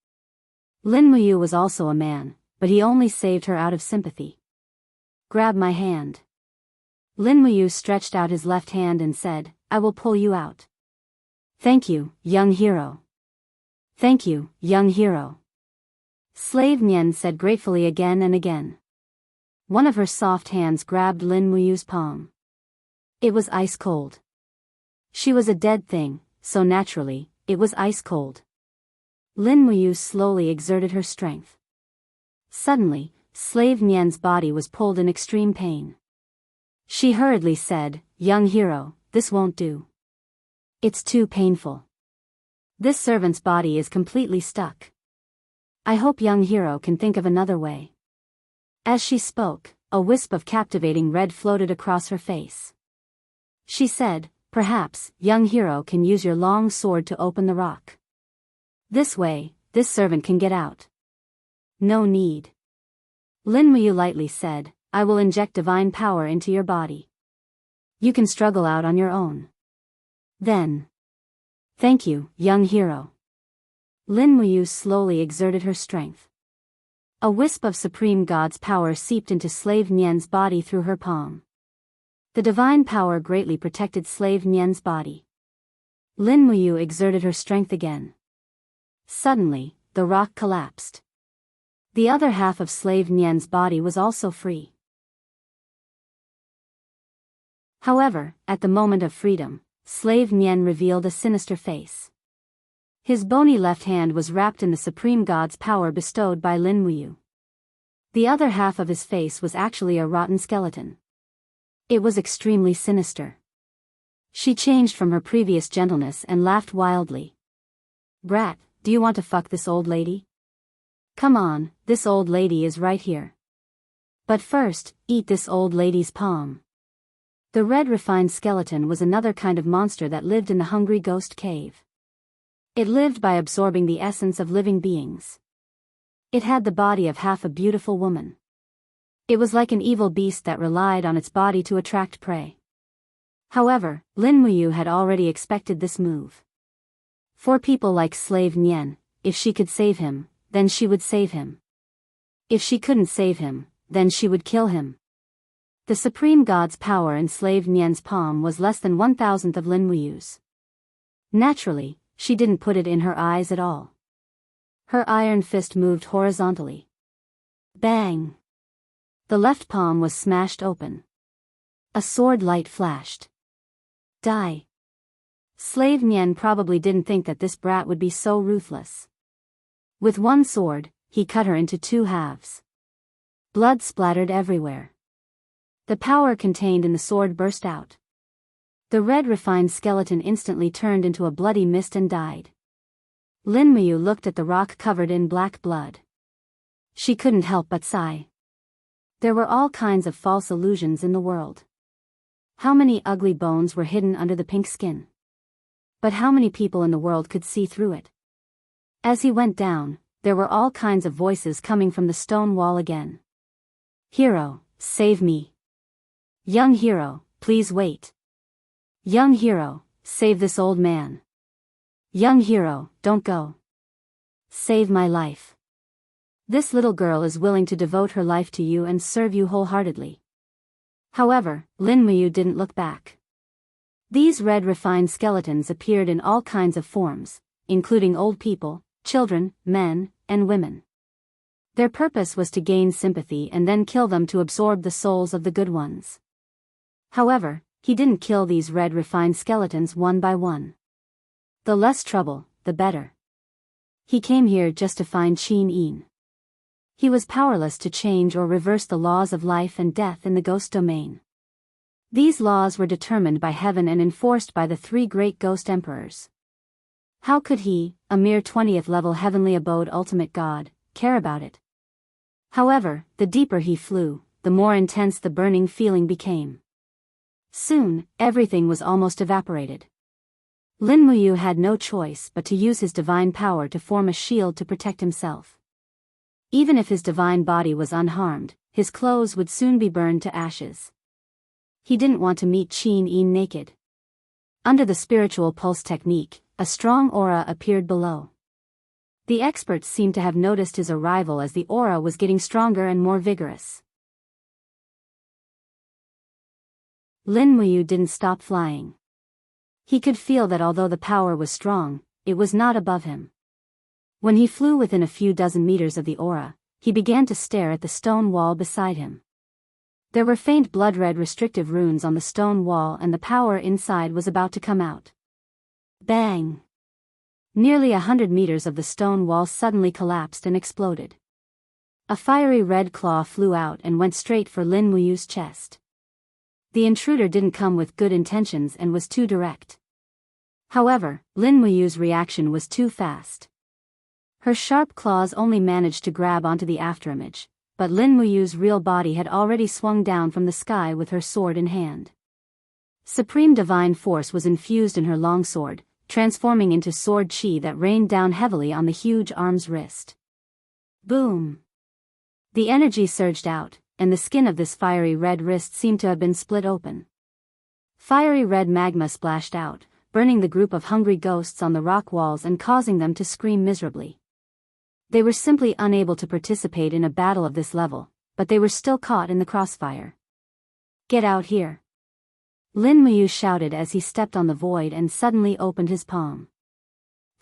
Lin Muyu was also a man, but he only saved her out of sympathy. "Grab my hand." Lin Muyu stretched out his left hand and said, "I will pull you out." "Thank you, young hero. Thank you, young hero." Slave Nian said gratefully again and again. One of her soft hands grabbed Lin Muyu's palm. It was ice cold. She was a dead thing, so naturally, it was ice cold. Lin Muyu slowly exerted her strength. Suddenly, Slave Nian's body was pulled in extreme pain. She hurriedly said, "Young hero, this won't do. It's too painful. This servant's body is completely stuck. I hope young hero can think of another way." As she spoke, a wisp of captivating red floated across her face. She said, "Perhaps, young hero can use your long sword to open the rock. This way, this servant can get out." "No need." Lin Muyu lightly said, "I will inject divine power into your body. You can struggle out on your own. Then." "Thank you, young hero." Lin Muyu slowly exerted her strength. A wisp of Supreme God's power seeped into Slave Nian's body through her palm. The divine power greatly protected Slave Nian's body. Lin Muyu exerted her strength again. Suddenly, the rock collapsed. The other half of Slave Nian's body was also free. However, at the moment of freedom, Slave Nian revealed a sinister face. His bony left hand was wrapped in the Supreme God's power bestowed by Lin Muyu. The other half of his face was actually a rotten skeleton. It was extremely sinister. She changed from her previous gentleness and laughed wildly. "Brat, do you want to fuck this old lady? Come on, this old lady is right here. But first, eat this old lady's palm." The red refined skeleton was another kind of monster that lived in the Hungry Ghost Cave. It lived by absorbing the essence of living beings. It had the body of half a beautiful woman. It was like an evil beast that relied on its body to attract prey. However, Lin Muyu had already expected this move. For people like Slave Nian, if she could save him, then she would save him. If she couldn't save him, then she would kill him. The supreme god's power enslaved Nian's palm was less than 1,000th of Lin Muyu's. Naturally, she didn't put it in her eyes at all. Her iron fist moved horizontally. Bang! The left palm was smashed open. A sword light flashed. Die! Slave Nian probably didn't think that this brat would be so ruthless. With one sword, he cut her into 2 halves. Blood splattered everywhere. The power contained in the sword burst out. The red refined skeleton instantly turned into a bloody mist and died. Lin Muyu looked at the rock covered in black blood. She couldn't help but sigh. There were all kinds of false illusions in the world. How many ugly bones were hidden under the pink skin? But how many people in the world could see through it? As he went down, there were all kinds of voices coming from the stone wall again. Hero, save me. Young hero, please wait. Young hero, save this old man. Young hero, don't go. Save my life. This little girl is willing to devote her life to you and serve you wholeheartedly. However, Lin Muyu didn't look back. These red refined skeletons appeared in all kinds of forms, including old people, children, men, and women. Their purpose was to gain sympathy and then kill them to absorb the souls of the good ones. However, he didn't kill these red refined skeletons one by one. The less trouble, the better. He came here just to find Qin Yin. He was powerless to change or reverse the laws of life and death in the ghost domain. These laws were determined by heaven and enforced by the 3 great ghost emperors. How could he, a mere 20th level heavenly abode ultimate god, care about it? However, the deeper he flew, the more intense the burning feeling became. Soon, everything was almost evaporated. Lin Muyu had no choice but to use his divine power to form a shield to protect himself. Even if his divine body was unharmed, his clothes would soon be burned to ashes. He didn't want to meet Qin Yin naked. Under the spiritual pulse technique, a strong aura appeared below. The experts seemed to have noticed his arrival as the aura was getting stronger and more vigorous. Lin Muyu didn't stop flying. He could feel that although the power was strong, it was not above him. When he flew within a few dozen meters of the aura, he began to stare at the stone wall beside him. There were faint blood-red restrictive runes on the stone wall and the power inside was about to come out. Bang! Nearly 100 meters of the stone wall suddenly collapsed and exploded. A fiery red claw flew out and went straight for Lin Muyu's chest. The intruder didn't come with good intentions and was too direct. However, Lin Muyu's reaction was too fast. Her sharp claws only managed to grab onto the afterimage, but Lin Muyu's real body had already swung down from the sky with her sword in hand. Supreme divine force was infused in her longsword, transforming into sword chi that rained down heavily on the huge arm's wrist. Boom! The energy surged out, and the skin of this fiery red wrist seemed to have been split open. Fiery red magma splashed out, burning the group of hungry ghosts on the rock walls and causing them to scream miserably. They were simply unable to participate in a battle of this level, but they were still caught in the crossfire. Get out here! Lin Muyu shouted as he stepped on the void and suddenly opened his palm.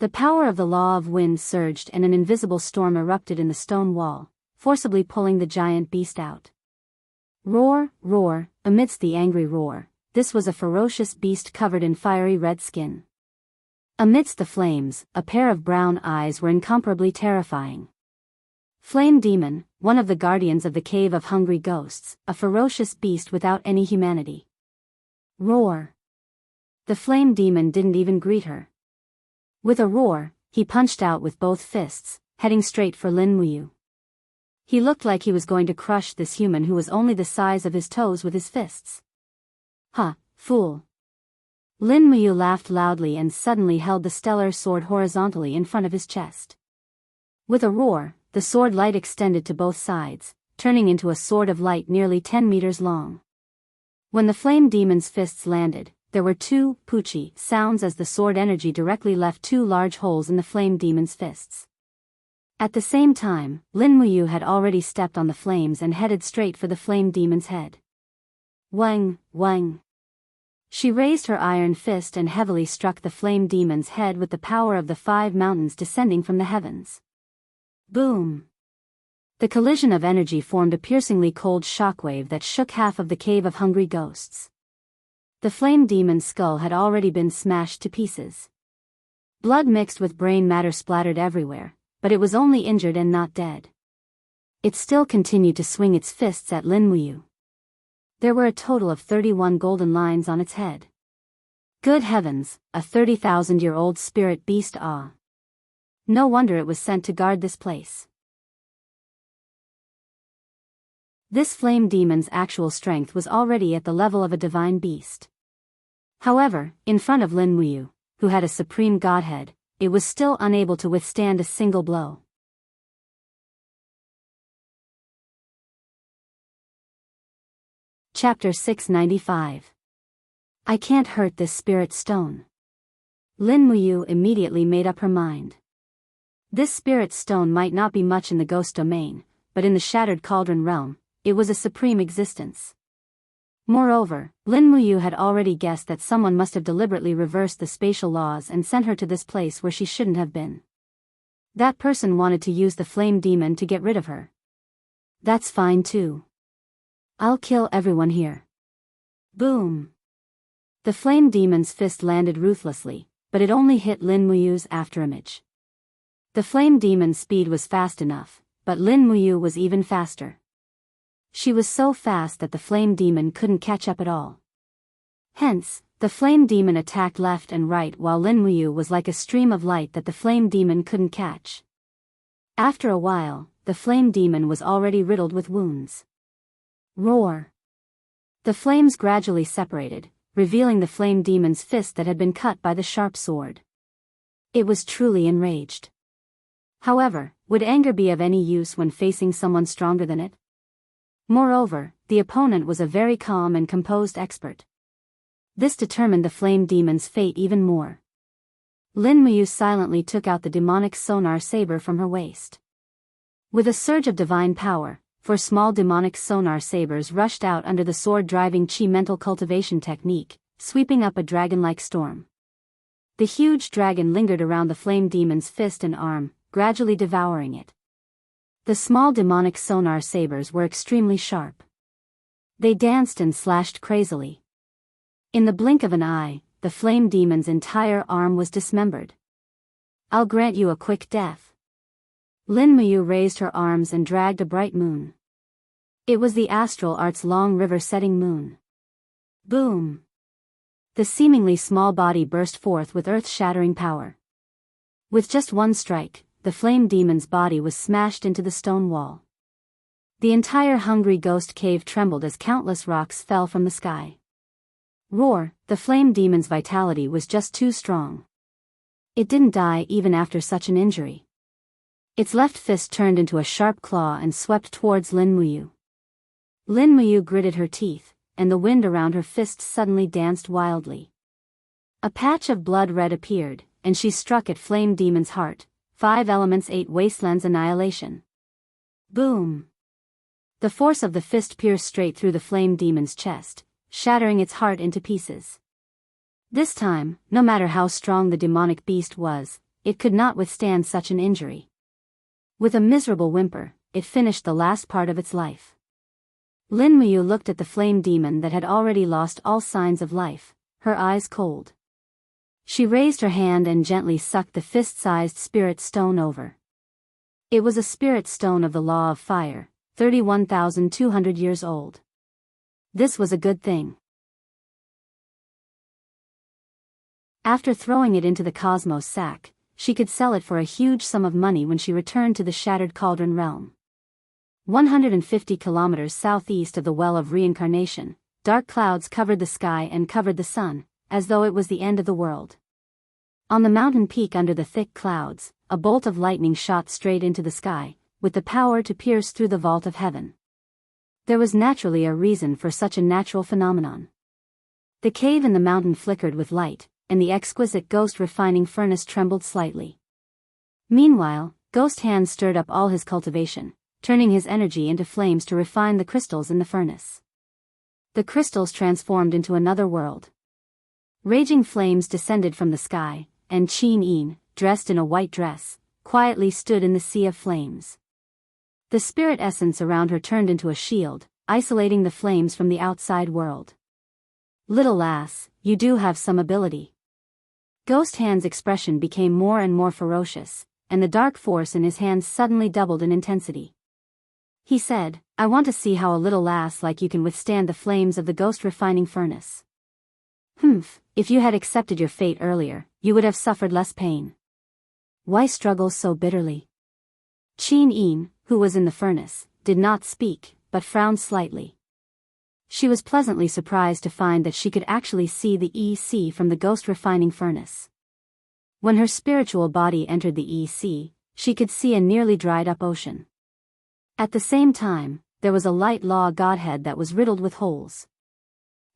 The power of the law of wind surged and an invisible storm erupted in the stone wall, forcibly pulling the giant beast out. Roar, roar, amidst the angry roar, this was a ferocious beast covered in fiery red skin. Amidst the flames, a pair of brown eyes were incomparably terrifying. Flame Demon, one of the guardians of the Cave of Hungry Ghosts, a ferocious beast without any humanity. Roar! The Flame Demon didn't even greet her. With a roar, he punched out with both fists, heading straight for Lin Muyu. He looked like he was going to crush this human who was only the size of his toes with his fists. Ha, fool! Lin Muyu laughed loudly and suddenly held the stellar sword horizontally in front of his chest. With a roar, the sword light extended to both sides, turning into a sword of light nearly 10 meters long. When the flame demon's fists landed, there were 2 puchi sounds as the sword energy directly left 2 large holes in the flame demon's fists. At the same time, Lin Muyu had already stepped on the flames and headed straight for the flame demon's head. Wang, wang. She raised her iron fist and heavily struck the flame demon's head with the power of the 5 mountains descending from the heavens. Boom! The collision of energy formed a piercingly cold shockwave that shook half of the cave of hungry ghosts. The flame demon's skull had already been smashed to pieces. Blood mixed with brain matter splattered everywhere, but it was only injured and not dead. It still continued to swing its fists at Lin Muyu. There were a total of 31 golden lines on its head. Good heavens, a 30,000-year-old spirit beast. No wonder it was sent to guard this place. This flame demon's actual strength was already at the level of a divine beast. However, in front of Lin Muyu, who had a supreme godhead, it was still unable to withstand a single blow. Chapter 695. I can't hurt this spirit stone. Lin Muyu immediately made up her mind. This spirit stone might not be much in the ghost domain, but in the Shattered Cauldron realm, it was a supreme existence. Moreover, Lin Muyu had already guessed that someone must have deliberately reversed the spatial laws and sent her to this place where she shouldn't have been. That person wanted to use the flame demon to get rid of her. That's fine too. I'll kill everyone here. Boom! The flame demon's fist landed ruthlessly, but it only hit Lin Muyu's afterimage. The flame demon's speed was fast enough, but Lin Muyu was even faster. She was so fast that the flame demon couldn't catch up at all. Hence, the flame demon attacked left and right while Lin Muyu was like a stream of light that the flame demon couldn't catch. After a while, the flame demon was already riddled with wounds. Roar! The flames gradually separated, revealing the flame demon's fist that had been cut by the sharp sword. It was truly enraged. However, would anger be of any use when facing someone stronger than it? Moreover, the opponent was a very calm and composed expert. This determined the flame demon's fate even more. Lin Muyu silently took out the demonic sonar saber from her waist. With a surge of divine power, 4 small demonic sonar sabers rushed out under the sword-driving chi mental cultivation technique, sweeping up a dragon-like storm. The huge dragon lingered around the flame demon's fist and arm, gradually devouring it. The small demonic sonar sabers were extremely sharp. They danced and slashed crazily. In the blink of an eye, the flame demon's entire arm was dismembered. I'll grant you a quick death. Lin Muyu raised her arms and dragged a bright moon. It was the astral art's long river setting moon. Boom! The seemingly small body burst forth with earth-shattering power. With just one strike, the flame demon's body was smashed into the stone wall. The entire hungry ghost cave trembled as countless rocks fell from the sky. Roar! The flame demon's vitality was just too strong. It didn't die even after such an injury. Its left fist turned into a sharp claw and swept towards Lin Muyu. Lin Muyu gritted her teeth, and the wind around her fists suddenly danced wildly. A patch of blood red appeared, and she struck at flame demon's heart. 5 elements 8 wastelands annihilation. Boom! The force of the fist pierced straight through the flame demon's chest, shattering its heart into pieces. This time, no matter how strong the demonic beast was, it could not withstand such an injury. With a miserable whimper, it finished the last part of its life. Lin Muyu looked at the flame demon that had already lost all signs of life, her eyes cold. She raised her hand and gently sucked the fist-sized spirit stone over. It was a spirit stone of the law of fire, 31,200 years old. This was a good thing. After throwing it into the cosmos sack, she could sell it for a huge sum of money when she returned to the Shattered Cauldron realm. 150 kilometers southeast of the Well of Reincarnation, dark clouds covered the sky and covered the sun, as though it was the end of the world. On the mountain peak under the thick clouds, a bolt of lightning shot straight into the sky, with the power to pierce through the vault of heaven. There was naturally a reason for such a natural phenomenon. The cave in the mountain flickered with light, and the exquisite ghost refining furnace trembled slightly. Meanwhile, Ghost Hand stirred up all his cultivation, turning his energy into flames to refine the crystals in the furnace. The crystals transformed into another world. Raging flames descended from the sky, and Qin, dressed in a white dress, quietly stood in the sea of flames. The spirit essence around her turned into a shield, isolating the flames from the outside world. "Little lass, you do have some ability." Ghost Hand's expression became more and more ferocious, and the dark force in his hands suddenly doubled in intensity. He said, "I want to see how a little lass like you can withstand the flames of the ghost refining furnace." "Humph, if you had accepted your fate earlier, you would have suffered less pain. Why struggle so bitterly?" Qin, who was in the furnace, did not speak, but frowned slightly. She was pleasantly surprised to find that she could actually see the EC from the ghost refining furnace. When her spiritual body entered the EC, she could see a nearly dried up ocean. At the same time, there was a light law Godhead that was riddled with holes.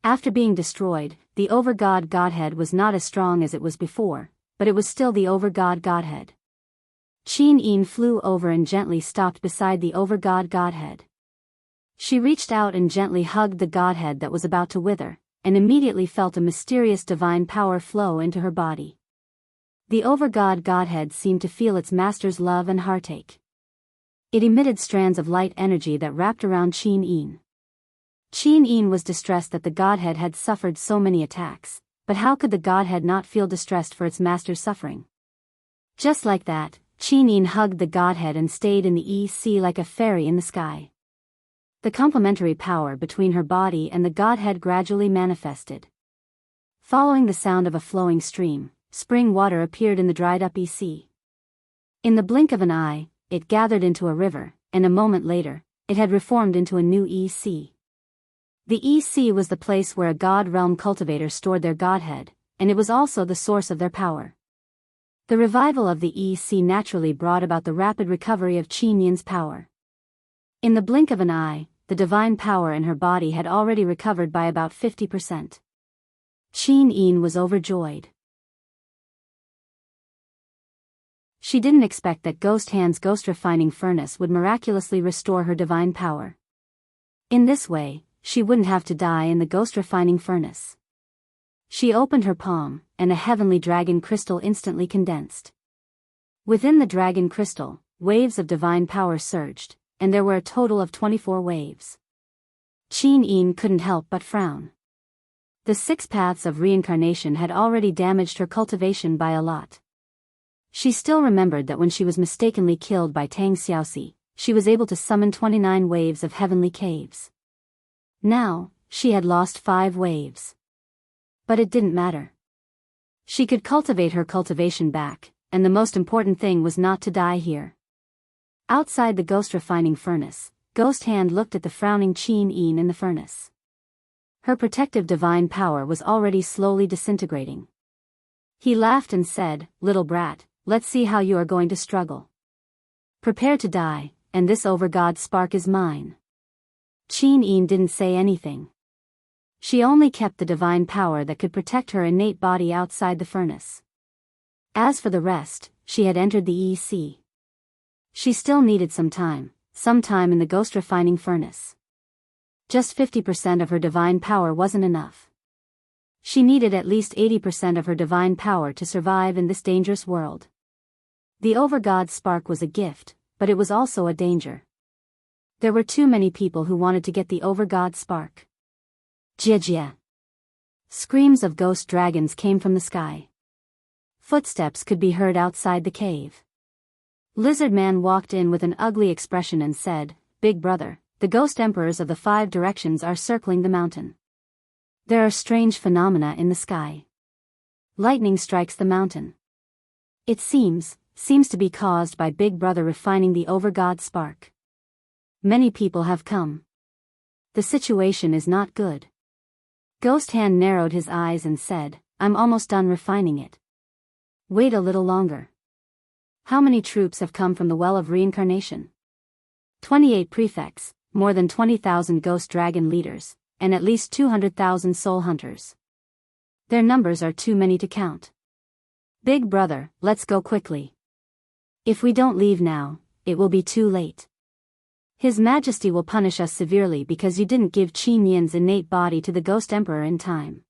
After being destroyed, the Overgod Godhead was not as strong as it was before, but it was still the Overgod Godhead. Qin flew over and gently stopped beside the Overgod Godhead. She reached out and gently hugged the Godhead that was about to wither, and immediately felt a mysterious divine power flow into her body. The Overgod Godhead seemed to feel its master's love and heartache. It emitted strands of light energy that wrapped around Qin. Qin was distressed that the Godhead had suffered so many attacks, but how could the Godhead not feel distressed for its master's suffering? Just like that, Qin hugged the Godhead and stayed in the EC like a fairy in the sky. The complementary power between her body and the Godhead gradually manifested. Following the sound of a flowing stream, spring water appeared in the dried-up EC. In the blink of an eye, it gathered into a river, and a moment later, it had reformed into a new EC. The EC was the place where a God Realm cultivator stored their Godhead, and it was also the source of their power. The revival of the EC naturally brought about the rapid recovery of Qin's power. In the blink of an eye, the divine power in her body had already recovered by about 50%. Qin was overjoyed. She didn't expect that Ghost Hand's ghost refining furnace would miraculously restore her divine power. In this way, she wouldn't have to die in the ghost refining furnace. She opened her palm, and a heavenly dragon crystal instantly condensed. Within the dragon crystal, waves of divine power surged, and there were a total of 24 waves. Qin couldn't help but frown. The 6 paths of reincarnation had already damaged her cultivation by a lot. She still remembered that when she was mistakenly killed by Tang Xiaoxi, she was able to summon 29 waves of heavenly caves. Now, she had lost 5 waves. But it didn't matter. She could cultivate her cultivation back, and the most important thing was not to die here. Outside the ghost refining furnace, Ghost Hand looked at the frowning Qin in the furnace. Her protective divine power was already slowly disintegrating. He laughed and said, "Little brat, let's see how you are going to struggle. Prepare to die, and this Overgod spark is mine." Qin didn't say anything. She only kept the divine power that could protect her innate body outside the furnace. As for the rest, she had entered the EC. She still needed some time in the ghost refining furnace. Just 50% of her divine power wasn't enough. She needed at least 80% of her divine power to survive in this dangerous world. The Overgod spark was a gift, but it was also a danger. There were too many people who wanted to get the Overgod spark. Jia. Screams of ghost dragons came from the sky. Footsteps could be heard outside the cave. Lizard Man walked in with an ugly expression and said, "Big brother, the ghost emperors of the 5 directions are circling the mountain. There are strange phenomena in the sky. Lightning strikes the mountain. It seems to be caused by Big Brother refining the Overgod spark. Many people have come. The situation is not good." Ghost Hand narrowed his eyes and said, "I'm almost done refining it. Wait a little longer." How many troops have come from the Well of Reincarnation? 28 prefects, more than 20,000 ghost dragon leaders, and at least 200,000 soul hunters. Their numbers are too many to count. Big brother, let's go quickly. If we don't leave now, it will be too late. His Majesty will punish us severely because you didn't give Qin Yin's innate body to the Ghost Emperor in time.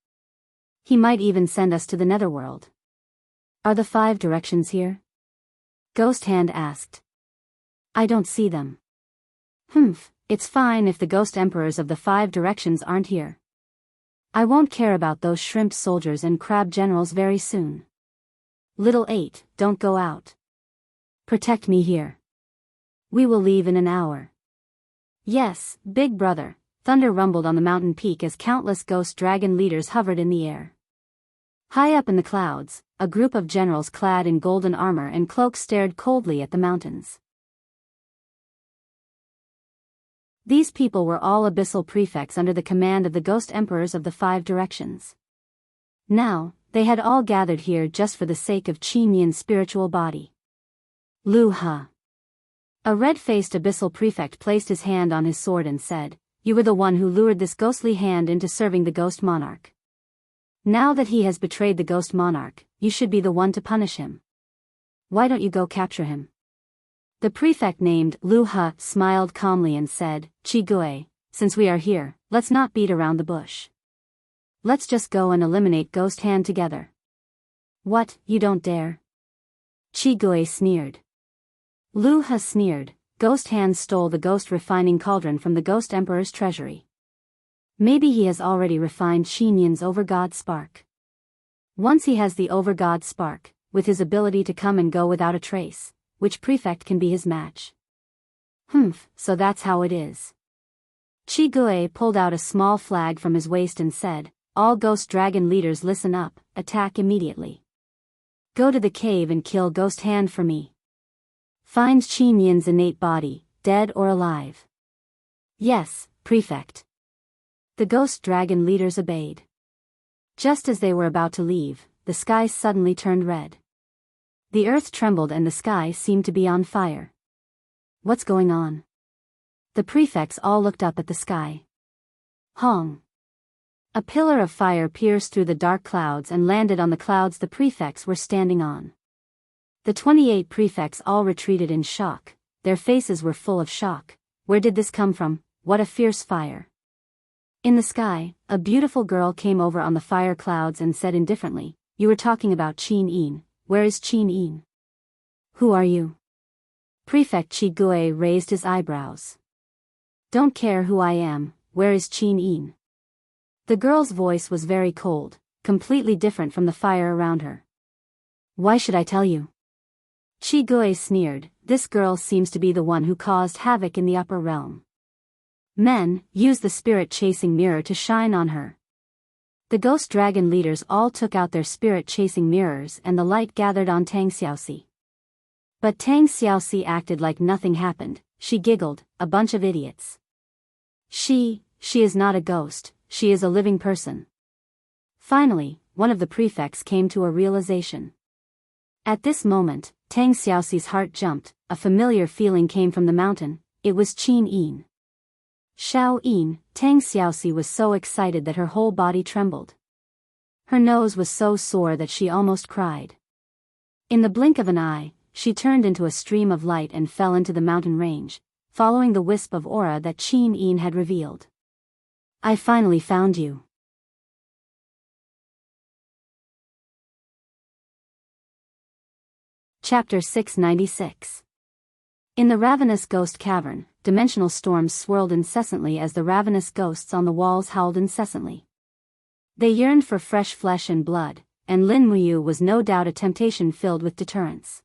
He might even send us to the Netherworld. Are the 5 directions here? Ghost Hand asked. I don't see them. It's fine if the Ghost Emperors of the 5 directions aren't here. I won't care about those shrimp soldiers and crab generals very soon. Little 8, don't go out. Protect me here. We will leave in an hour. Yes, big brother. Thunder rumbled on the mountain peak as countless ghost dragon leaders hovered in the air. High up in the clouds, a group of generals clad in golden armor and cloaks stared coldly at the mountains. These people were all abyssal prefects under the command of the ghost emperors of the 5 directions. Now, they had all gathered here just for the sake of Qin Yin's spiritual body. Lu Ha. A red-faced abyssal prefect placed his hand on his sword and said, You were the one who lured this ghostly hand into serving the ghost monarch. Now that he has betrayed the ghost monarch, you should be the one to punish him. Why don't you go capture him? The prefect named Lu Ha smiled calmly and said, Chi Gui, since we are here, let's not beat around the bush. Let's just go and eliminate Ghost Hand together. What, you don't dare? Chi Gui sneered. Lu Ha sneered. Ghost Hand stole the ghost refining cauldron from the Ghost Emperor's treasury. Maybe he has already refined Qin Yin's overgod spark. Once he has the overgod spark, with his ability to come and go without a trace, which prefect can be his match? So that's how it is. Chi Gui pulled out a small flag from his waist and said, All ghost dragon leaders listen up, attack immediately. Go to the cave and kill Ghost Hand for me. Find Qin Yin's innate body, dead or alive. Yes, prefect. The ghost dragon leaders obeyed. Just as they were about to leave, the sky suddenly turned red. The earth trembled and the sky seemed to be on fire. What's going on? The prefects all looked up at the sky. Hong. A pillar of fire pierced through the dark clouds and landed on the clouds the prefects were standing on. The 28 prefects all retreated in shock. Their faces were full of shock. Where did this come from? What a fierce fire. In the sky, a beautiful girl came over on the fire clouds and said indifferently, You were talking about Qin Yin. Where is Qin Yin? Who are you? Prefect Chi Gui raised his eyebrows. Don't care who I am, where is Qin Yin? The girl's voice was very cold, completely different from the fire around her. Why should I tell you? Chi Gui sneered, This girl seems to be the one who caused havoc in the upper realm. Men, use the spirit-chasing mirror to shine on her. The ghost dragon leaders all took out their spirit-chasing mirrors and the light gathered on Tang Xiaoxi. But Tang Xiaoxi acted like nothing happened. She giggled, a bunch of idiots. She is not a ghost, she is a living person. Finally, one of the prefects came to a realization. At this moment, Tang Xiaoxi's heart jumped, a familiar feeling came from the mountain, it was Qin Yin. Xiao Yin, Tang Xiaoxi was so excited that her whole body trembled. Her nose was so sore that she almost cried. In the blink of an eye, she turned into a stream of light and fell into the mountain range, following the wisp of aura that Qin Yin had revealed. I finally found you. Chapter 696. In the ravenous ghost cavern, dimensional storms swirled incessantly as the ravenous ghosts on the walls howled incessantly. They yearned for fresh flesh and blood, and Lin Muyu was no doubt a temptation filled with deterrence.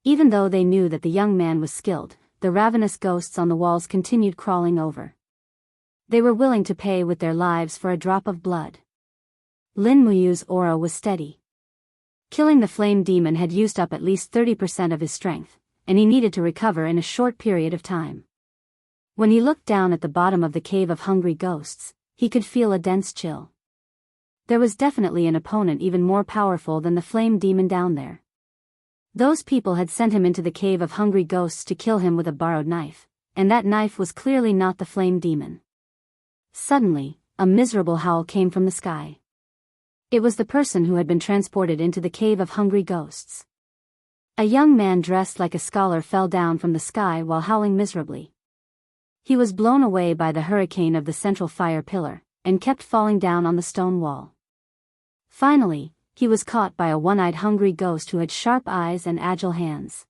Even though they knew that the young man was skilled, the ravenous ghosts on the walls continued crawling over. They were willing to pay with their lives for a drop of blood. Lin Muyu's aura was steady. Killing the flame demon had used up at least 30% of his strength, and he needed to recover in a short period of time. When he looked down at the bottom of the cave of hungry ghosts, he could feel a dense chill. There was definitely an opponent even more powerful than the flame demon down there. Those people had sent him into the cave of hungry ghosts to kill him with a borrowed knife, and that knife was clearly not the flame demon. Suddenly, a miserable howl came from the sky. It was the person who had been transported into the cave of hungry ghosts. A young man dressed like a scholar fell down from the sky while howling miserably. He was blown away by the hurricane of the central fire pillar, and kept falling down on the stone wall. Finally, he was caught by a one-eyed hungry ghost who had sharp eyes and agile hands.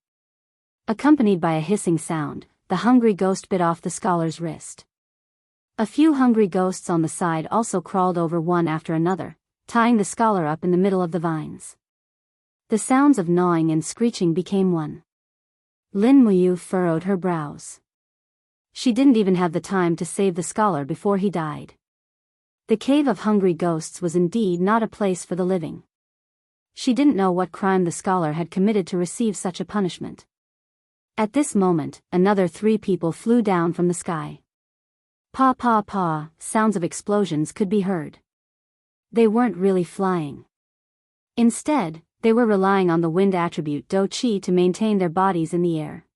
Accompanied by a hissing sound, the hungry ghost bit off the scholar's wrist. A few hungry ghosts on the side also crawled over one after another, tying the scholar up in the middle of the vines. The sounds of gnawing and screeching became one. Lin Muyu furrowed her brows. She didn't even have the time to save the scholar before he died. The cave of hungry ghosts was indeed not a place for the living. She didn't know what crime the scholar had committed to receive such a punishment. At this moment, another 3 people flew down from the sky. Pa pa pa, sounds of explosions could be heard. They weren't really flying. Instead, they were relying on the wind attribute Do Chi to maintain their bodies in the air.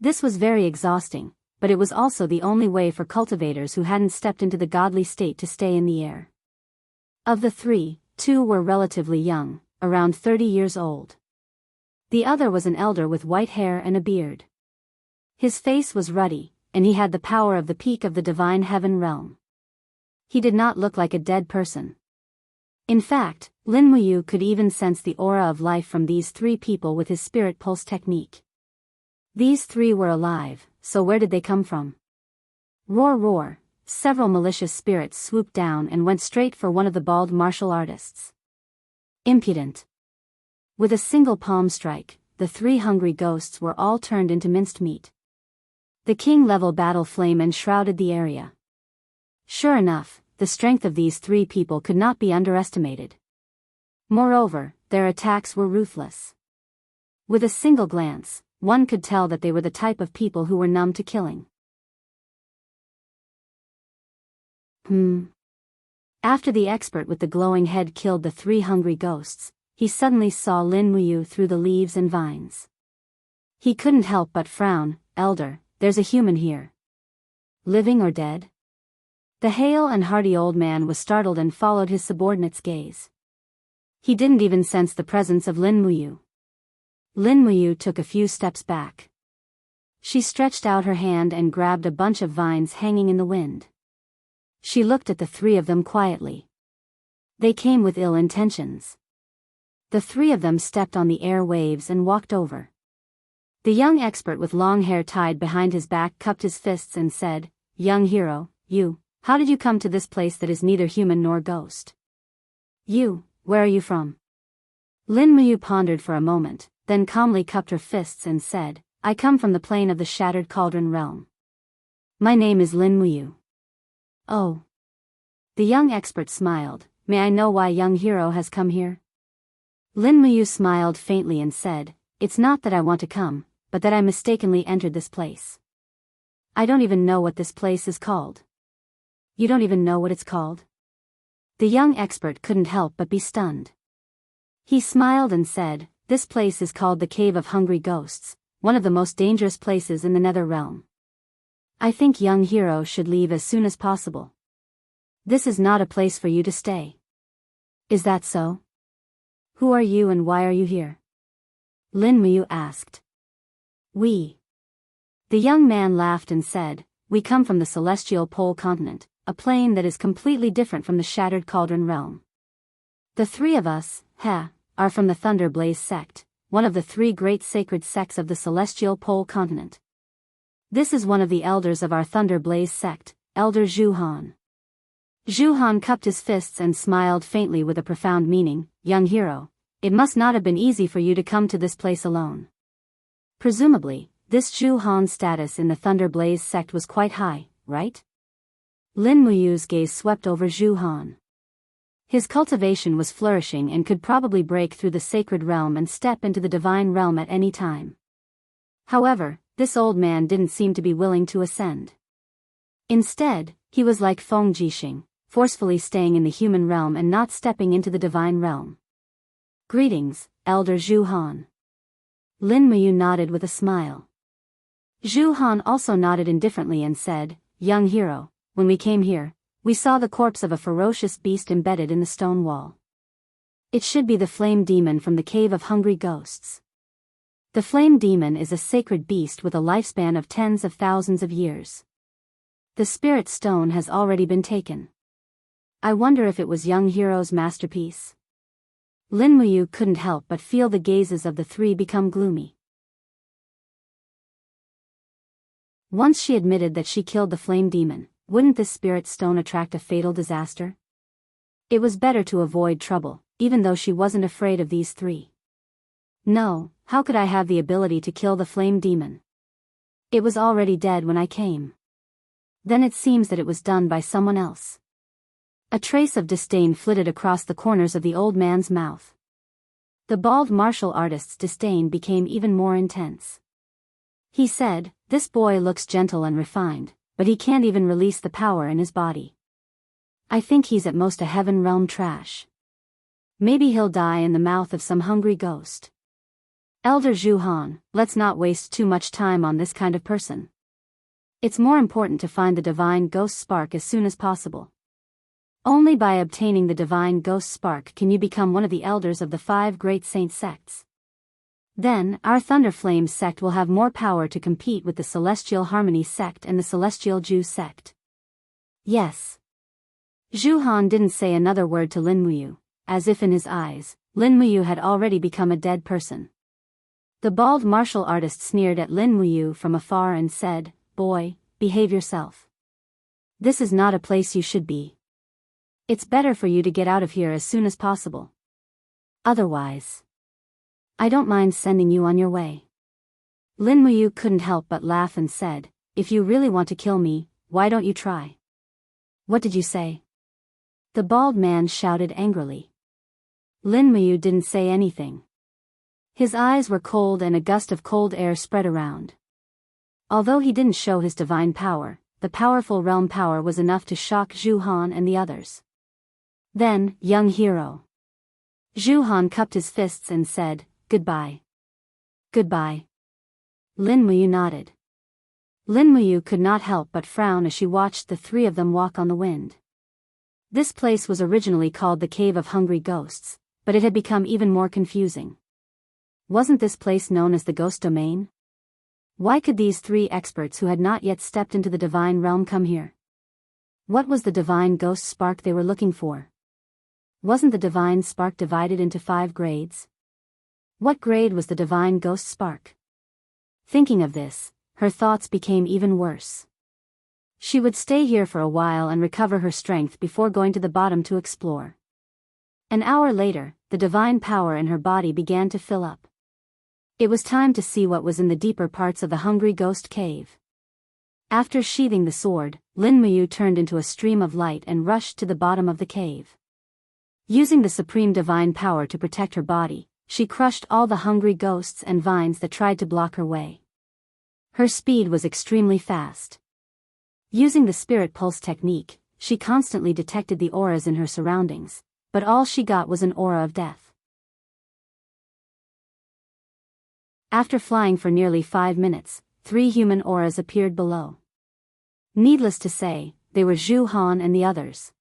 This was very exhausting, but it was also the only way for cultivators who hadn't stepped into the godly state to stay in the air. Of the 3, 2 were relatively young, around 30 years old. The other was an elder with white hair and a beard. His face was ruddy, and he had the power of the peak of the divine heaven realm. He did not look like a dead person. In fact, Lin Muyu could even sense the aura of life from these 3 people with his spirit pulse technique. These 3 were alive, so where did they come from? Roar roar, several malicious spirits swooped down and went straight for one of the bald martial artists. Impudent. With a single palm strike, the 3 hungry ghosts were all turned into minced meat. The king-level battle flame enshrouded the area. Sure enough, the strength of these 3 people could not be underestimated. Moreover, their attacks were ruthless. With a single glance, one could tell that they were the type of people who were numb to killing. After the expert with the glowing head killed the 3 hungry ghosts, he suddenly saw Lin Muyu through the leaves and vines. He couldn't help but frown. Elder, there's a human here. Living or dead? The hale and hearty old man was startled and followed his subordinate's gaze. He didn't even sense the presence of Lin Muyu. Lin Muyu took a few steps back. She stretched out her hand and grabbed a bunch of vines hanging in the wind. She looked at the 3 of them quietly. They came with ill intentions. The 3 of them stepped on the air waves and walked over. The young expert with long hair tied behind his back cupped his fists and said, "Young hero, how did you come to this place that is neither human nor ghost? Where are you from?" Lin Muyu pondered for a moment, then calmly cupped her fists and said, "I come from the plane of the Shattered Cauldron realm. My name is Lin Muyu." "Oh." The young expert smiled. "May I know why young hero has come here?" Lin Muyu smiled faintly and said, "It's not that I want to come, but that I mistakenly entered this place. I don't even know what this place is called." "You don't even know what it's called?" The young expert couldn't help but be stunned. He smiled and said, "This place is called the Cave of Hungry Ghosts, one of the most dangerous places in the Nether Realm. I think young hero should leave as soon as possible. This is not a place for you to stay." "Is that so? Who are you and why are you here?" Lin Muyu asked. "We." The young man laughed and said, "We come from the Celestial Pole Continent, a plane that is completely different from the Shattered Cauldron realm. The 3 of us, are from the Thunder Blaze sect, one of the 3 great sacred sects of the Celestial Pole Continent. This is one of the elders of our Thunder Blaze sect, Elder Zhu Han." Zhu Han cupped his fists and smiled faintly with a profound meaning. "Young hero, it must not have been easy for you to come to this place alone. Presumably, this Zhu Han's status in the Thunder Blaze sect was quite high, right?" Lin Muyu's gaze swept over Zhu Han. His cultivation was flourishing and could probably break through the sacred realm and step into the divine realm at any time. However, this old man didn't seem to be willing to ascend. Instead, he was like Feng Jixing, forcefully staying in the human realm and not stepping into the divine realm. "Greetings, Elder Zhu Han." Lin Muyu nodded with a smile. Zhu Han also nodded indifferently and said, "Young hero, when we came here, we saw the corpse of a ferocious beast embedded in the stone wall. It should be the flame demon from the Cave of Hungry Ghosts. The flame demon is a sacred beast with a lifespan of tens of thousands of years. The spirit stone has already been taken. I wonder if it was young hero's masterpiece. Lin Muyu couldn't help but feel the gazes of the three become gloomy. Once she admitted that she killed the flame demon, wouldn't this spirit stone attract a fatal disaster? It was better to avoid trouble, even though she wasn't afraid of these three. No, how could I have the ability to kill the flame demon? It was already dead when I came. Then it seems that it was done by someone else. A trace of disdain flitted across the corners of the old man's mouth. The bald martial artist's disdain became even more intense. He said, "This boy looks gentle and refined, but he can't even release the power in his body. I think he's at most a heaven realm trash. Maybe he'll die in the mouth of some hungry ghost. Elder Zhu Han, let's not waste too much time on this kind of person. It's more important to find the divine ghost spark as soon as possible. Only by obtaining the divine ghost spark can you become one of the elders of the 5 great saint sects. Then, our Thunder Flame sect will have more power to compete with the Celestial Harmony sect and the Celestial Jew sect." Yes. Zhu Han didn't say another word to Lin Muyu, as if in his eyes, Lin Muyu had already become a dead person. The bald martial artist sneered at Lin Muyu from afar and said, "Boy, behave yourself. This is not a place you should be. It's better for you to get out of here as soon as possible. Otherwise, I don't mind sending you on your way." Lin Muyu couldn't help but laugh and said, "If you really want to kill me, why don't you try?" "What did you say?" the bald man shouted angrily. Lin Muyu didn't say anything. His eyes were cold and a gust of cold air spread around. Although he didn't show his divine power, the powerful realm power was enough to shock Zhu Han and the others. "Then, young hero." Zhu Han cupped his fists and said, "Goodbye." "Goodbye." Lin Muyu nodded. Lin Muyu could not help but frown as she watched the three of them walk on the wind. This place was originally called the Cave of Hungry Ghosts, but it had become even more confusing. Wasn't this place known as the Ghost Domain? Why could these three experts who had not yet stepped into the divine realm come here? What was the divine ghost spark they were looking for? Wasn't the divine spark divided into 5 grades? What grade was the divine ghost spark? Thinking of this, her thoughts became even worse. She would stay here for a while and recover her strength before going to the bottom to explore. An hour later, the divine power in her body began to fill up. It was time to see what was in the deeper parts of the Hungry Ghost Cave. After sheathing the sword, Lin Muyu turned into a stream of light and rushed to the bottom of the cave. Using the supreme divine power to protect her body, she crushed all the hungry ghosts and vines that tried to block her way. Her speed was extremely fast. Using the spirit pulse technique, she constantly detected the auras in her surroundings, but all she got was an aura of death. After flying for nearly 5 minutes, 3 human auras appeared below. Needless to say, they were Zhu Han and the others.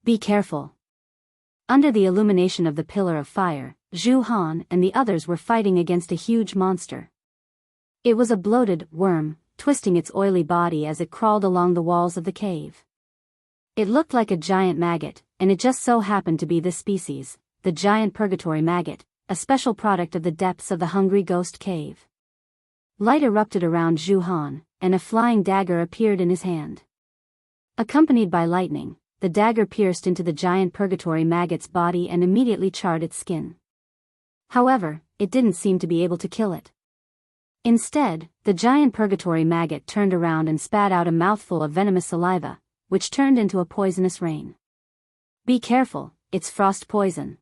"Be careful." Under the illumination of the pillar of fire, Zhu Han and the others were fighting against a huge monster. It was a bloated worm, twisting its oily body as it crawled along the walls of the cave. It looked like a giant maggot, and it just so happened to be this species, the giant purgatory maggot, a special product of the depths of the Hungry Ghost Cave. Light erupted around Zhu Han, and a flying dagger appeared in his hand. Accompanied by lightning, the dagger pierced into the giant purgatory maggot's body and immediately charred its skin. However, it didn't seem to be able to kill it. Instead, the giant purgatory maggot turned around and spat out a mouthful of venomous saliva, which turned into a poisonous rain. "Be careful, it's frost poison."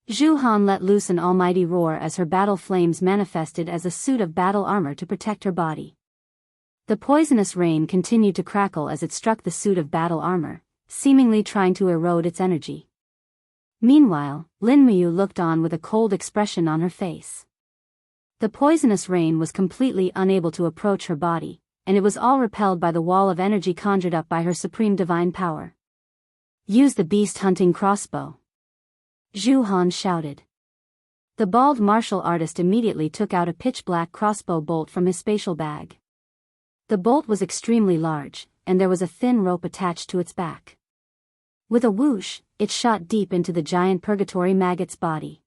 Zhu Han let loose an almighty roar as her battle flames manifested as a suit of battle armor to protect her body. The poisonous rain continued to crackle as it struck the suit of battle armor, seemingly trying to erode its energy. Meanwhile, Lin Muyu looked on with a cold expression on her face. The poisonous rain was completely unable to approach her body, and it was all repelled by the wall of energy conjured up by her supreme divine power. "Use the beast-hunting crossbow," Zhu Han shouted. The bald martial artist immediately took out a pitch-black crossbow bolt from his spatial bag. The bolt was extremely large, and there was a thin rope attached to its back. With a whoosh, it shot deep into the giant purgatory maggot's body.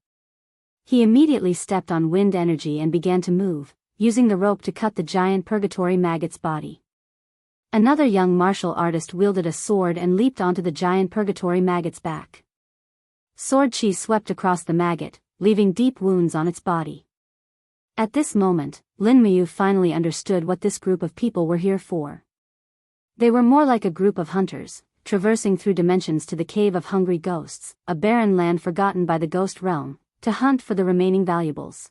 He immediately stepped on wind energy and began to move, using the rope to cut the giant purgatory maggot's body. Another young martial artist wielded a sword and leaped onto the giant purgatory maggot's back. Sword chi swept across the maggot, leaving deep wounds on its body. At this moment, Lin Muyu finally understood what this group of people were here for. They were more like a group of hunters, traversing through dimensions to the Cave of Hungry Ghosts, a barren land forgotten by the ghost realm, to hunt for the remaining valuables.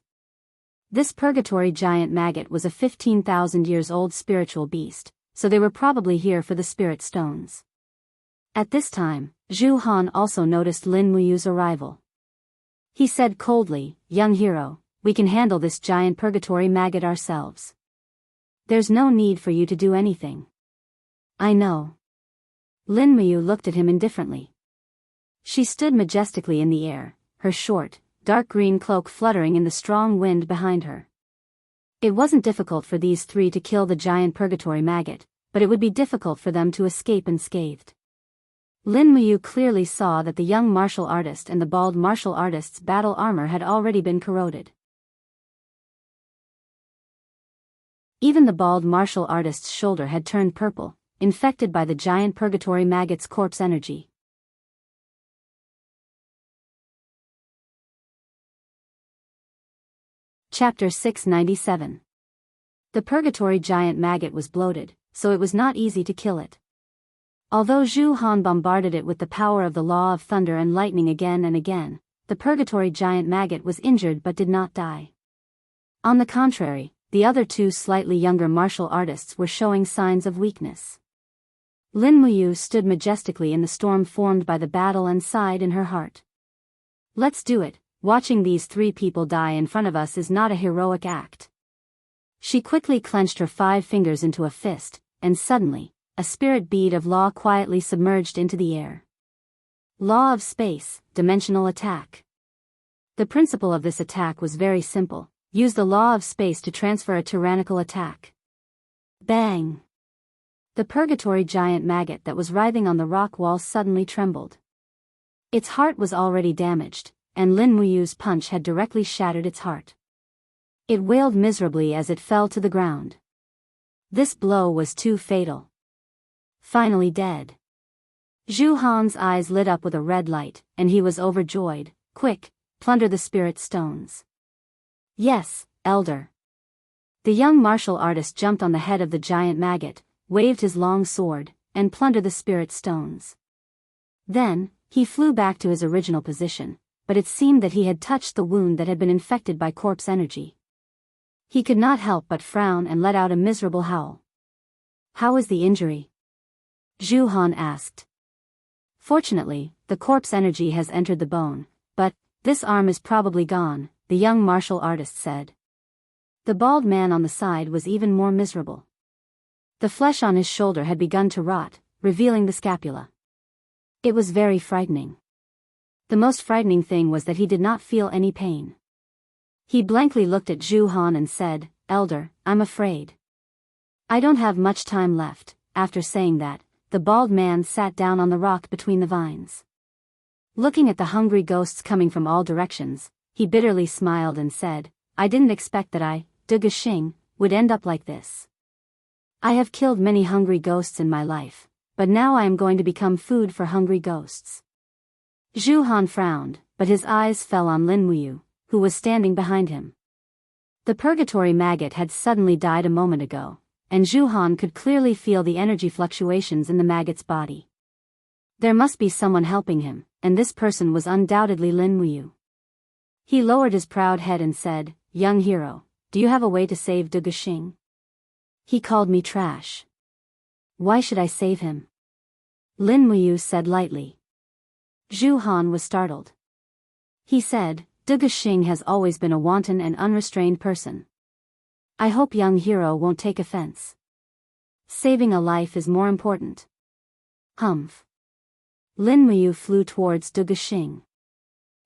This purgatory giant maggot was a 15,000 years old spiritual beast, so they were probably here for the spirit stones. At this time, Zhu Han also noticed Lin Muyu's arrival. He said coldly, "Young hero, we can handle this giant purgatory maggot ourselves. There's no need for you to do anything." "I know." Lin Muyu looked at him indifferently. She stood majestically in the air, her short, dark green cloak fluttering in the strong wind behind her. It wasn't difficult for these three to kill the giant purgatory maggot, but it would be difficult for them to escape unscathed. Lin Muyu clearly saw that the young martial artist and the bald martial artist's battle armor had already been corroded. Even the bald martial artist's shoulder had turned purple, infected by the giant purgatory maggot's corpse energy. Chapter 697. The purgatory giant maggot was bloated, so it was not easy to kill it. Although Zhu Han bombarded it with the power of the law of thunder and lightning again and again, the purgatory giant maggot was injured but did not die. On the contrary, the other two slightly younger martial artists were showing signs of weakness. Lin Muyu stood majestically in the storm formed by the battle and sighed in her heart. "Let's do it, watching these three people die in front of us is not a heroic act." She quickly clenched her 5 fingers into a fist, and suddenly, a spirit bead of law quietly submerged into the air. Law of space, dimensional attack. The principle of this attack was very simple: use the law of space to transfer a tyrannical attack. Bang! The purgatory giant maggot that was writhing on the rock wall suddenly trembled. Its heart was already damaged, and Lin Muyu's punch had directly shattered its heart. It wailed miserably as it fell to the ground. This blow was too fatal. Finally dead. Zhu Han's eyes lit up with a red light, and he was overjoyed. "Quick, plunder the spirit stones." "Yes, elder." The young martial artist jumped on the head of the giant maggot, waved his long sword, and plundered the spirit stones. Then, he flew back to his original position, but it seemed that he had touched the wound that had been infected by corpse energy. He could not help but frown and let out a miserable howl. "How is the injury?" Zhu Han asked. "Fortunately, the corpse energy has entered the bone, but this arm is probably gone," the young martial artist said. The bald man on the side was even more miserable. The flesh on his shoulder had begun to rot, revealing the scapula. It was very frightening. The most frightening thing was that he did not feel any pain. He blankly looked at Zhu Han and said, "Elder, I'm afraid. I don't have much time left." After saying that, the bald man sat down on the rock between the vines. Looking at the hungry ghosts coming from all directions, he bitterly smiled and said, "I didn't expect that I, De Guxing, would end up like this. I have killed many hungry ghosts in my life, but now I am going to become food for hungry ghosts." Zhu Han frowned, but his eyes fell on Lin Muyu, who was standing behind him. The purgatory maggot had suddenly died a moment ago, and Zhu Han could clearly feel the energy fluctuations in the maggot's body. There must be someone helping him, and this person was undoubtedly Lin Muyu. He lowered his proud head and said, "Young hero, do you have a way to save De Guxing? He called me trash. Why should I save him?" Lin Muyu said lightly. Zhu Han was startled. He said, "De Guxing has always been a wanton and unrestrained person. I hope young hero won't take offense. Saving a life is more important." Humph. Lin Muyu flew towards De Guxing.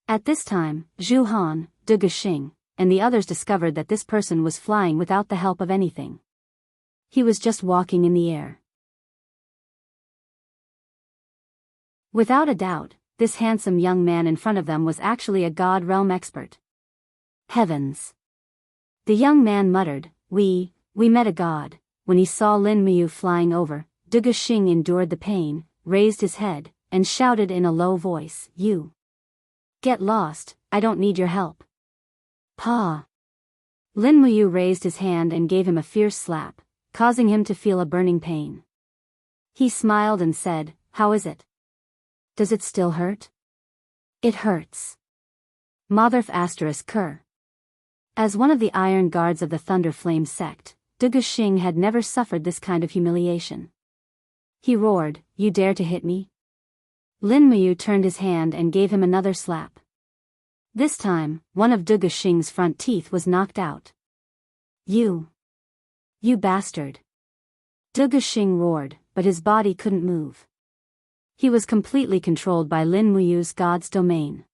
At this time, Zhu Han, De Guxing, and the others discovered that this person was flying without the help of anything. He was just walking in the air. Without a doubt, this handsome young man in front of them was actually a God realm expert. Heavens! The young man muttered, We met a god. When he saw Lin Muyu flying over, Duga Xing endured the pain, raised his head, and shouted in a low voice, You! Get lost, I don't need your help. Pa! Lin Muyu raised his hand and gave him a fierce slap, causing him to feel a burning pain. He smiled and said, How is it? Does it still hurt? It hurts. Motherf ** Ker. As one of the iron guards of the Thunder Flame sect, Duga Xing had never suffered this kind of humiliation. He roared, You dare to hit me? Lin Muyu turned his hand and gave him another slap. This time, one of Duga Xing's front teeth was knocked out. You bastard! Duga Xing roared, but his body couldn't move. He was completely controlled by Lin Muyu's god's domain.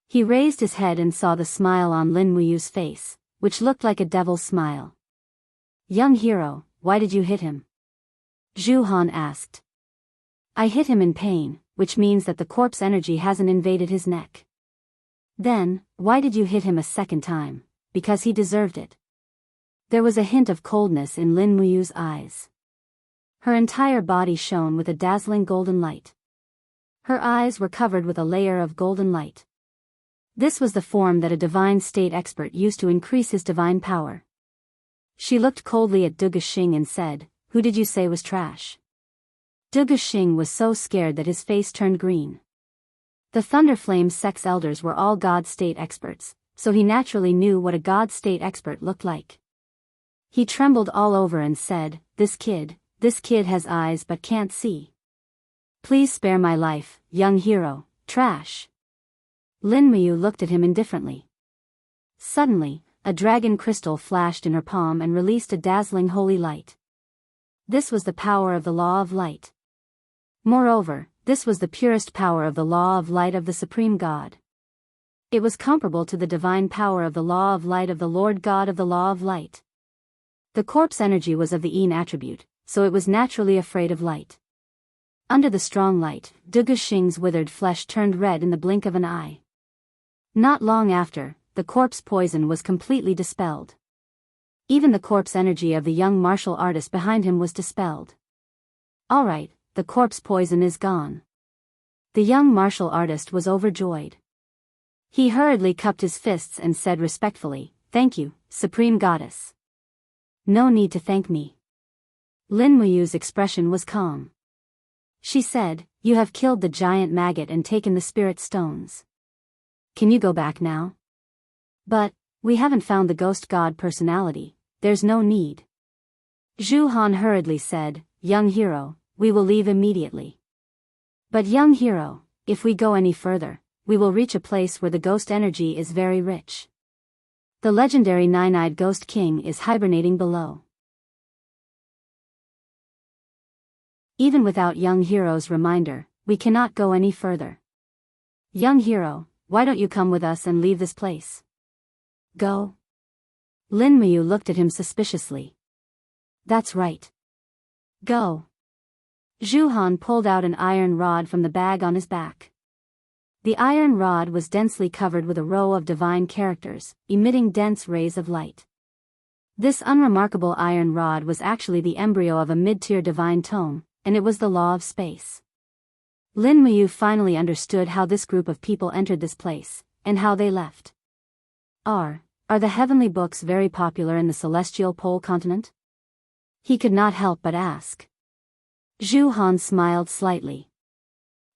He raised his head and saw the smile on Lin Muyu's face, which looked like a devil's smile. Young hero, why did you hit him? Zhu Han asked. I hit him in pain, which means that the corpse energy hasn't invaded his neck. Then, why did you hit him a second time? Because he deserved it. There was a hint of coldness in Lin Muyu's eyes. Her entire body shone with a dazzling golden light. Her eyes were covered with a layer of golden light. This was the form that a divine state expert used to increase his divine power. She looked coldly at Duga Xing and said, Who did you say was trash? Duga Xing was so scared that his face turned green. The Thunder Flame sect's elders were all God state experts, so he naturally knew what a God state expert looked like. He trembled all over and said, This kid has eyes but can't see. Please spare my life, young hero, trash. Lin Muyu looked at him indifferently. Suddenly, a dragon crystal flashed in her palm and released a dazzling holy light. This was the power of the law of light. Moreover, this was the purest power of the law of light of the Supreme God. It was comparable to the divine power of the law of light of the Lord God of the law of light. The corpse energy was of the Yin attribute, so it was naturally afraid of light. Under the strong light, Duga Xing's withered flesh turned red in the blink of an eye. Not long after, the corpse poison was completely dispelled. Even the corpse energy of the young martial artist behind him was dispelled. All right, the corpse poison is gone. The young martial artist was overjoyed. He hurriedly cupped his fists and said respectfully, Thank you, Supreme Goddess. No need to thank me. Lin Muyu's expression was calm. She said, You have killed the giant maggot and taken the spirit stones. Can you go back now? But, we haven't found the ghost god personality, there's no need. Zhu Han hurriedly said, Young hero, we will leave immediately. But young hero, if we go any further, we will reach a place where the ghost energy is very rich. The legendary nine-eyed ghost king is hibernating below. Even without young hero's reminder, we cannot go any further. Young hero, why don't you come with us and leave this place? Go? Lin Muyu looked at him suspiciously. That's right. Go. Zhu Han pulled out an iron rod from the bag on his back. The iron rod was densely covered with a row of divine characters, emitting dense rays of light. This unremarkable iron rod was actually the embryo of a mid-tier divine tome, and it was the law of space. Lin Muyu finally understood how this group of people entered this place, and how they left. Are the heavenly books very popular in the celestial pole continent? He could not help but ask. Zhu Han smiled slightly.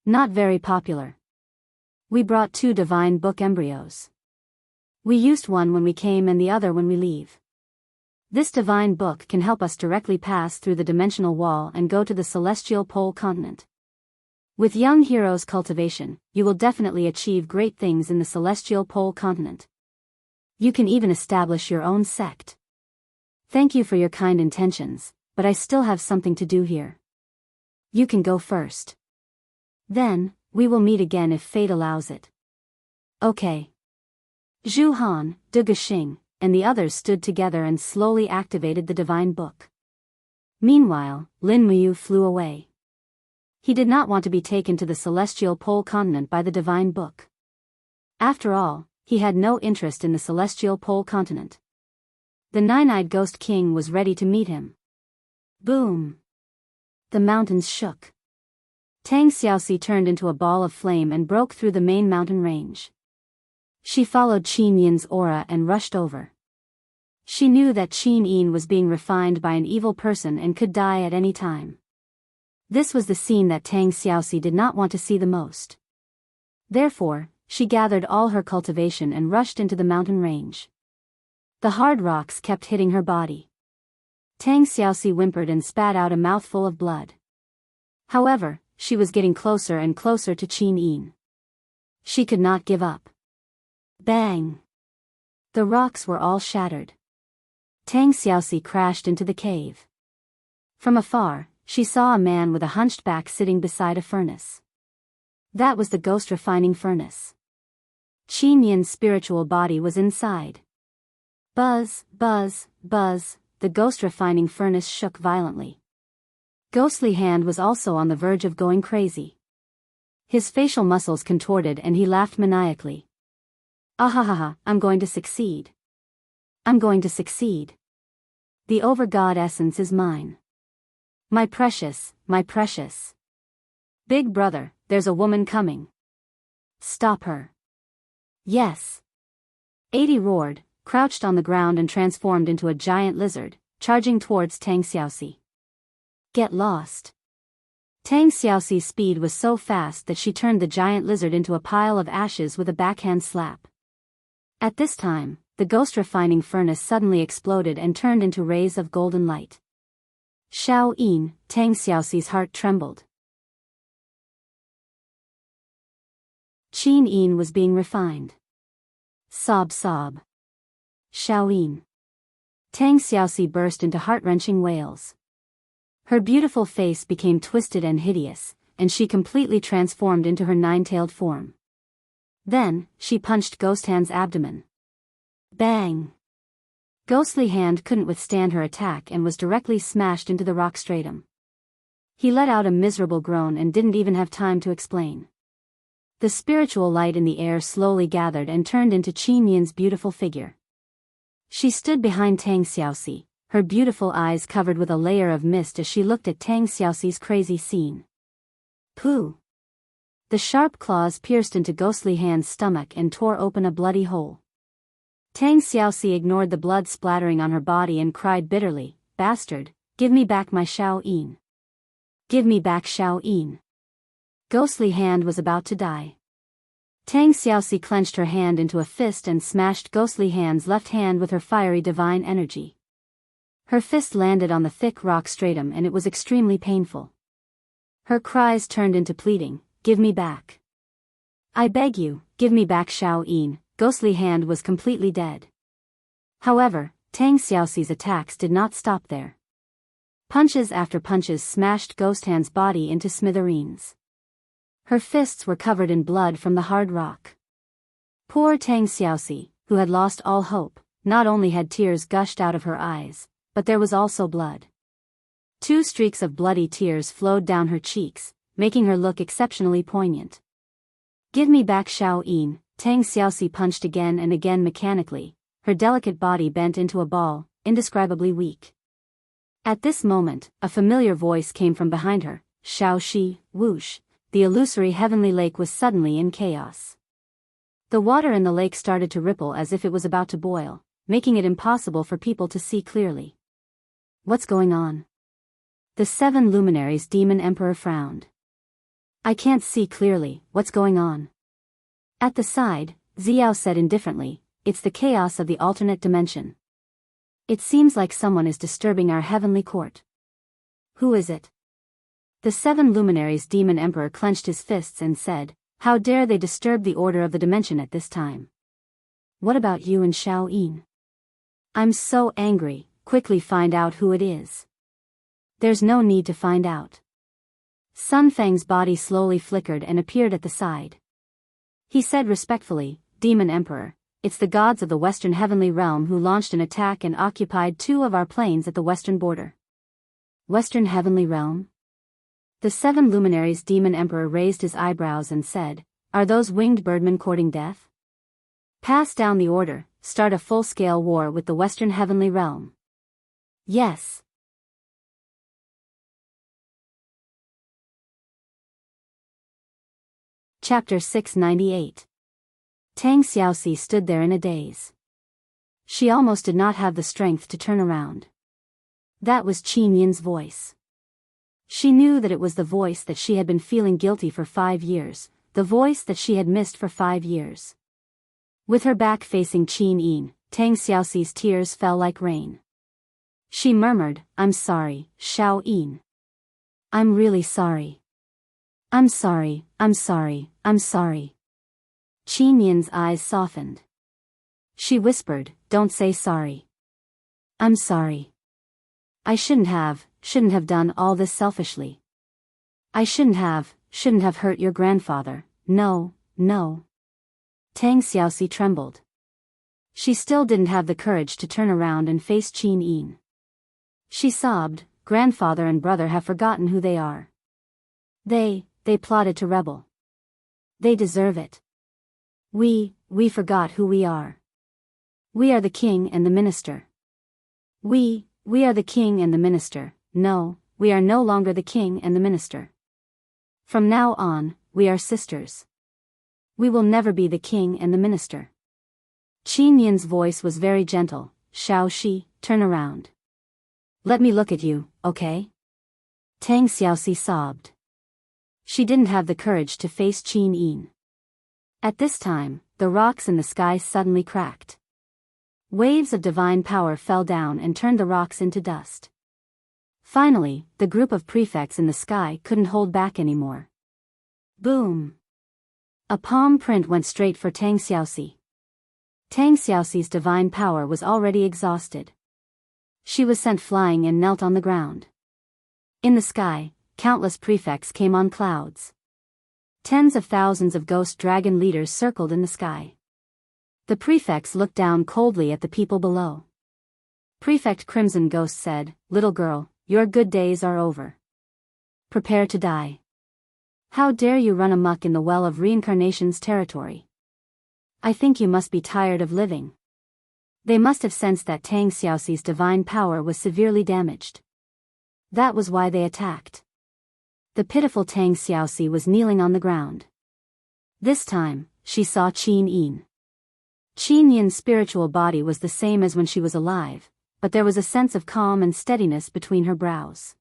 Not very popular. We brought 2 divine book embryos. We used one when we came and the other when we leave. This divine book can help us directly pass through the dimensional wall and go to the celestial pole continent. With young hero's cultivation, you will definitely achieve great things in the celestial pole continent. You can even establish your own sect. Thank you for your kind intentions, but I still have something to do here. You can go first. Then, we will meet again if fate allows it. Okay. Zhu Han, Duga Xing, and the others stood together and slowly activated the divine book. Meanwhile, Lin Muyu flew away. He did not want to be taken to the celestial pole continent by the divine book. After all, he had no interest in the celestial pole continent. The nine-eyed ghost king was ready to meet him. Boom! The mountains shook. Tang Xiaoxi turned into a ball of flame and broke through the main mountain range. She followed Qin Yin's aura and rushed over. She knew that Qin Yin was being refined by an evil person and could die at any time. This was the scene that Tang Xiaoxi did not want to see the most. Therefore, she gathered all her cultivation and rushed into the mountain range. The hard rocks kept hitting her body. Tang Xiaoxi whimpered and spat out a mouthful of blood. However, she was getting closer and closer to Qin Yin. She could not give up. Bang! The rocks were all shattered. Tang Xiaoxi crashed into the cave. From afar, she saw a man with a hunched back sitting beside a furnace. That was the ghost refining furnace. Qin Yin's spiritual body was inside. Buzz, buzz, buzz, the ghost refining furnace shook violently. Ghostly Hand was also on the verge of going crazy. His facial muscles contorted and he laughed maniacally. Ahahaha, I'm going to succeed. I'm going to succeed. The over-God essence is mine. My precious, my precious. Big brother, there's a woman coming. Stop her. Yes. 80 roared, crouched on the ground and transformed into a giant lizard, charging towards Tang Xiaoxi. Get lost. Tang Xiaoxi's speed was so fast that she turned the giant lizard into a pile of ashes with a backhand slap. At this time, the ghost refining furnace suddenly exploded and turned into rays of golden light. Xiao Yin, Tang Xiaoxi's heart trembled. Qin Yin was being refined. Sob sob. Xiao Yin. Tang Xiaoxi burst into heart-wrenching wails. Her beautiful face became twisted and hideous, and she completely transformed into her nine-tailed form. Then, she punched Ghost Hand's abdomen. Bang! Ghostly Hand couldn't withstand her attack and was directly smashed into the rock stratum. He let out a miserable groan and didn't even have time to explain. The spiritual light in the air slowly gathered and turned into Qin Yin's beautiful figure. She stood behind Tang Xiaoxi, her beautiful eyes covered with a layer of mist as she looked at Tang Xiaoxi's crazy scene. Pooh! The sharp claws pierced into Ghostly Hand's stomach and tore open a bloody hole. Tang Xiaoxi ignored the blood splattering on her body and cried bitterly, "Bastard, give me back my Xiao Yin. Give me back Xiao Yin." Ghostly Hand was about to die. Tang Xiaoxi clenched her hand into a fist and smashed Ghostly Hand's left hand with her fiery divine energy. Her fist landed on the thick rock stratum and it was extremely painful. Her cries turned into pleading, "Give me back. I beg you, give me back Xiao Yin." Ghostly Hand was completely dead. However, Tang Xiaoxi's attacks did not stop there. Punches after punches smashed Ghost Hand's body into smithereens. Her fists were covered in blood from the hard rock. Poor Tang Xiaoxi, who had lost all hope, not only had tears gushed out of her eyes, but there was also blood. 2 streaks of bloody tears flowed down her cheeks, making her look exceptionally poignant. "Give me back Xiao Yin." Tang Xiaoxi punched again and again mechanically, her delicate body bent into a ball, indescribably weak. At this moment, a familiar voice came from behind her, "Xiao Shi, whoosh." The illusory heavenly lake was suddenly in chaos. The water in the lake started to ripple as if it was about to boil, making it impossible for people to see clearly. What's going on? The 7 luminaries demon emperor frowned. I can't see clearly, what's going on? At the side, Xiao said indifferently, it's the chaos of the alternate dimension. It seems like someone is disturbing our heavenly court. Who is it? The 7 luminaries demon emperor clenched his fists and said, how dare they disturb the order of the dimension at this time? What about you and Xiao Yin? I'm so angry, quickly find out who it is. There's no need to find out. Sun Fang's body slowly flickered and appeared at the side. He said respectfully, Demon Emperor, it's the gods of the Western Heavenly Realm who launched an attack and occupied 2 of our planes at the western border. Western Heavenly Realm? The 7 luminaries demon emperor raised his eyebrows and said, "Are those winged birdmen courting death? Pass down the order, start a full-scale war with the Western Heavenly Realm." Yes. Chapter 698. Tang Xiaoxi stood there in a daze. She almost did not have the strength to turn around. That was Qin Yin's voice. She knew that it was the voice that she had been feeling guilty for 5 years, the voice that she had missed for 5 years. With her back facing Qin Yin, Tang Xiaoxi's tears fell like rain. She murmured, "I'm sorry, Xiao Yin. I'm really sorry. I'm sorry, I'm sorry, I'm sorry." Qin Yin's eyes softened. She whispered, "Don't say sorry. I'm sorry. I shouldn't have done all this selfishly. I shouldn't have hurt your grandfather, no. Tang Xiaoxi trembled. She still didn't have the courage to turn around and face Qin Yin. She sobbed, "Grandfather and brother have forgotten who they are. They plotted to rebel. They deserve it. We forgot who we are. We are the king and the minister. We are the king and the minister. No, we are no longer the king and the minister. From now on, we are sisters. We will never be the king and the minister." Qin Yin's voice was very gentle. "Xiao Shi, turn around. Let me look at you, okay?" Tang Xiaoxi sobbed. She didn't have the courage to face Qin Yin. At this time, the rocks in the sky suddenly cracked. Waves of divine power fell down and turned the rocks into dust. Finally, the group of prefects in the sky couldn't hold back anymore. Boom! A palm print went straight for Tang Xiaoxi. Tang Xiaoxi's divine power was already exhausted. She was sent flying and knelt on the ground. In the sky, countless prefects came on clouds. Tens of thousands of ghost dragon leaders circled in the sky. The prefects looked down coldly at the people below. Prefect Crimson Ghost said, "Little girl, your good days are over. Prepare to die. How dare you run amok in the well of reincarnation's territory? I think you must be tired of living." They must have sensed that Tang Xiaoxi's divine power was severely damaged. That was why they attacked. The pitiful Tang Xiaoxi was kneeling on the ground. This time, she saw Qin Yin. Qin Yin's spiritual body was the same as when she was alive, but there was a sense of calm and steadiness between her brows.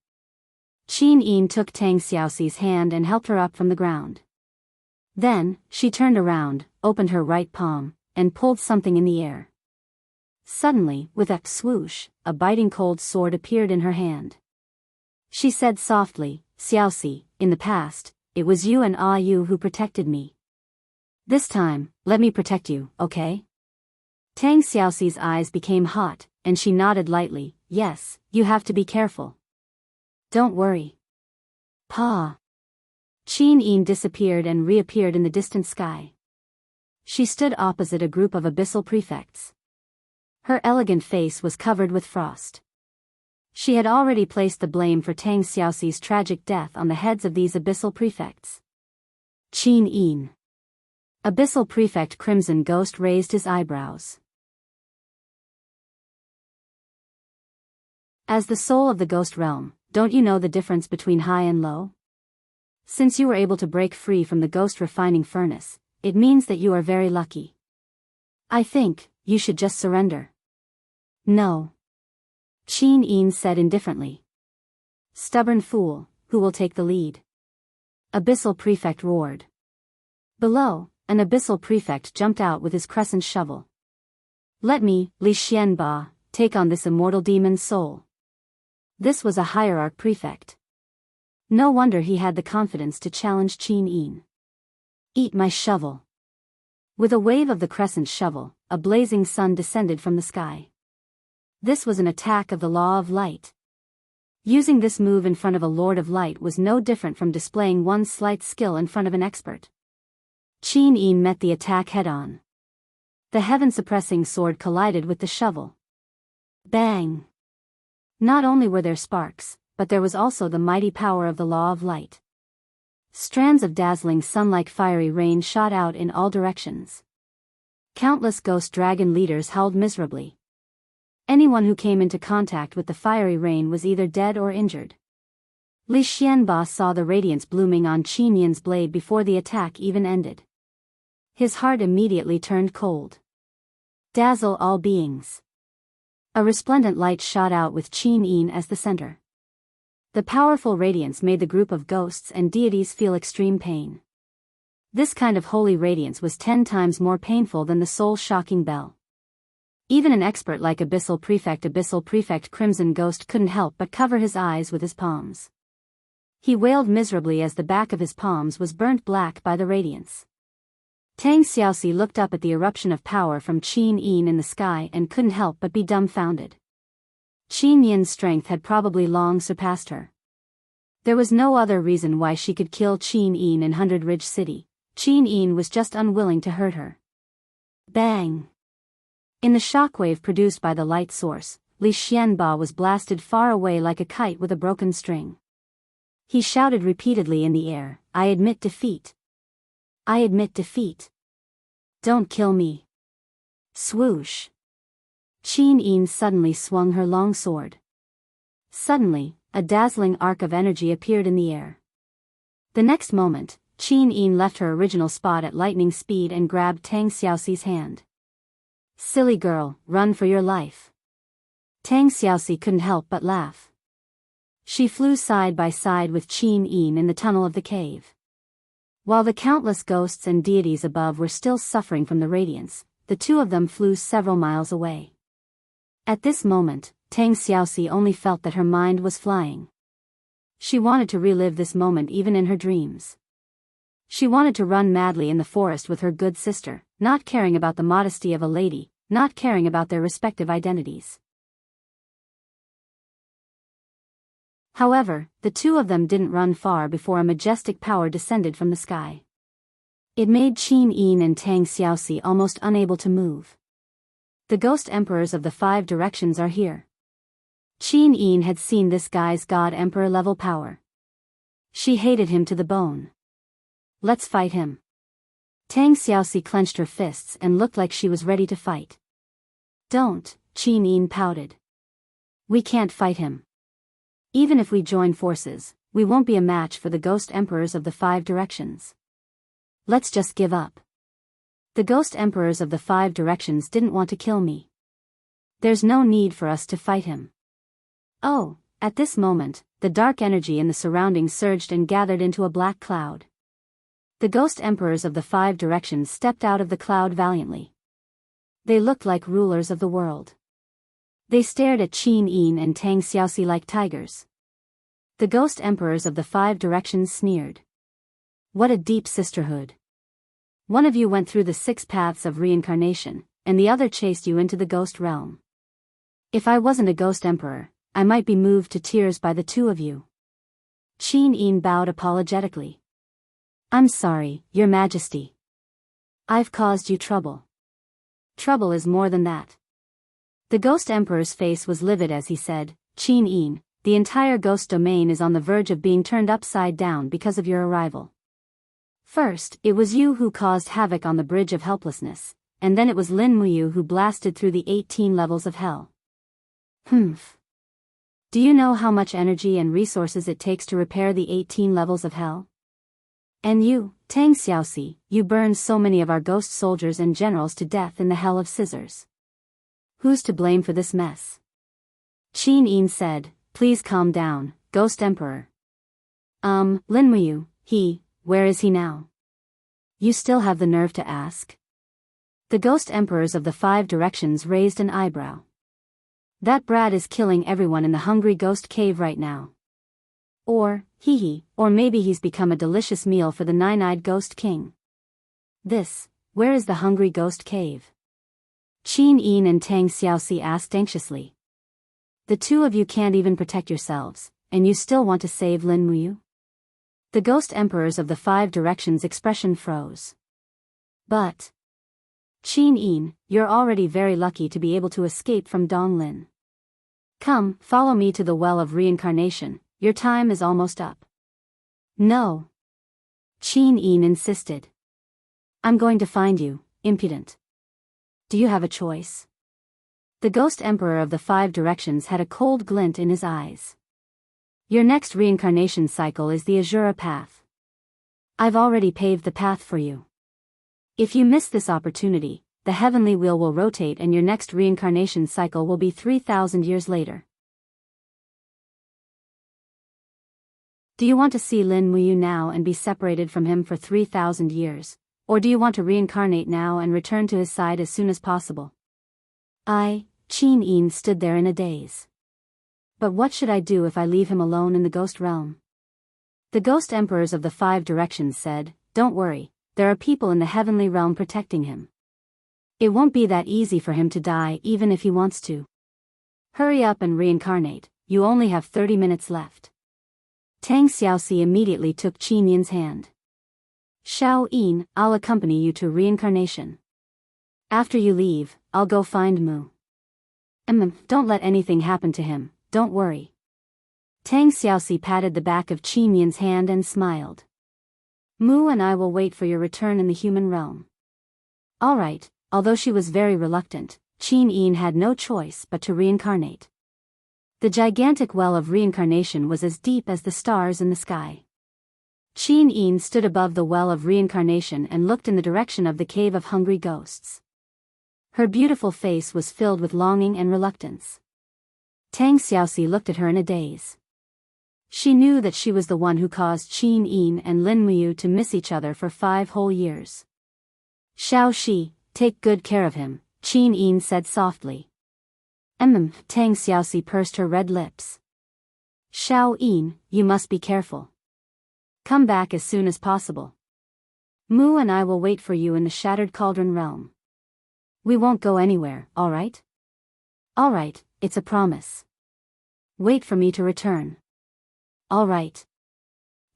Qin Yin took Tang Xiaoxi's hand and helped her up from the ground. Then, she turned around, opened her right palm, and pulled something in the air. Suddenly, with a swoosh, a biting cold sword appeared in her hand. She said softly, "Xiaoxi, in the past, it was you and Yu who protected me. This time, let me protect you, okay?" Tang Xiaoxi's eyes became hot, and she nodded lightly, "Yes, you have to be careful. Don't worry." Pa. Qin Yin disappeared and reappeared in the distant sky. She stood opposite a group of abyssal prefects. Her elegant face was covered with frost. She had already placed the blame for Tang Xiaoxi's tragic death on the heads of these abyssal prefects. Qin Yin. Abyssal Prefect Crimson Ghost raised his eyebrows. As the soul of the ghost realm, don't you know the difference between high and low? Since you were able to break free from the ghost refining furnace, it means that you are very lucky. I think you should just surrender. No. Qin Yin said indifferently. Stubborn fool, who will take the lead? Abyssal Prefect roared. Below, an abyssal prefect jumped out with his crescent shovel. Let me, Li Xianba, take on this immortal demon's soul. This was a hierarch prefect. No wonder he had the confidence to challenge Qin Yin. Eat my shovel. With a wave of the crescent shovel, a blazing sun descended from the sky. This was an attack of the law of light. Using this move in front of a Lord of Light was no different from displaying one's slight skill in front of an expert. Qin Yin met the attack head-on. The heaven-suppressing sword collided with the shovel. Bang! Not only were there sparks, but there was also the mighty power of the law of light. Strands of dazzling sun-like fiery rain shot out in all directions. Countless ghost dragon leaders howled miserably. Anyone who came into contact with the fiery rain was either dead or injured. Li Xianba saw the radiance blooming on Qin Yin's blade before the attack even ended. His heart immediately turned cold. Dazzle all beings. A resplendent light shot out with Qin Yin as the center. The powerful radiance made the group of ghosts and deities feel extreme pain. This kind of holy radiance was 10 times more painful than the soul-shocking bell. Even an expert like Abyssal Prefect Crimson Ghost couldn't help but cover his eyes with his palms. He wailed miserably as the back of his palms was burnt black by the radiance. Tang Xiaoxi looked up at the eruption of power from Qin Yin in the sky and couldn't help but be dumbfounded. Qin Yin's strength had probably long surpassed her. There was no other reason why she could kill Qin Yin in Hundred Ridge City. Qin Yin was just unwilling to hurt her. Bang! In the shockwave produced by the light source, Li Xianba was blasted far away like a kite with a broken string. He shouted repeatedly in the air, "I admit defeat. I admit defeat. Don't kill me." Swoosh! Qin Yin suddenly swung her long sword. Suddenly, a dazzling arc of energy appeared in the air. The next moment, Qin Yin left her original spot at lightning speed and grabbed Tang Xiaoxi's hand. "Silly girl, run for your life." Tang Xiaoxi couldn't help but laugh. She flew side by side with Qin Yin in the tunnel of the cave. While the countless ghosts and deities above were still suffering from the radiance, the two of them flew several miles away. At this moment, Tang Xiaoxi only felt that her mind was flying. She wanted to relive this moment even in her dreams. She wanted to run madly in the forest with her good sister, not caring about the modesty of a lady, not caring about their respective identities. However, the two of them didn't run far before a majestic power descended from the sky. It made Qin Yin and Tang Xiaoxi almost unable to move. "The ghost emperors of the 5 directions are here." Qin Yin had seen this guy's god emperor level power. She hated him to the bone. "Let's fight him." Tang Xiaoxi clenched her fists and looked like she was ready to fight. "Don't," Qin Yin pouted. "We can't fight him. Even if we join forces, we won't be a match for the ghost emperors of the 5 directions. Let's just give up. The ghost emperors of the 5 directions didn't want to kill me. There's no need for us to fight him." Oh, at this moment, the dark energy in the surroundings surged and gathered into a black cloud. The ghost emperors of the 5 directions stepped out of the cloud valiantly. They looked like rulers of the world. They stared at Qin Yin and Tang Xiaoxi like tigers. The ghost emperors of the 5 directions sneered. "What a deep sisterhood. One of you went through the 6 paths of reincarnation, and the other chased you into the ghost realm. If I wasn't a ghost emperor, I might be moved to tears by the 2 of you." Qin Yin bowed apologetically. "I'm sorry, Your Majesty. I've caused you trouble." "Trouble is more than that." The ghost emperor's face was livid as he said, "Qin Yin, the entire ghost domain is on the verge of being turned upside down because of your arrival. First, it was you who caused havoc on the Bridge of Helplessness, and then it was Lin Muyu who blasted through the 18 levels of hell. Humph. Do you know how much energy and resources it takes to repair the 18 levels of hell? And you, Tang Xiaoxi, you burned so many of our ghost soldiers and generals to death in the Hell of Scissors. Who's to blame for this mess?" Qin Yin said, "Please calm down, Ghost Emperor." Lin Muyu, where is he now?" "You still have the nerve to ask?" The ghost emperors of the 5 directions raised an eyebrow. "That brat is killing everyone in the Hungry Ghost Cave right now. Or maybe he's become a delicious meal for the 9-eyed Ghost King. Where is the Hungry Ghost Cave?" Qin Yin and Tang Xiaoxi asked anxiously. "The 2 of you can't even protect yourselves, and you still want to save Lin Muyu?" The ghost emperors of the 5 directions' expression froze. "But Qin Yin, you're already very lucky to be able to escape from Donglin. Come, follow me to the Well of Reincarnation, your time is almost up. No. Qin Yin insisted. I'm going to find you, impudent. Do you have a choice? The Ghost Emperor of the Five Directions had a cold glint in his eyes. Your next reincarnation cycle is the Azura path. I've already paved the path for you. If you miss this opportunity, the heavenly wheel will rotate and your next reincarnation cycle will be 3,000 years later. Do you want to see Lin Muyu now and be separated from him for 3,000 years, or do you want to reincarnate now and return to his side as soon as possible? Qin Yin stood there in a daze. But what should I do if I leave him alone in the ghost realm? The Ghost Emperors of the Five Directions said, don't worry, there are people in the heavenly realm protecting him. It won't be that easy for him to die even if he wants to. Hurry up and reincarnate, you only have 30 minutes left. Tang Xiaoxi immediately took Qin Yin's hand. Xiao Yin, I'll accompany you to reincarnation. After you leave, I'll go find Mu. Don't let anything happen to him, don't worry. Tang Xiaoxi patted the back of Qin Yin's hand and smiled. Mu and I will wait for your return in the human realm. All right. Although she was very reluctant, Qin Yin had no choice but to reincarnate. The gigantic well of reincarnation was as deep as the stars in the sky. Qin Yin stood above the well of reincarnation and looked in the direction of the cave of hungry ghosts. Her beautiful face was filled with longing and reluctance. Tang Xiaoxi looked at her in a daze. She knew that she was the one who caused Qin Yin and Lin Muyu to miss each other for 5 whole years. Xiao Shi, take good care of him, Qin Yin said softly. Tang Xiaoxi pursed her red lips. Xiao Yin, you must be careful. Come back as soon as possible. Mu and I will wait for you in the Shattered Cauldron realm. We won't go anywhere, alright? Alright, it's a promise. Wait for me to return. Alright.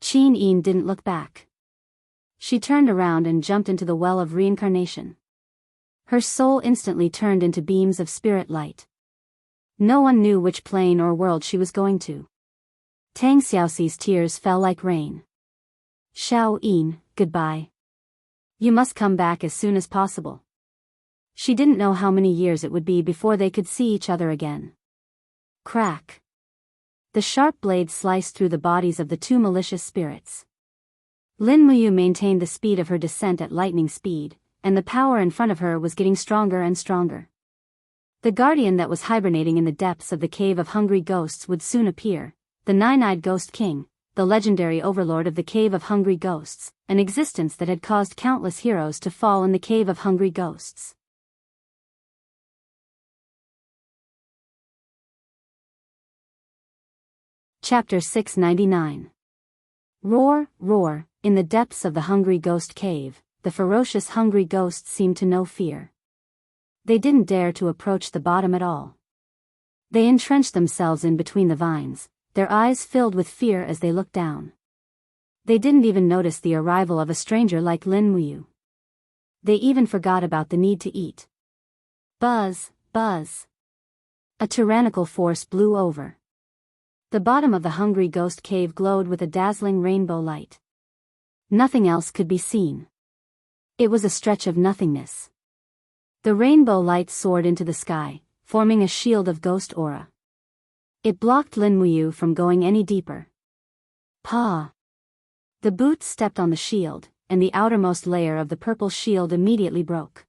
Qin Yin didn't look back. She turned around and jumped into the well of reincarnation. Her soul instantly turned into beams of spirit light. No one knew which plane or world she was going to. Tang Xiaoxi's tears fell like rain. Xiao Yin, goodbye. You must come back as soon as possible. She didn't know how many years it would be before they could see each other again. Crack. The sharp blade sliced through the bodies of the 2 malicious spirits. Lin Muyu maintained the speed of her descent at lightning speed, and the power in front of her was getting stronger and stronger. The guardian that was hibernating in the depths of the cave of hungry ghosts would soon appear, the Nine-Eyed Ghost King, the legendary overlord of the cave of hungry ghosts, an existence that had caused countless heroes to fall in the cave of hungry ghosts. Chapter 699. Roar, roar, in the depths of the hungry ghost cave, the ferocious hungry ghosts seemed to know fear. They didn't dare to approach the bottom at all. They entrenched themselves in between the vines, their eyes filled with fear as they looked down. They didn't even notice the arrival of a stranger like Lin Muyu. They even forgot about the need to eat. Buzz, buzz. A tyrannical force blew over. The bottom of the hungry ghost cave glowed with a dazzling rainbow light. Nothing else could be seen. It was a stretch of nothingness. The rainbow light soared into the sky, forming a shield of ghost aura. It blocked Lin Muyu from going any deeper. Pa! The boots stepped on the shield, and the outermost layer of the purple shield immediately broke.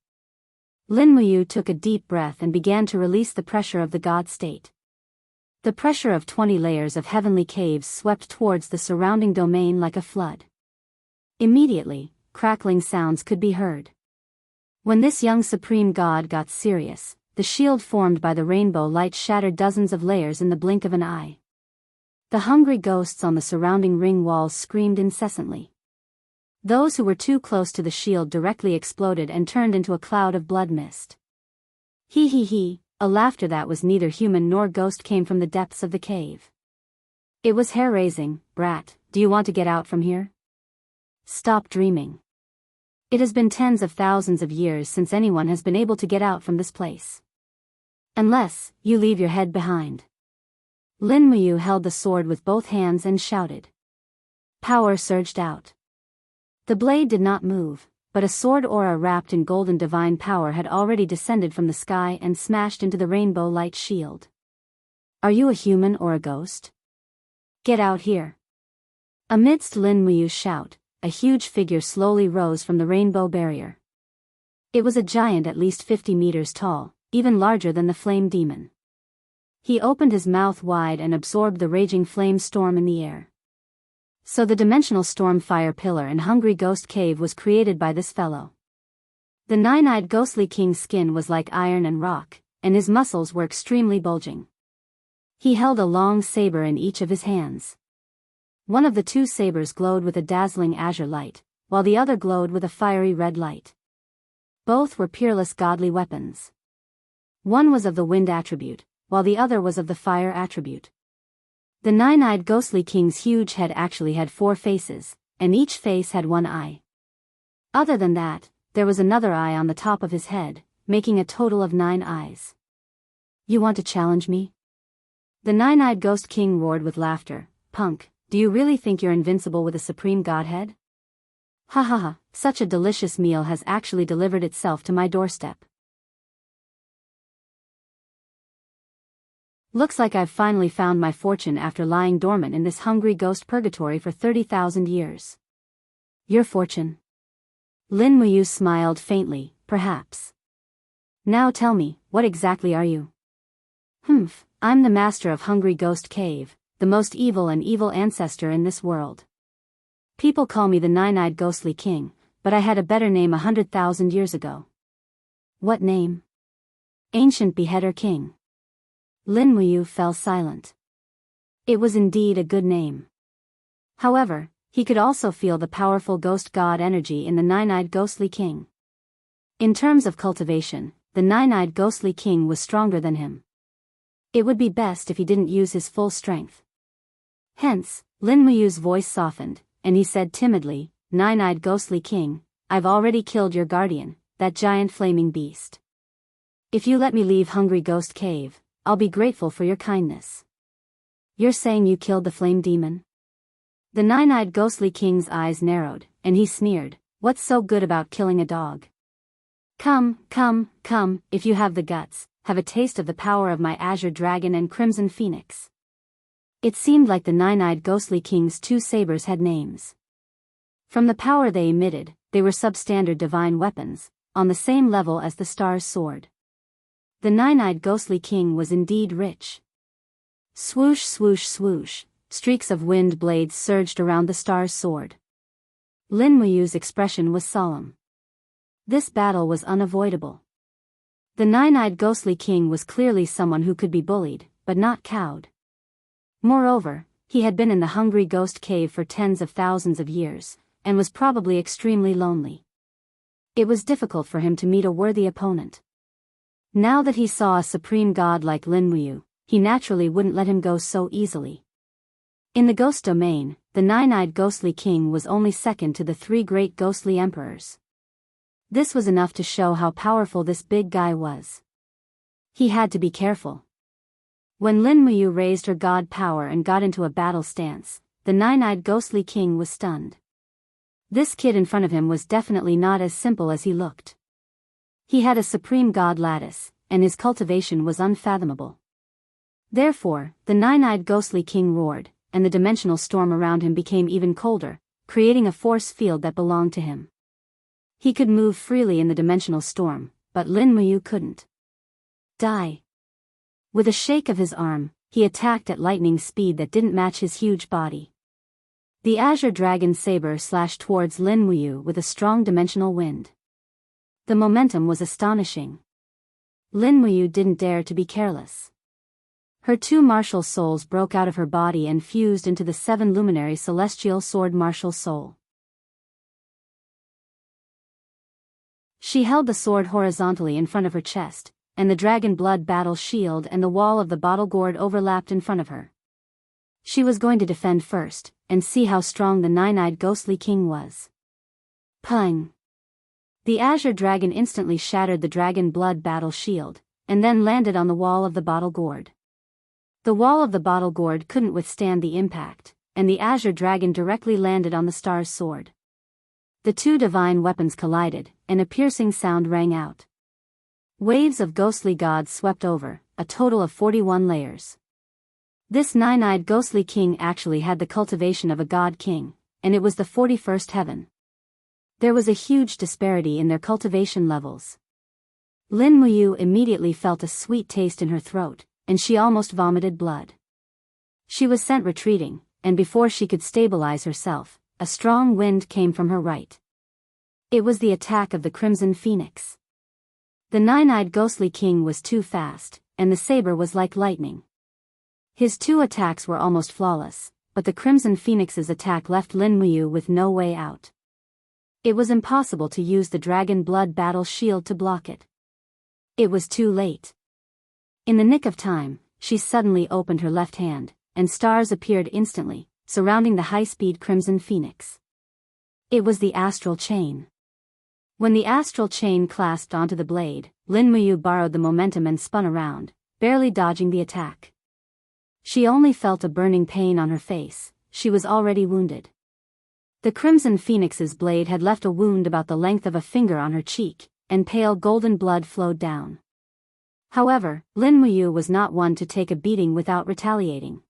Lin Muyu took a deep breath and began to release the pressure of the God state. The pressure of 20 layers of heavenly caves swept towards the surrounding domain like a flood. Immediately, crackling sounds could be heard. When this young supreme god got serious, the shield formed by the rainbow light shattered dozens of layers in the blink of an eye. The hungry ghosts on the surrounding ring walls screamed incessantly. Those who were too close to the shield directly exploded and turned into a cloud of blood mist. He he he, a laughter that was neither human nor ghost came from the depths of the cave. It was hair-raising. Brat, do you want to get out from here? Stop dreaming. It has been tens of thousands of years since anyone has been able to get out from this place. Unless, you leave your head behind. Lin Muyu held the sword with both hands and shouted. Power surged out. The blade did not move, but a sword aura wrapped in golden divine power had already descended from the sky and smashed into the rainbow light shield. Are you a human or a ghost? Get out here. Amidst Lin Muyu's shout, a huge figure slowly rose from the rainbow barrier. It was a giant at least 50 meters tall, even larger than the flame demon. He opened his mouth wide and absorbed the raging flame storm in the air. So the dimensional storm fire pillar and hungry ghost cave was created by this fellow. The nine-eyed ghostly king's skin was like iron and rock, and his muscles were extremely bulging. He held a long saber in each of his hands. One of the two sabers glowed with a dazzling azure light, while the other glowed with a fiery red light. Both were peerless godly weapons. One was of the wind attribute, while the other was of the fire attribute. The nine-eyed ghostly king's huge head actually had 4 faces, and each face had 1 eye. Other than that, there was another eye on the top of his head, making a total of 9 eyes. You want to challenge me? The nine-eyed ghost king roared with laughter. Punk, do you really think you're invincible with a supreme godhead? Ha ha ha, such a delicious meal has actually delivered itself to my doorstep. Looks like I've finally found my fortune after lying dormant in this hungry ghost purgatory for 30,000 years. Your fortune? Lin Muyu smiled faintly, perhaps. Now tell me, what exactly are you? I'm the master of Hungry Ghost Cave, the most evil and evil ancestor in this world. People call me the Nine-Eyed Ghostly King, but I had a better name 100,000 years ago. What name? Ancient Beheader King. Lin Muyu fell silent. It was indeed a good name. However, he could also feel the powerful ghost god energy in the Nine-Eyed Ghostly King. In terms of cultivation, the Nine-Eyed Ghostly King was stronger than him. It would be best if he didn't use his full strength. Hence, Lin Muyu's voice softened, and he said timidly, Nine-Eyed Ghostly King, I've already killed your guardian, that giant flaming beast. If you let me leave Hungry Ghost Cave, I'll be grateful for your kindness. You're saying you killed the flame demon? The Nine-Eyed Ghostly King's eyes narrowed, and he sneered, what's so good about killing a dog? Come, if you have the guts, have a taste of the power of my Azure Dragon and Crimson Phoenix. It seemed like the Nine-Eyed Ghostly King's 2 sabers had names. From the power they emitted, they were substandard divine weapons, on the same level as the star's sword. The Nine-Eyed Ghostly King was indeed rich. Swoosh swoosh swoosh, streaks of wind blades surged around the star's sword. Lin Muyu's expression was solemn. This battle was unavoidable. The Nine-Eyed Ghostly King was clearly someone who could be bullied, but not cowed. Moreover, he had been in the Hungry Ghost Cave for tens of thousands of years, and was probably extremely lonely. It was difficult for him to meet a worthy opponent. Now that he saw a supreme god like Lin Muyu, he naturally wouldn't let him go so easily. In the ghost domain, the Nine-Eyed Ghostly King was only second to the 3 great ghostly emperors. This was enough to show how powerful this big guy was. He had to be careful. When Lin Muyu raised her god power and got into a battle stance, the Nine-Eyed Ghostly King was stunned. This kid in front of him was definitely not as simple as he looked. He had a supreme god lattice, and his cultivation was unfathomable. Therefore, the Nine-Eyed Ghostly King roared, and the dimensional storm around him became even colder, creating a force field that belonged to him. He could move freely in the dimensional storm, but Lin Muyu couldn't. Die. With a shake of his arm, he attacked at lightning speed that didn't match his huge body. The Azure Dragon saber slashed towards Lin Muyu with a strong dimensional wind. The momentum was astonishing. Lin Muyu didn't dare to be careless. Her 2 martial souls broke out of her body and fused into the 7 luminary celestial sword martial soul. She held the sword horizontally in front of her chest, and the dragon blood battle shield and the wall of the bottle gourd overlapped in front of her. She was going to defend first, and see how strong the Nine-Eyed Ghostly King was. Pung! The Azure Dragon instantly shattered the dragon blood battle shield, and then landed on the wall of the bottle gourd. The wall of the bottle gourd couldn't withstand the impact, and the azure dragon directly landed on the star's sword. The two divine weapons collided, and a piercing sound rang out. Waves of ghostly gods swept over, a total of 41 layers. This nine-eyed ghostly king actually had the cultivation of a god king, and it was the 41st heaven. There was a huge disparity in their cultivation levels. Lin Muyu immediately felt a sweet taste in her throat, and she almost vomited blood. She was sent retreating, and before she could stabilize herself, a strong wind came from her right. It was the attack of the Crimson Phoenix. The nine-eyed ghostly king was too fast, and the saber was like lightning. His two attacks were almost flawless, but the Crimson Phoenix's attack left Lin Muyu with no way out. It was impossible to use the Dragon Blood Battle Shield to block it. It was too late. In the nick of time, she suddenly opened her left hand, and stars appeared instantly, surrounding the high-speed Crimson Phoenix. It was the astral chain. When the astral chain clasped onto the blade, Lin Muyu borrowed the momentum and spun around, barely dodging the attack. She only felt a burning pain on her face. She was already wounded. The Crimson Phoenix's blade had left a wound about the length of a finger on her cheek, and pale golden blood flowed down. However, Lin Muyu was not one to take a beating without retaliating.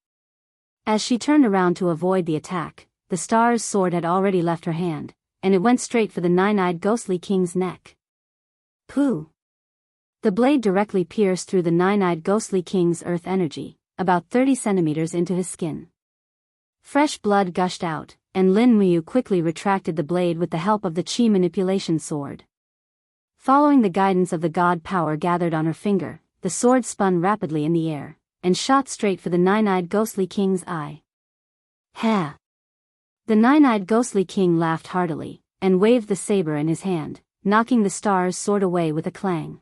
As she turned around to avoid the attack, the star's sword had already left her hand, and it went straight for the nine-eyed ghostly king's neck. Pooh! The blade directly pierced through the nine-eyed ghostly king's earth energy, about 30 centimeters into his skin. Fresh blood gushed out, and Lin Muyu quickly retracted the blade with the help of the chi manipulation sword. Following the guidance of the god power gathered on her finger, the sword spun rapidly in the air, and shot straight for the nine-eyed ghostly king's eye. Ha! The nine-eyed ghostly king laughed heartily, and waved the saber in his hand, knocking the star's sword away with a clang.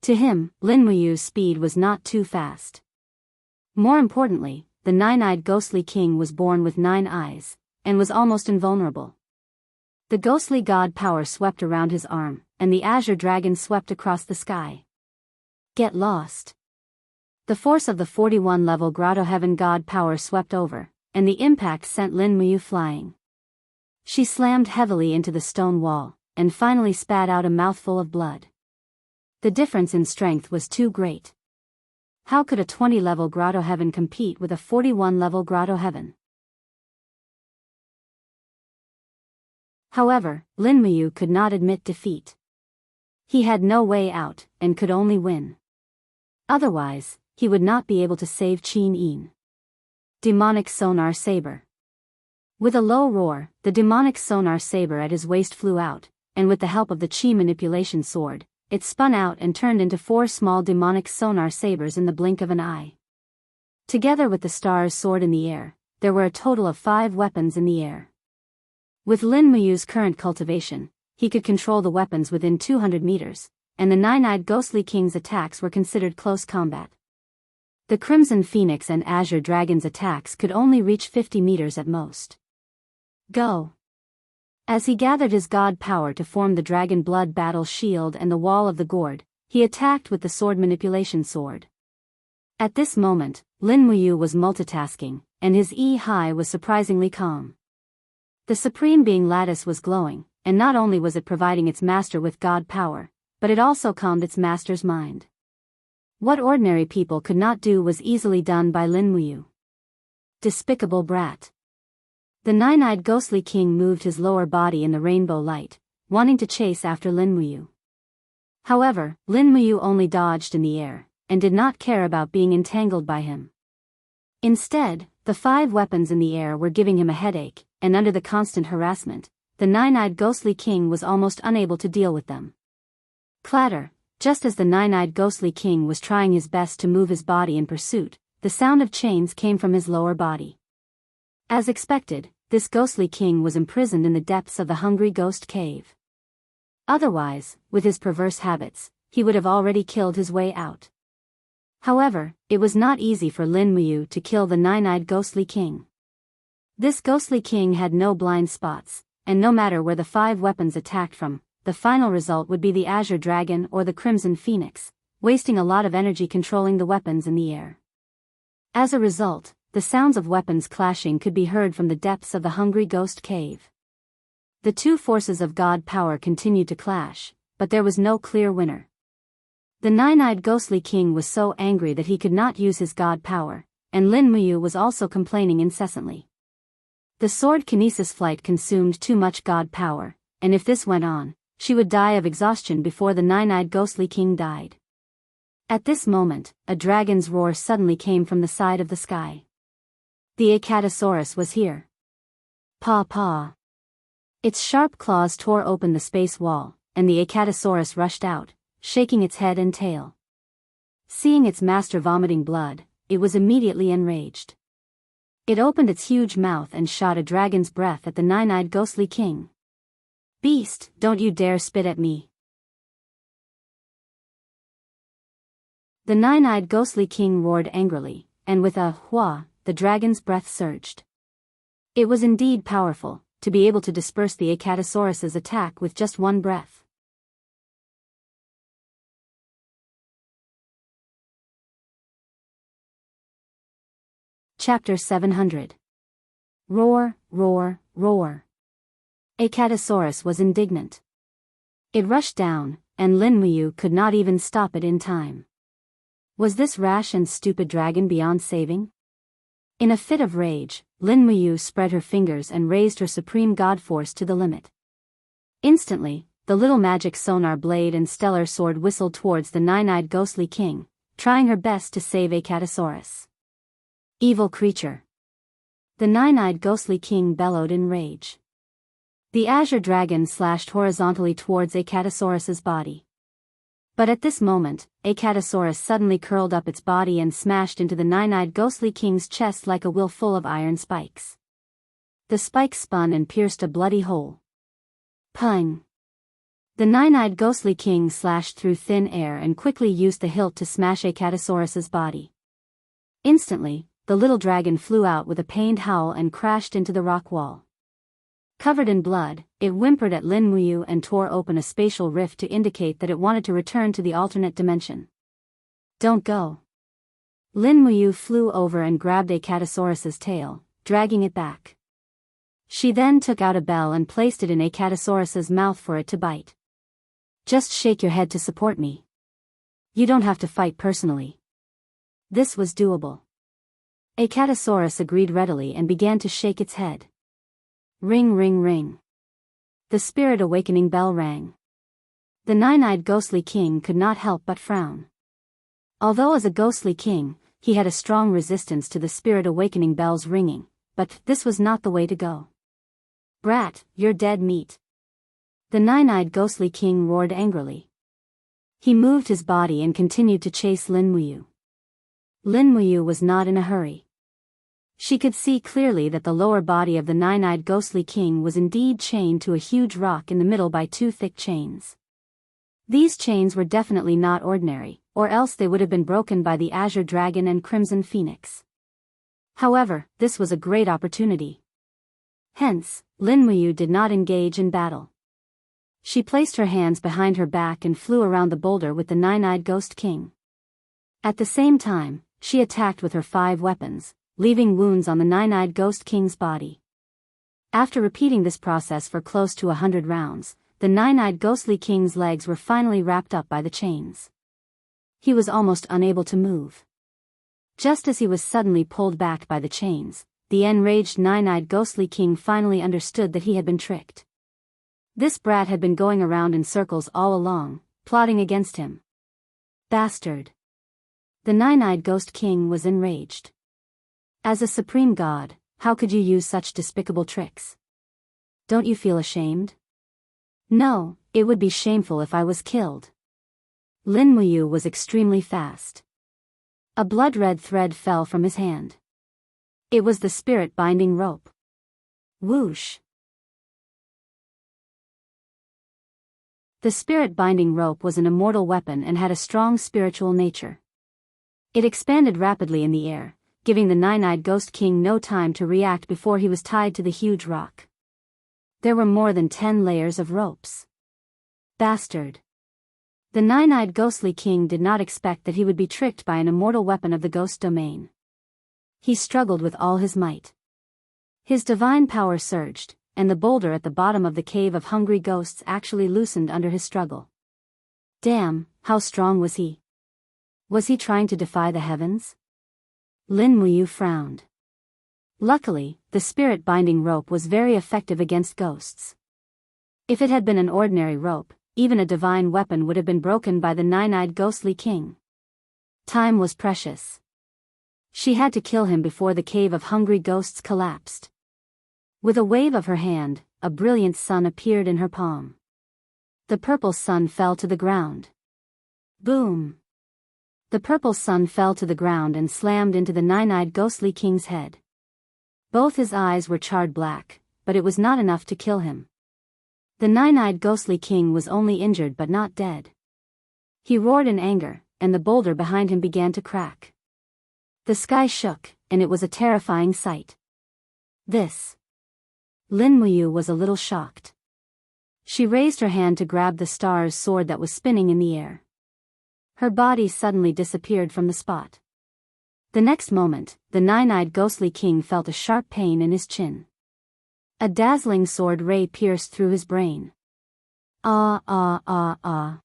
To him, Lin Muyu's speed was not too fast. More importantly, the nine-eyed ghostly king was born with 9 eyes, and was almost invulnerable. The ghostly god power swept around his arm, and the azure dragon swept across the sky. Get lost. The force of the 41-level Grotto Heaven god power swept over, and the impact sent Lin Muyu flying. She slammed heavily into the stone wall, and finally spat out a mouthful of blood. The difference in strength was too great. How could a 20-level Grotto Heaven compete with a 41-level Grotto Heaven? However, Lin Muyu could not admit defeat. He had no way out, and could only win. Otherwise, he would not be able to save Qin Yin. Demonic Sonar Saber. With a low roar, the demonic sonar saber at his waist flew out, and with the help of the chi manipulation sword, it spun out and turned into 4 small demonic sonar sabers in the blink of an eye. Together with the star's sword in the air, there were a total of 5 weapons in the air. With Lin Muyu's current cultivation, he could control the weapons within 200 meters, and the nine-eyed ghostly king's attacks were considered close combat. The Crimson Phoenix and Azure Dragon's attacks could only reach 50 meters at most. Go! As he gathered his god power to form the Dragon Blood Battle Shield and the Wall of the Gourd, he attacked with the sword manipulation sword. At this moment, Lin Muyu was multitasking, and his E-high was surprisingly calm. The Supreme Being Lattice was glowing, and not only was it providing its master with god power, but it also calmed its master's mind. What ordinary people could not do was easily done by Lin Muyu. Despicable brat. The nine-eyed ghostly king moved his lower body in the rainbow light, wanting to chase after Lin Muyu. However, Lin Muyu only dodged in the air, and did not care about being entangled by him. Instead, the 5 weapons in the air were giving him a headache, and under the constant harassment, the nine-eyed ghostly king was almost unable to deal with them. Clatter! Just as the nine-eyed ghostly king was trying his best to move his body in pursuit, the sound of chains came from his lower body. As expected, this ghostly king was imprisoned in the depths of the Hungry Ghost Cave. Otherwise, with his perverse habits, he would have already killed his way out. However, it was not easy for Lin Muyu to kill the nine-eyed ghostly king. This ghostly king had no blind spots, and no matter where the 5 weapons attacked from, the final result would be the Azure Dragon or the Crimson Phoenix, wasting a lot of energy controlling the weapons in the air. As a result, the sounds of weapons clashing could be heard from the depths of the hungry ghost cave. The two forces of god power continued to clash, but there was no clear winner. The nine-eyed ghostly king was so angry that he could not use his god power, and Lin Muyu was also complaining incessantly. The sword kinesis flight consumed too much god power, and if this went on, she would die of exhaustion before the nine-eyed ghostly king died. At this moment, a dragon's roar suddenly came from the side of the sky. The Acatosaurus was here. Paw paw. Its sharp claws tore open the space wall, and the Acatosaurus rushed out, shaking its head and tail. Seeing its master vomiting blood, it was immediately enraged. It opened its huge mouth and shot a dragon's breath at the nine-eyed ghostly king. "Beast, don't you dare spit at me." The nine-eyed ghostly king roared angrily, and with a "hua," the dragon's breath surged. It was indeed powerful, to be able to disperse the Acatosaurus's attack with just one breath. Chapter 700. Roar, roar, roar. Acatosaurus was indignant. It rushed down, and Lin Muyu could not even stop it in time. Was this rash and stupid dragon beyond saving? In a fit of rage, Lin Muyu spread her fingers and raised her supreme god force to the limit. Instantly, the little magic sonar blade and stellar sword whistled towards the nine-eyed ghostly king, trying her best to save Acatosaurus. Evil creature! The nine-eyed ghostly king bellowed in rage. The azure dragon slashed horizontally towards Acatosaurus's body. But at this moment, Acatosaurus suddenly curled up its body and smashed into the nine-eyed ghostly king's chest like a wheel full of iron spikes. The spikes spun and pierced a bloody hole. Pung! The nine-eyed ghostly king slashed through thin air and quickly used the hilt to smash Acatosaurus's body. Instantly, the little dragon flew out with a pained howl and crashed into the rock wall. Covered in blood, it whimpered at Lin Muyu and tore open a spatial rift to indicate that it wanted to return to the alternate dimension. "Don't go." Lin Muyu flew over and grabbed Acatosaurus's tail, dragging it back. She then took out a bell and placed it in Acatosaurus's mouth for it to bite. "Just shake your head to support me. You don't have to fight personally." This was doable. Acatosaurus agreed readily and began to shake its head. Ring ring ring. The spirit awakening bell rang. The nine-eyed ghostly king could not help but frown. Although as a ghostly king, he had a strong resistance to the spirit awakening bells ringing, but this was not the way to go. "Brat, you're dead meat." The nine-eyed ghostly king roared angrily. He moved his body and continued to chase Lin Muyu. Lin Muyu was not in a hurry. She could see clearly that the lower body of the nine-eyed ghostly king was indeed chained to a huge rock in the middle by two thick chains. These chains were definitely not ordinary, or else they would have been broken by the azure dragon and crimson phoenix. However, this was a great opportunity. Hence, Lin Muyu did not engage in battle. She placed her hands behind her back and flew around the boulder with the nine-eyed ghost king. At the same time, she attacked with her 5 weapons, leaving wounds on the nine-eyed ghost king's body. After repeating this process for close to 100 rounds, the nine-eyed ghostly king's legs were finally wrapped up by the chains. He was almost unable to move. Just as he was suddenly pulled back by the chains, the enraged nine-eyed ghostly king finally understood that he had been tricked. This brat had been going around in circles all along, plotting against him. Bastard! The nine-eyed ghost king was enraged. As a supreme god, how could you use such despicable tricks? Don't you feel ashamed? No, it would be shameful if I was killed. Lin Muyu was extremely fast. A blood-red thread fell from his hand. It was the spirit binding rope. Whoosh! The spirit binding rope was an immortal weapon and had a strong spiritual nature. It expanded rapidly in the air, giving the nine-eyed ghost king no time to react before he was tied to the huge rock. There were more than 10 layers of ropes. Bastard! The nine-eyed ghostly king did not expect that he would be tricked by an immortal weapon of the ghost domain. He struggled with all his might. His divine power surged, and the boulder at the bottom of the cave of hungry ghosts actually loosened under his struggle. Damn, how strong was he? Was he trying to defy the heavens? Lin Muyu frowned. Luckily, the spirit-binding rope was very effective against ghosts. If it had been an ordinary rope, even a divine weapon would have been broken by the nine-eyed ghostly king. Time was precious. She had to kill him before the cave of hungry ghosts collapsed. With a wave of her hand, a brilliant sun appeared in her palm. The purple sun fell to the ground. Boom! The purple sun fell to the ground and slammed into the nine-eyed ghostly king's head. Both his eyes were charred black, but it was not enough to kill him. The nine-eyed ghostly king was only injured but not dead. He roared in anger, and the boulder behind him began to crack. The sky shook, and it was a terrifying sight. This. Lin Muyu was a little shocked. She raised her hand to grab the star's sword that was spinning in the air. Her body suddenly disappeared from the spot. The next moment, the nine-eyed ghostly king felt a sharp pain in his chin. A dazzling sword ray pierced through his brain. Ah ah ah ah.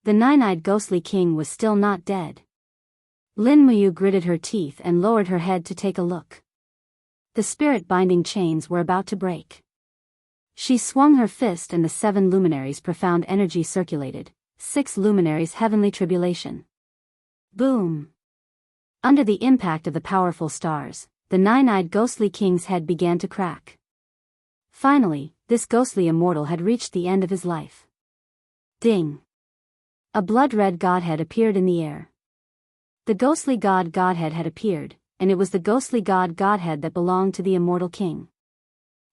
The nine-eyed ghostly king was still not dead. Lin Muyu gritted her teeth and lowered her head to take a look. The spirit-binding chains were about to break. She swung her fist and the 7 luminaries' profound energy circulated, 6 luminaries' heavenly tribulation. Boom! Under the impact of the powerful stars, the nine-eyed ghostly king's head began to crack. Finally, this ghostly immortal had reached the end of his life. Ding! A blood-red godhead appeared in the air. The ghostly godhead had appeared, and it was the ghostly godhead that belonged to the immortal king.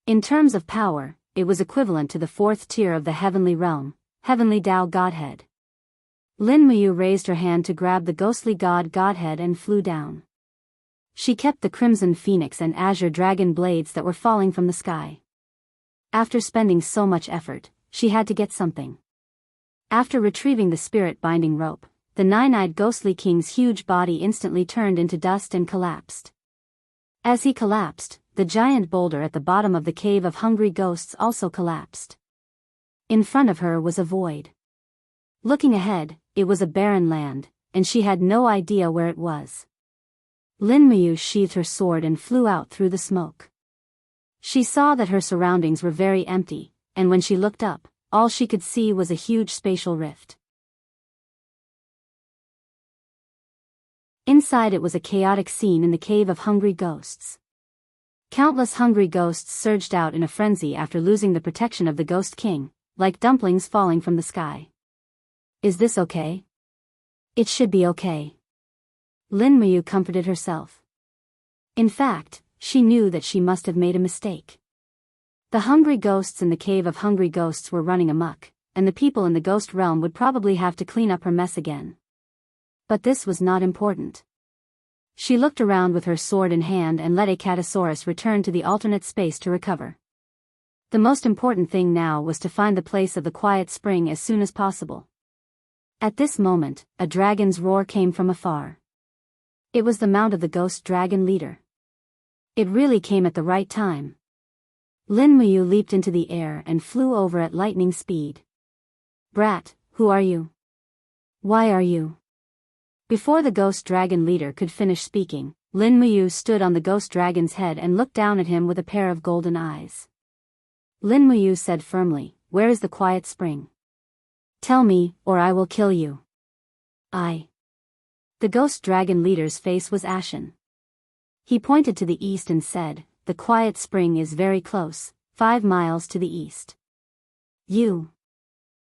In terms of power, it was equivalent to the 4th tier of the heavenly realm, heavenly Tao godhead. Lin Muyu raised her hand to grab the ghostly godhead and flew down. She kept the crimson phoenix and azure dragon blades that were falling from the sky. After spending so much effort, she had to get something. After retrieving the spirit-binding rope, the nine-eyed ghostly king's huge body instantly turned into dust and collapsed. As he collapsed, the giant boulder at the bottom of the cave of hungry ghosts also collapsed. In front of her was a void. Looking ahead, it was a barren land, and she had no idea where it was. Lin Muyu sheathed her sword and flew out through the smoke. She saw that her surroundings were very empty, and when she looked up, all she could see was a huge spatial rift. Inside it was a chaotic scene in the cave of hungry ghosts. Countless hungry ghosts surged out in a frenzy after losing the protection of the Ghost King, like dumplings falling from the sky. Is this okay? It should be okay. Lin Muyu comforted herself. In fact, she knew that she must have made a mistake. The hungry ghosts in the cave of hungry ghosts were running amok, and the people in the ghost realm would probably have to clean up her mess again. But this was not important. She looked around with her sword in hand and let Acatosaurus return to the alternate space to recover. The most important thing now was to find the place of the quiet spring as soon as possible. At this moment, a dragon's roar came from afar. It was the mount of the ghost dragon leader. It really came at the right time. Lin Muyu leaped into the air and flew over at lightning speed. Brat, who are you? Why are you? Before the ghost dragon leader could finish speaking, Lin Muyu stood on the ghost dragon's head and looked down at him with a pair of golden eyes. Lin Muyu said firmly, "Where is the quiet spring? Tell me, or I will kill you." The ghost dragon leader's face was ashen. He pointed to the east and said, "The quiet spring is very close, 5 miles to the east."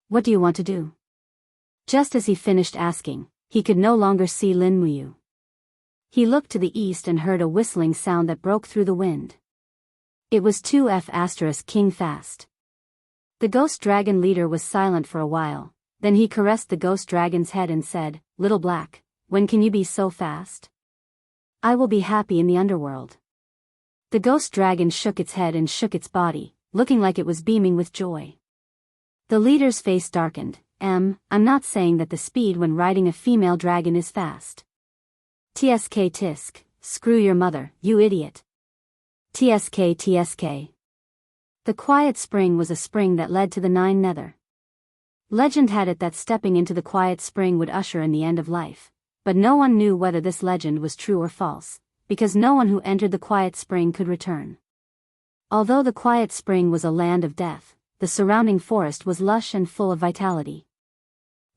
What do you want to do? Just as he finished asking, he could no longer see Lin Muyu. He looked to the east and heard a whistling sound that broke through the wind. It was 2F** King Fast. The ghost dragon leader was silent for a while, then he caressed the ghost dragon's head and said, "Little Black, when can you be so fast? I will be happy in the underworld." The ghost dragon shook its head and shook its body, looking like it was beaming with joy. The leader's face darkened. I'm not saying that the speed when riding a female dragon is fast. Tsk tisk, screw your mother, you idiot. TSK TSK. The quiet spring was a spring that led to the Nine Nether. Legend had it that stepping into the quiet spring would usher in the end of life, but no one knew whether this legend was true or false, because no one who entered the quiet spring could return. Although the quiet spring was a land of death, the surrounding forest was lush and full of vitality.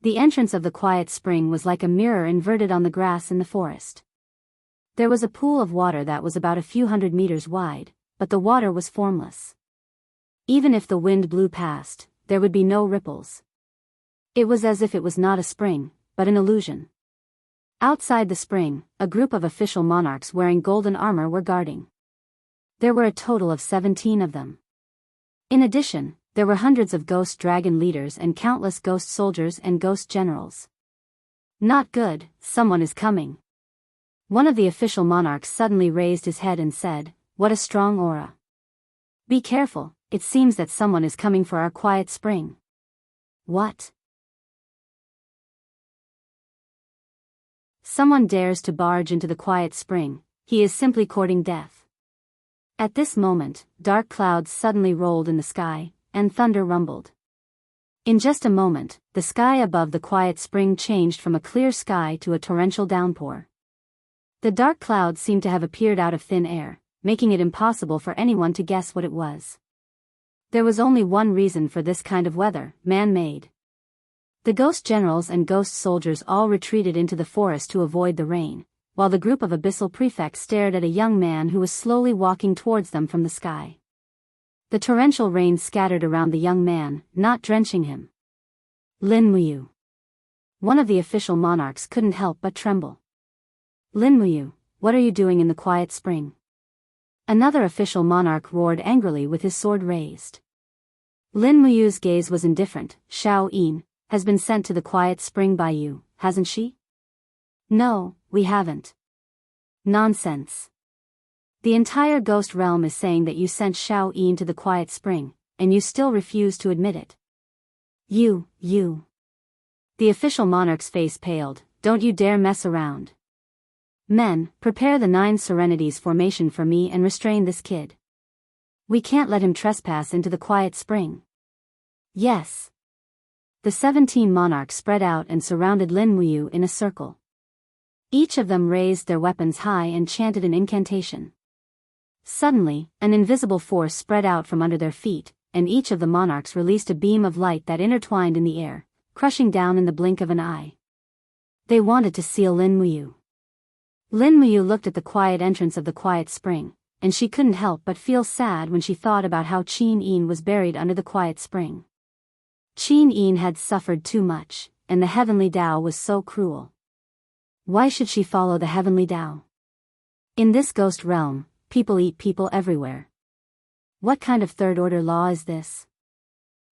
The entrance of the quiet spring was like a mirror inverted on the grass in the forest. There was a pool of water that was about a few hundred meters wide, but the water was formless. Even if the wind blew past, there would be no ripples. It was as if it was not a spring, but an illusion. Outside the spring, a group of official monarchs wearing golden armor were guarding. There were a total of 17 of them. In addition, there were hundreds of ghost dragon leaders and countless ghost soldiers and ghost generals. Not good, someone is coming. One of the official monarchs suddenly raised his head and said, "What a strong aura. Be careful, it seems that someone is coming for our quiet spring." What? Someone dares to barge into the quiet spring, he is simply courting death. At this moment, dark clouds suddenly rolled in the sky, and thunder rumbled. In just a moment, the sky above the quiet spring changed from a clear sky to a torrential downpour. The dark clouds seemed to have appeared out of thin air, making it impossible for anyone to guess what it was. There was only one reason for this kind of weather, man-made. The ghost generals and ghost soldiers all retreated into the forest to avoid the rain, while the group of abyssal prefects stared at a young man who was slowly walking towards them from the sky. The torrential rain scattered around the young man, not drenching him. Lin Muyu. One of the official monarchs couldn't help but tremble. Lin Muyu, what are you doing in the quiet spring? Another official monarch roared angrily with his sword raised. Lin Muyu's gaze was indifferent. Xiao Yin has been sent to the quiet spring by you, hasn't she? No, we haven't. Nonsense. The entire ghost realm is saying that you sent Xiao Yin to the quiet spring, and you still refuse to admit it. You. The official monarch's face paled. Don't you dare mess around. Men, prepare the 9 Serenities formation for me and restrain this kid. We can't let him trespass into the quiet spring. Yes. The 17 monarchs spread out and surrounded Lin Muyu in a circle. Each of them raised their weapons high and chanted an incantation. Suddenly, an invisible force spread out from under their feet, and each of the monarchs released a beam of light that intertwined in the air, crushing down in the blink of an eye. They wanted to seal Lin Muyu. Lin Muyu looked at the quiet entrance of the quiet spring, and she couldn't help but feel sad when she thought about how Qin Yin was buried under the quiet spring. Qin Yin had suffered too much, and the heavenly Tao was so cruel. Why should she follow the heavenly Tao? In this ghost realm, people eat people everywhere. What kind of third-order law is this?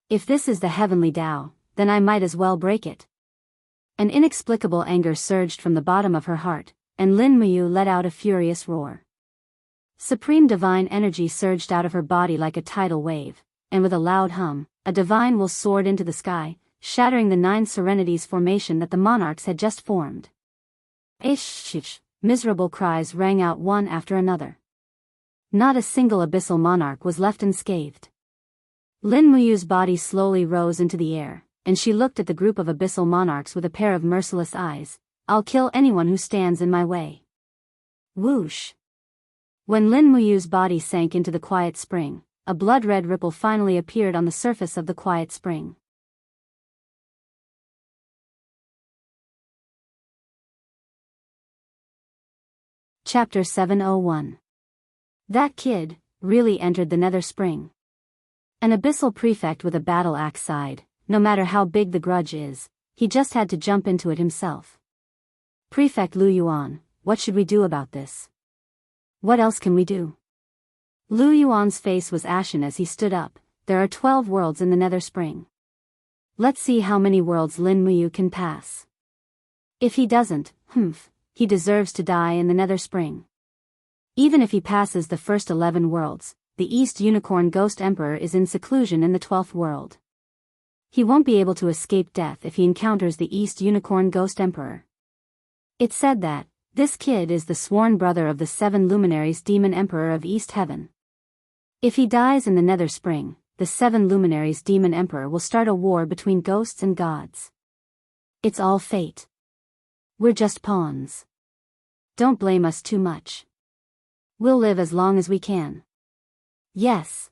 If this is the heavenly Tao, then I might as well break it. An inexplicable anger surged from the bottom of her heart, and Lin Muyu let out a furious roar. Supreme divine energy surged out of her body like a tidal wave, and with a loud hum, a divine will soared into the sky, shattering the 9 Serenities formation that the monarchs had just formed. Ish! Miserable cries rang out one after another. Not a single abyssal monarch was left unscathed. Lin Muyu's body slowly rose into the air, and she looked at the group of abyssal monarchs with a pair of merciless eyes. I'll kill anyone who stands in my way. Whoosh! When Lin Muyu's body sank into the quiet spring, a blood-red ripple finally appeared on the surface of the quiet spring. Chapter 701. That kid really entered the Nether Spring. An abyssal prefect with a battle axe sighed. No matter how big the grudge is, he just had to jump into it himself. Prefect Lu Yuan, what should we do about this? What else can we do? Lu Yuan's face was ashen as he stood up. There are 12 worlds in the Nether Spring. Let's see how many worlds Lin Muyu can pass. If he doesn't, he deserves to die in the Nether Spring. Even if he passes the first 11 worlds, the East Unicorn Ghost Emperor is in seclusion in the 12th world. He won't be able to escape death if he encounters the East Unicorn Ghost Emperor. It's said that, This kid is the sworn brother of the 7 luminaries demon emperor of East Heaven. If he dies in the Nether Spring, the 7 luminaries demon emperor will start a war between ghosts and gods. It's all fate. We're just pawns. Don't blame us too much. We'll live as long as we can. Yes.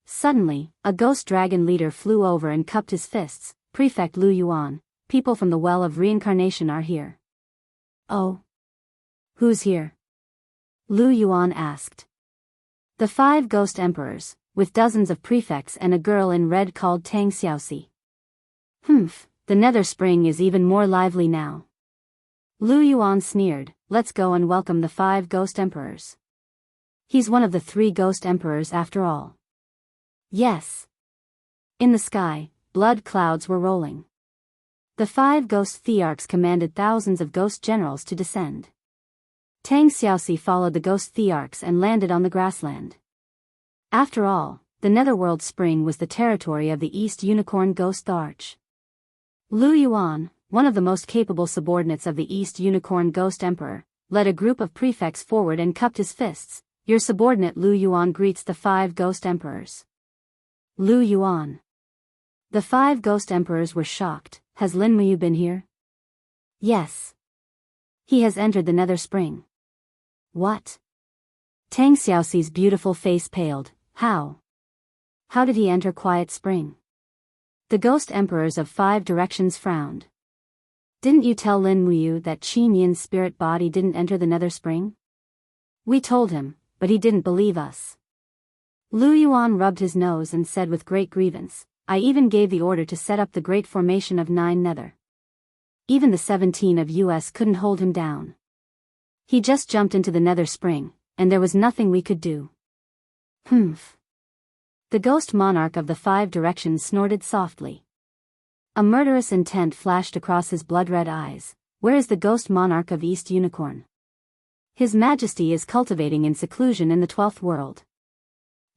Suddenly, a ghost dragon leader flew over and cupped his fists. Prefect Lu Yuan, people from the Well of Reincarnation are here. Oh. Who's here? Lu Yuan asked. The 5 ghost emperors, with dozens of prefects and a girl in red called Tang Xiaoxi. Humph, the Nether Spring is even more lively now. Lu Yuan sneered, let's go and welcome the 5 ghost emperors. He's one of the 3 ghost emperors after all. Yes. In the sky, blood clouds were rolling. The 5 ghost thearchs commanded thousands of ghost generals to descend. Tang Xiaoxi followed the ghost thearchs and landed on the grassland. After all, the Netherworld Spring was the territory of the East Unicorn Ghost Arch. Lu Yuan, one of the most capable subordinates of the East Unicorn Ghost Emperor, led a group of prefects forward and cupped his fists. Your subordinate Lu Yuan greets the 5 ghost emperors. Lu Yuan. The 5 ghost emperors were shocked. Has Lin Muyu been here? Yes. He has entered the Nether Spring. What? Tang Xiaoxi's beautiful face paled. How? How did he enter Quiet Spring? The ghost emperors of 5 directions frowned. Didn't you tell Lin Muyu that Qin Yin's spirit body didn't enter the Nether Spring? We told him, but he didn't believe us. Lu Yuan rubbed his nose and said with great grievance, I even gave the order to set up the great formation of 9 Nether. Even the 17 of us couldn't hold him down. He just jumped into the Nether Spring, and there was nothing we could do. Humph. The ghost monarch of the 5 directions snorted softly. A murderous intent flashed across his blood-red eyes. Where is the ghost monarch of East Unicorn? His Majesty is cultivating in seclusion in the 12th world.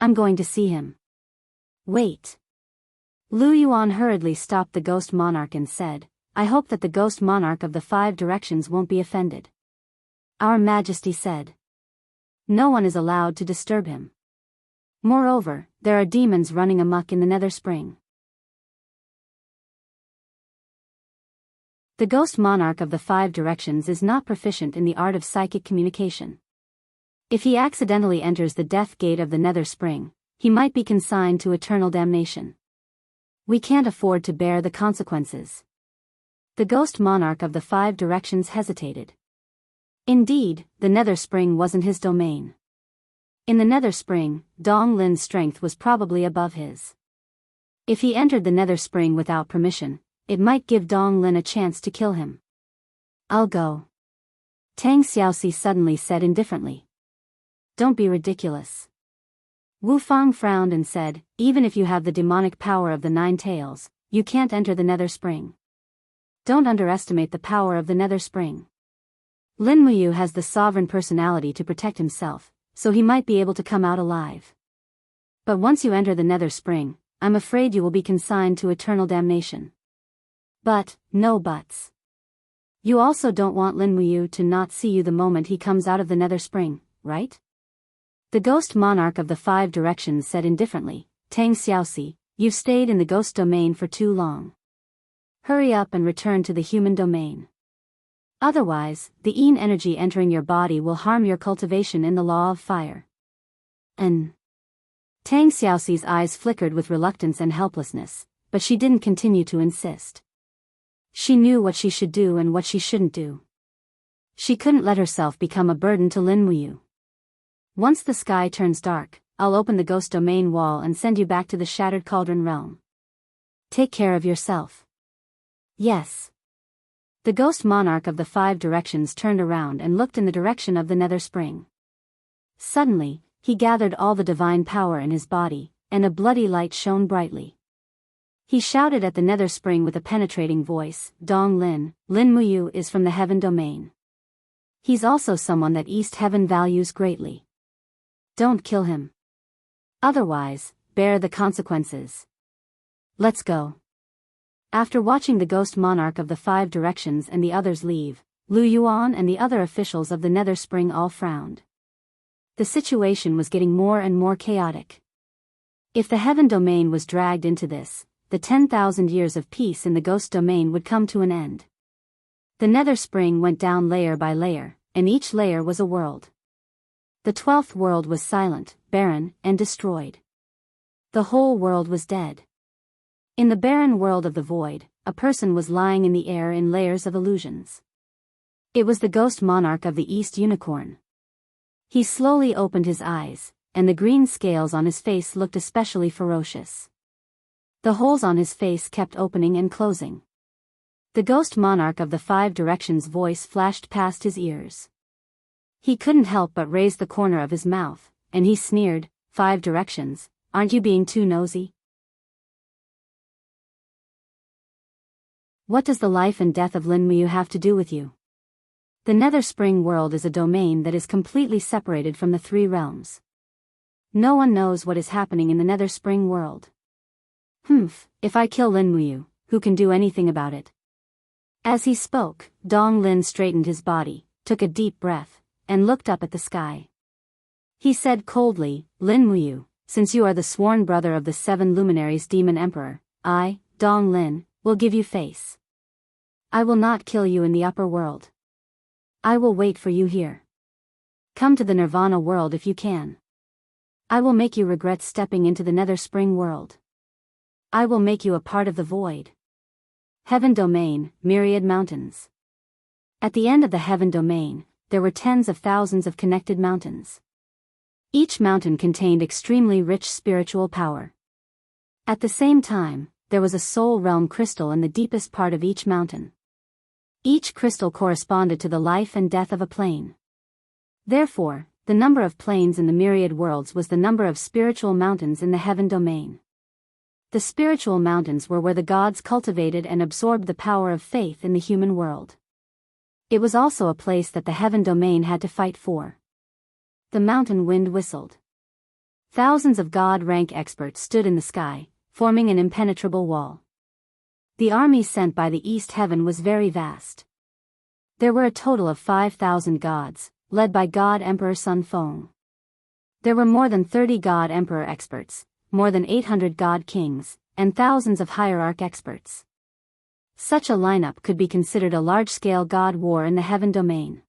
I'm going to see him. Wait. Lu Yuan hurriedly stopped the ghost monarch and said, I hope that the ghost monarch of the 5 directions won't be offended. Our Majesty said. No one is allowed to disturb him. Moreover, there are demons running amok in the Nether Spring. The ghost monarch of the 5 directions is not proficient in the art of psychic communication. If he accidentally enters the death gate of the Nether Spring, he might be consigned to eternal damnation. We can't afford to bear the consequences. The ghost monarch of the 5 directions hesitated. Indeed, the Nether Spring wasn't his domain. In the Nether Spring, Dong Lin's strength was probably above his. If he entered the Nether Spring without permission, it might give Dong Lin a chance to kill him. I'll go. Tang Xiaoxi suddenly said indifferently. Don't be ridiculous. Wu Fang frowned and said, even if you have the demonic power of the 9 tails, you can't enter the Nether Spring. Don't underestimate the power of the Nether Spring. Lin Muyu has the sovereign personality to protect himself, so he might be able to come out alive. But once you enter the Nether Spring, I'm afraid you will be consigned to eternal damnation. But, no buts. You also don't want Lin Muyu to not see you the moment he comes out of the Nether Spring, right? The ghost monarch of the 5 directions said indifferently, Tang Xiaoxi, you've stayed in the ghost domain for too long. Hurry up and return to the human domain. Otherwise, the Yin energy entering your body will harm your cultivation in the law of fire. Tang Xiaoxi's eyes flickered with reluctance and helplessness, but she didn't continue to insist. She knew what she should do and what she shouldn't do. She couldn't let herself become a burden to Lin Muyu. Once the sky turns dark, I'll open the ghost domain wall and send you back to the Shattered Cauldron realm. Take care of yourself. Yes. The ghost monarch of the 5 directions turned around and looked in the direction of the Nether Spring. Suddenly, he gathered all the divine power in his body, and a bloody light shone brightly. He shouted at the Nether Spring with a penetrating voice, Dong Lin, Lin Muyu is from the Heaven Domain. He's also someone that East Heaven values greatly. Don't kill him. Otherwise, bear the consequences. Let's go. After watching the ghost monarch of the 5 directions and the others leave, Lu Yuan and the other officials of the Nether Spring all frowned. The situation was getting more and more chaotic. If the Heaven Domain was dragged into this, the 10,000 years of peace in the Ghost Domain would come to an end. The Nether Spring went down layer by layer, and each layer was a world. The 12th world was silent, barren, and destroyed. The whole world was dead. In the barren world of the void, a person was lying in the air in layers of illusions. It was the ghost monarch of the East Unicorn. He slowly opened his eyes, and the green scales on his face looked especially ferocious. The holes on his face kept opening and closing. The ghost monarch of the 5 directions voice flashed past his ears. He couldn't help but raise the corner of his mouth, and he sneered, 5 directions, aren't you being too nosy? What does the life and death of Lin Muyu have to do with you? The Nether Spring world is a domain that is completely separated from the 3 realms. No one knows what is happening in the Nether Spring world. If I kill Lin Muyu, who can do anything about it? As he spoke, Dong Lin straightened his body, took a deep breath, and looked up at the sky. He said coldly, Lin Muyu, since you are the sworn brother of the 7 luminaries Demon Emperor, I, Dong Lin, will give you face. I will not kill you in the upper world. I will wait for you here. Come to the Nirvana world if you can. I will make you regret stepping into the Nether Spring world. I will make you a part of the void. Heaven Domain, myriad mountains. At the end of the Heaven Domain, there were tens of thousands of connected mountains. Each mountain contained extremely rich spiritual power. At the same time, there was a soul realm crystal in the deepest part of each mountain. Each crystal corresponded to the life and death of a plane. Therefore, the number of planes in the myriad worlds was the number of spiritual mountains in the Heaven Domain. The spiritual mountains were where the gods cultivated and absorbed the power of faith in the human world. It was also a place that the Heaven Domain had to fight for. The mountain wind whistled. Thousands of god rank experts stood in the sky, forming an impenetrable wall. The army sent by the East Heaven was very vast. There were a total of 5,000 gods, led by God Emperor Sun Feng. There were more than 30 God Emperor experts, more than 800 God Kings, and thousands of hierarch experts. Such a lineup could be considered a large-scale god war in the Heaven Domain.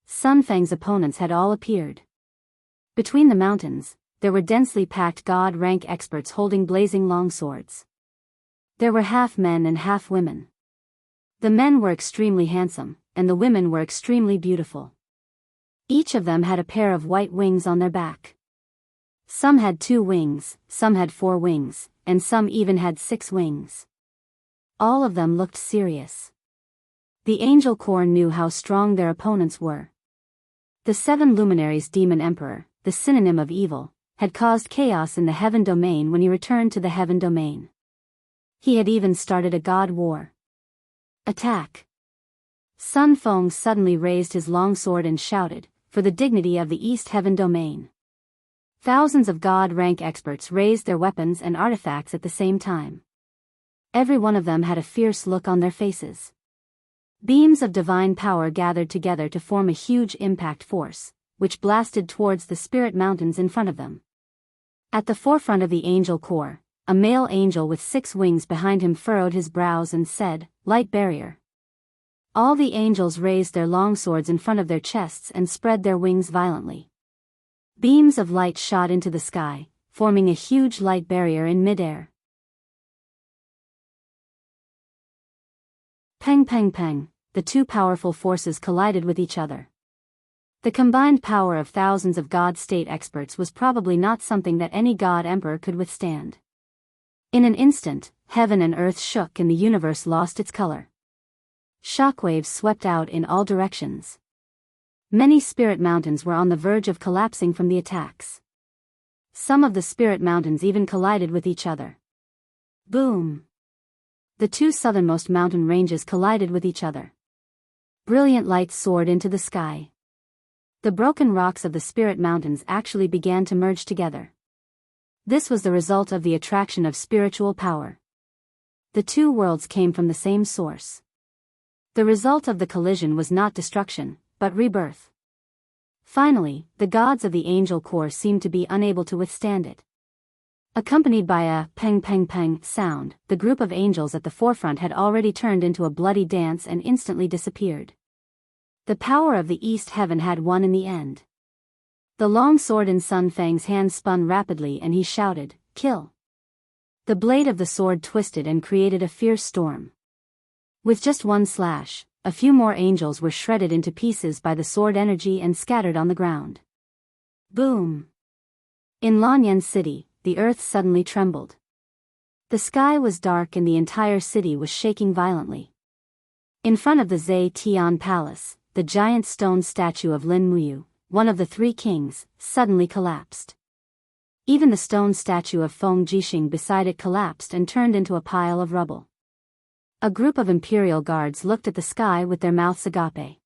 Sun Feng's opponents had all appeared. Between the mountains, there were densely packed god rank experts holding blazing longswords. There were half men and half women. The men were extremely handsome, and the women were extremely beautiful. Each of them had a pair of white wings on their back. Some had 2 wings, some had 4 wings, and some even had 6 wings. All of them looked serious. The Angel Corps knew how strong their opponents were. The 7 luminaries Demon Emperor, the synonym of evil, had caused chaos in the Heaven Domain when he returned to the Heaven Domain. He had even started a god war. Attack! Sun Feng suddenly raised his longsword and shouted, for the dignity of the East Heaven Domain. Thousands of god rank experts raised their weapons and artifacts at the same time. Every one of them had a fierce look on their faces. Beams of divine power gathered together to form a huge impact force, which blasted towards the spirit mountains in front of them. At the forefront of the Angel Corps, a male angel with 6 wings behind him furrowed his brows and said, Light barrier. All the angels raised their longswords in front of their chests and spread their wings violently. Beams of light shot into the sky, forming a huge light barrier in midair. Peng peng peng, the 2 powerful forces collided with each other. The combined power of thousands of god state experts was probably not something that any god emperor could withstand. In an instant, heaven and earth shook and the universe lost its color. Shockwaves swept out in all directions. Many spirit mountains were on the verge of collapsing from the attacks. Some of the spirit mountains even collided with each other. Boom! The 2 southernmost mountain ranges collided with each other. Brilliant light soared into the sky. The broken rocks of the spirit mountains actually began to merge together. This was the result of the attraction of spiritual power. The 2 worlds came from the same source. The result of the collision was not destruction, but rebirth. Finally, the gods of the angel corps seemed to be unable to withstand it. Accompanied by a peng peng peng sound, the group of angels at the forefront had already turned into a bloody dance and instantly disappeared. The power of the East Heaven had won in the end. The long sword in Sun Fang's hand spun rapidly and he shouted, "Kill!" The blade of the sword twisted and created a fierce storm. With just one slash, a few more angels were shredded into pieces by the sword energy and scattered on the ground. Boom! In Lanyan City, the earth suddenly trembled. The sky was dark and the entire city was shaking violently. In front of the Zhe Tian Palace, the giant stone statue of Lin Muyu, one of the three kings, suddenly collapsed. Even the stone statue of Feng Jixing beside it collapsed and turned into a pile of rubble. A group of imperial guards looked at the sky with their mouths agape.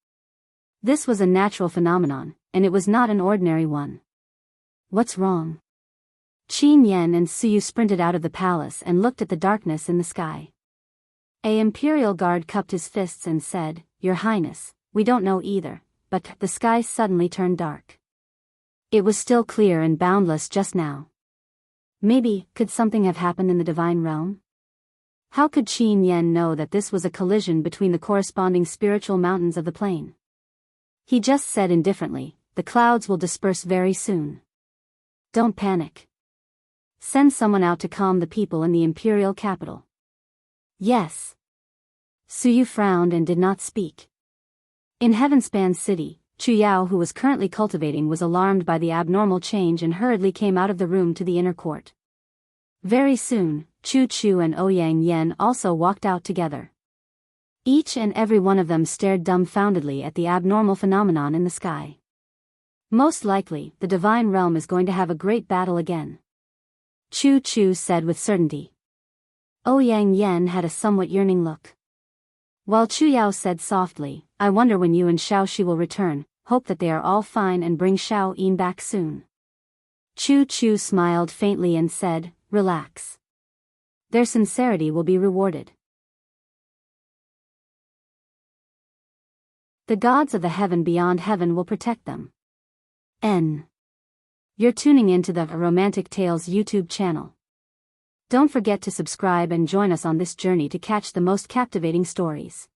This was a natural phenomenon, and it was not an ordinary one. What's wrong? Qin Yan and Suyu sprinted out of the palace and looked at the darkness in the sky. A imperial guard cupped his fists and said, "Your Highness, we don't know either," but the sky suddenly turned dark. It was still clear and boundless just now. Maybe, could something have happened in the divine realm? How could Qin Yan know that this was a collision between the corresponding spiritual mountains of the plain? He just said indifferently, "The clouds will disperse very soon. Don't panic. Send someone out to calm the people in the imperial capital." "Yes." Suyu frowned and did not speak. In Heavenspan City, Chu Yao, who was currently cultivating, was alarmed by the abnormal change and hurriedly came out of the room to the inner court. Very soon, Chu Chu and Ouyang Yen also walked out together. Each and every one of them stared dumbfoundedly at the abnormal phenomenon in the sky. Most likely, the divine realm is going to have a great battle again, Chu Chu said with certainty. Ouyang Yen had a somewhat yearning look. While Chu Yao said softly, "I wonder when you and Xiao Shi will return, hope that they are all fine and bring Xiao Yin back soon." Chu Chu smiled faintly and said, "Relax. Their sincerity will be rewarded. The gods of the heaven beyond heaven will protect them." You're tuning into the Romantic Tales YouTube channel. Don't forget to subscribe and join us on this journey to catch the most captivating stories.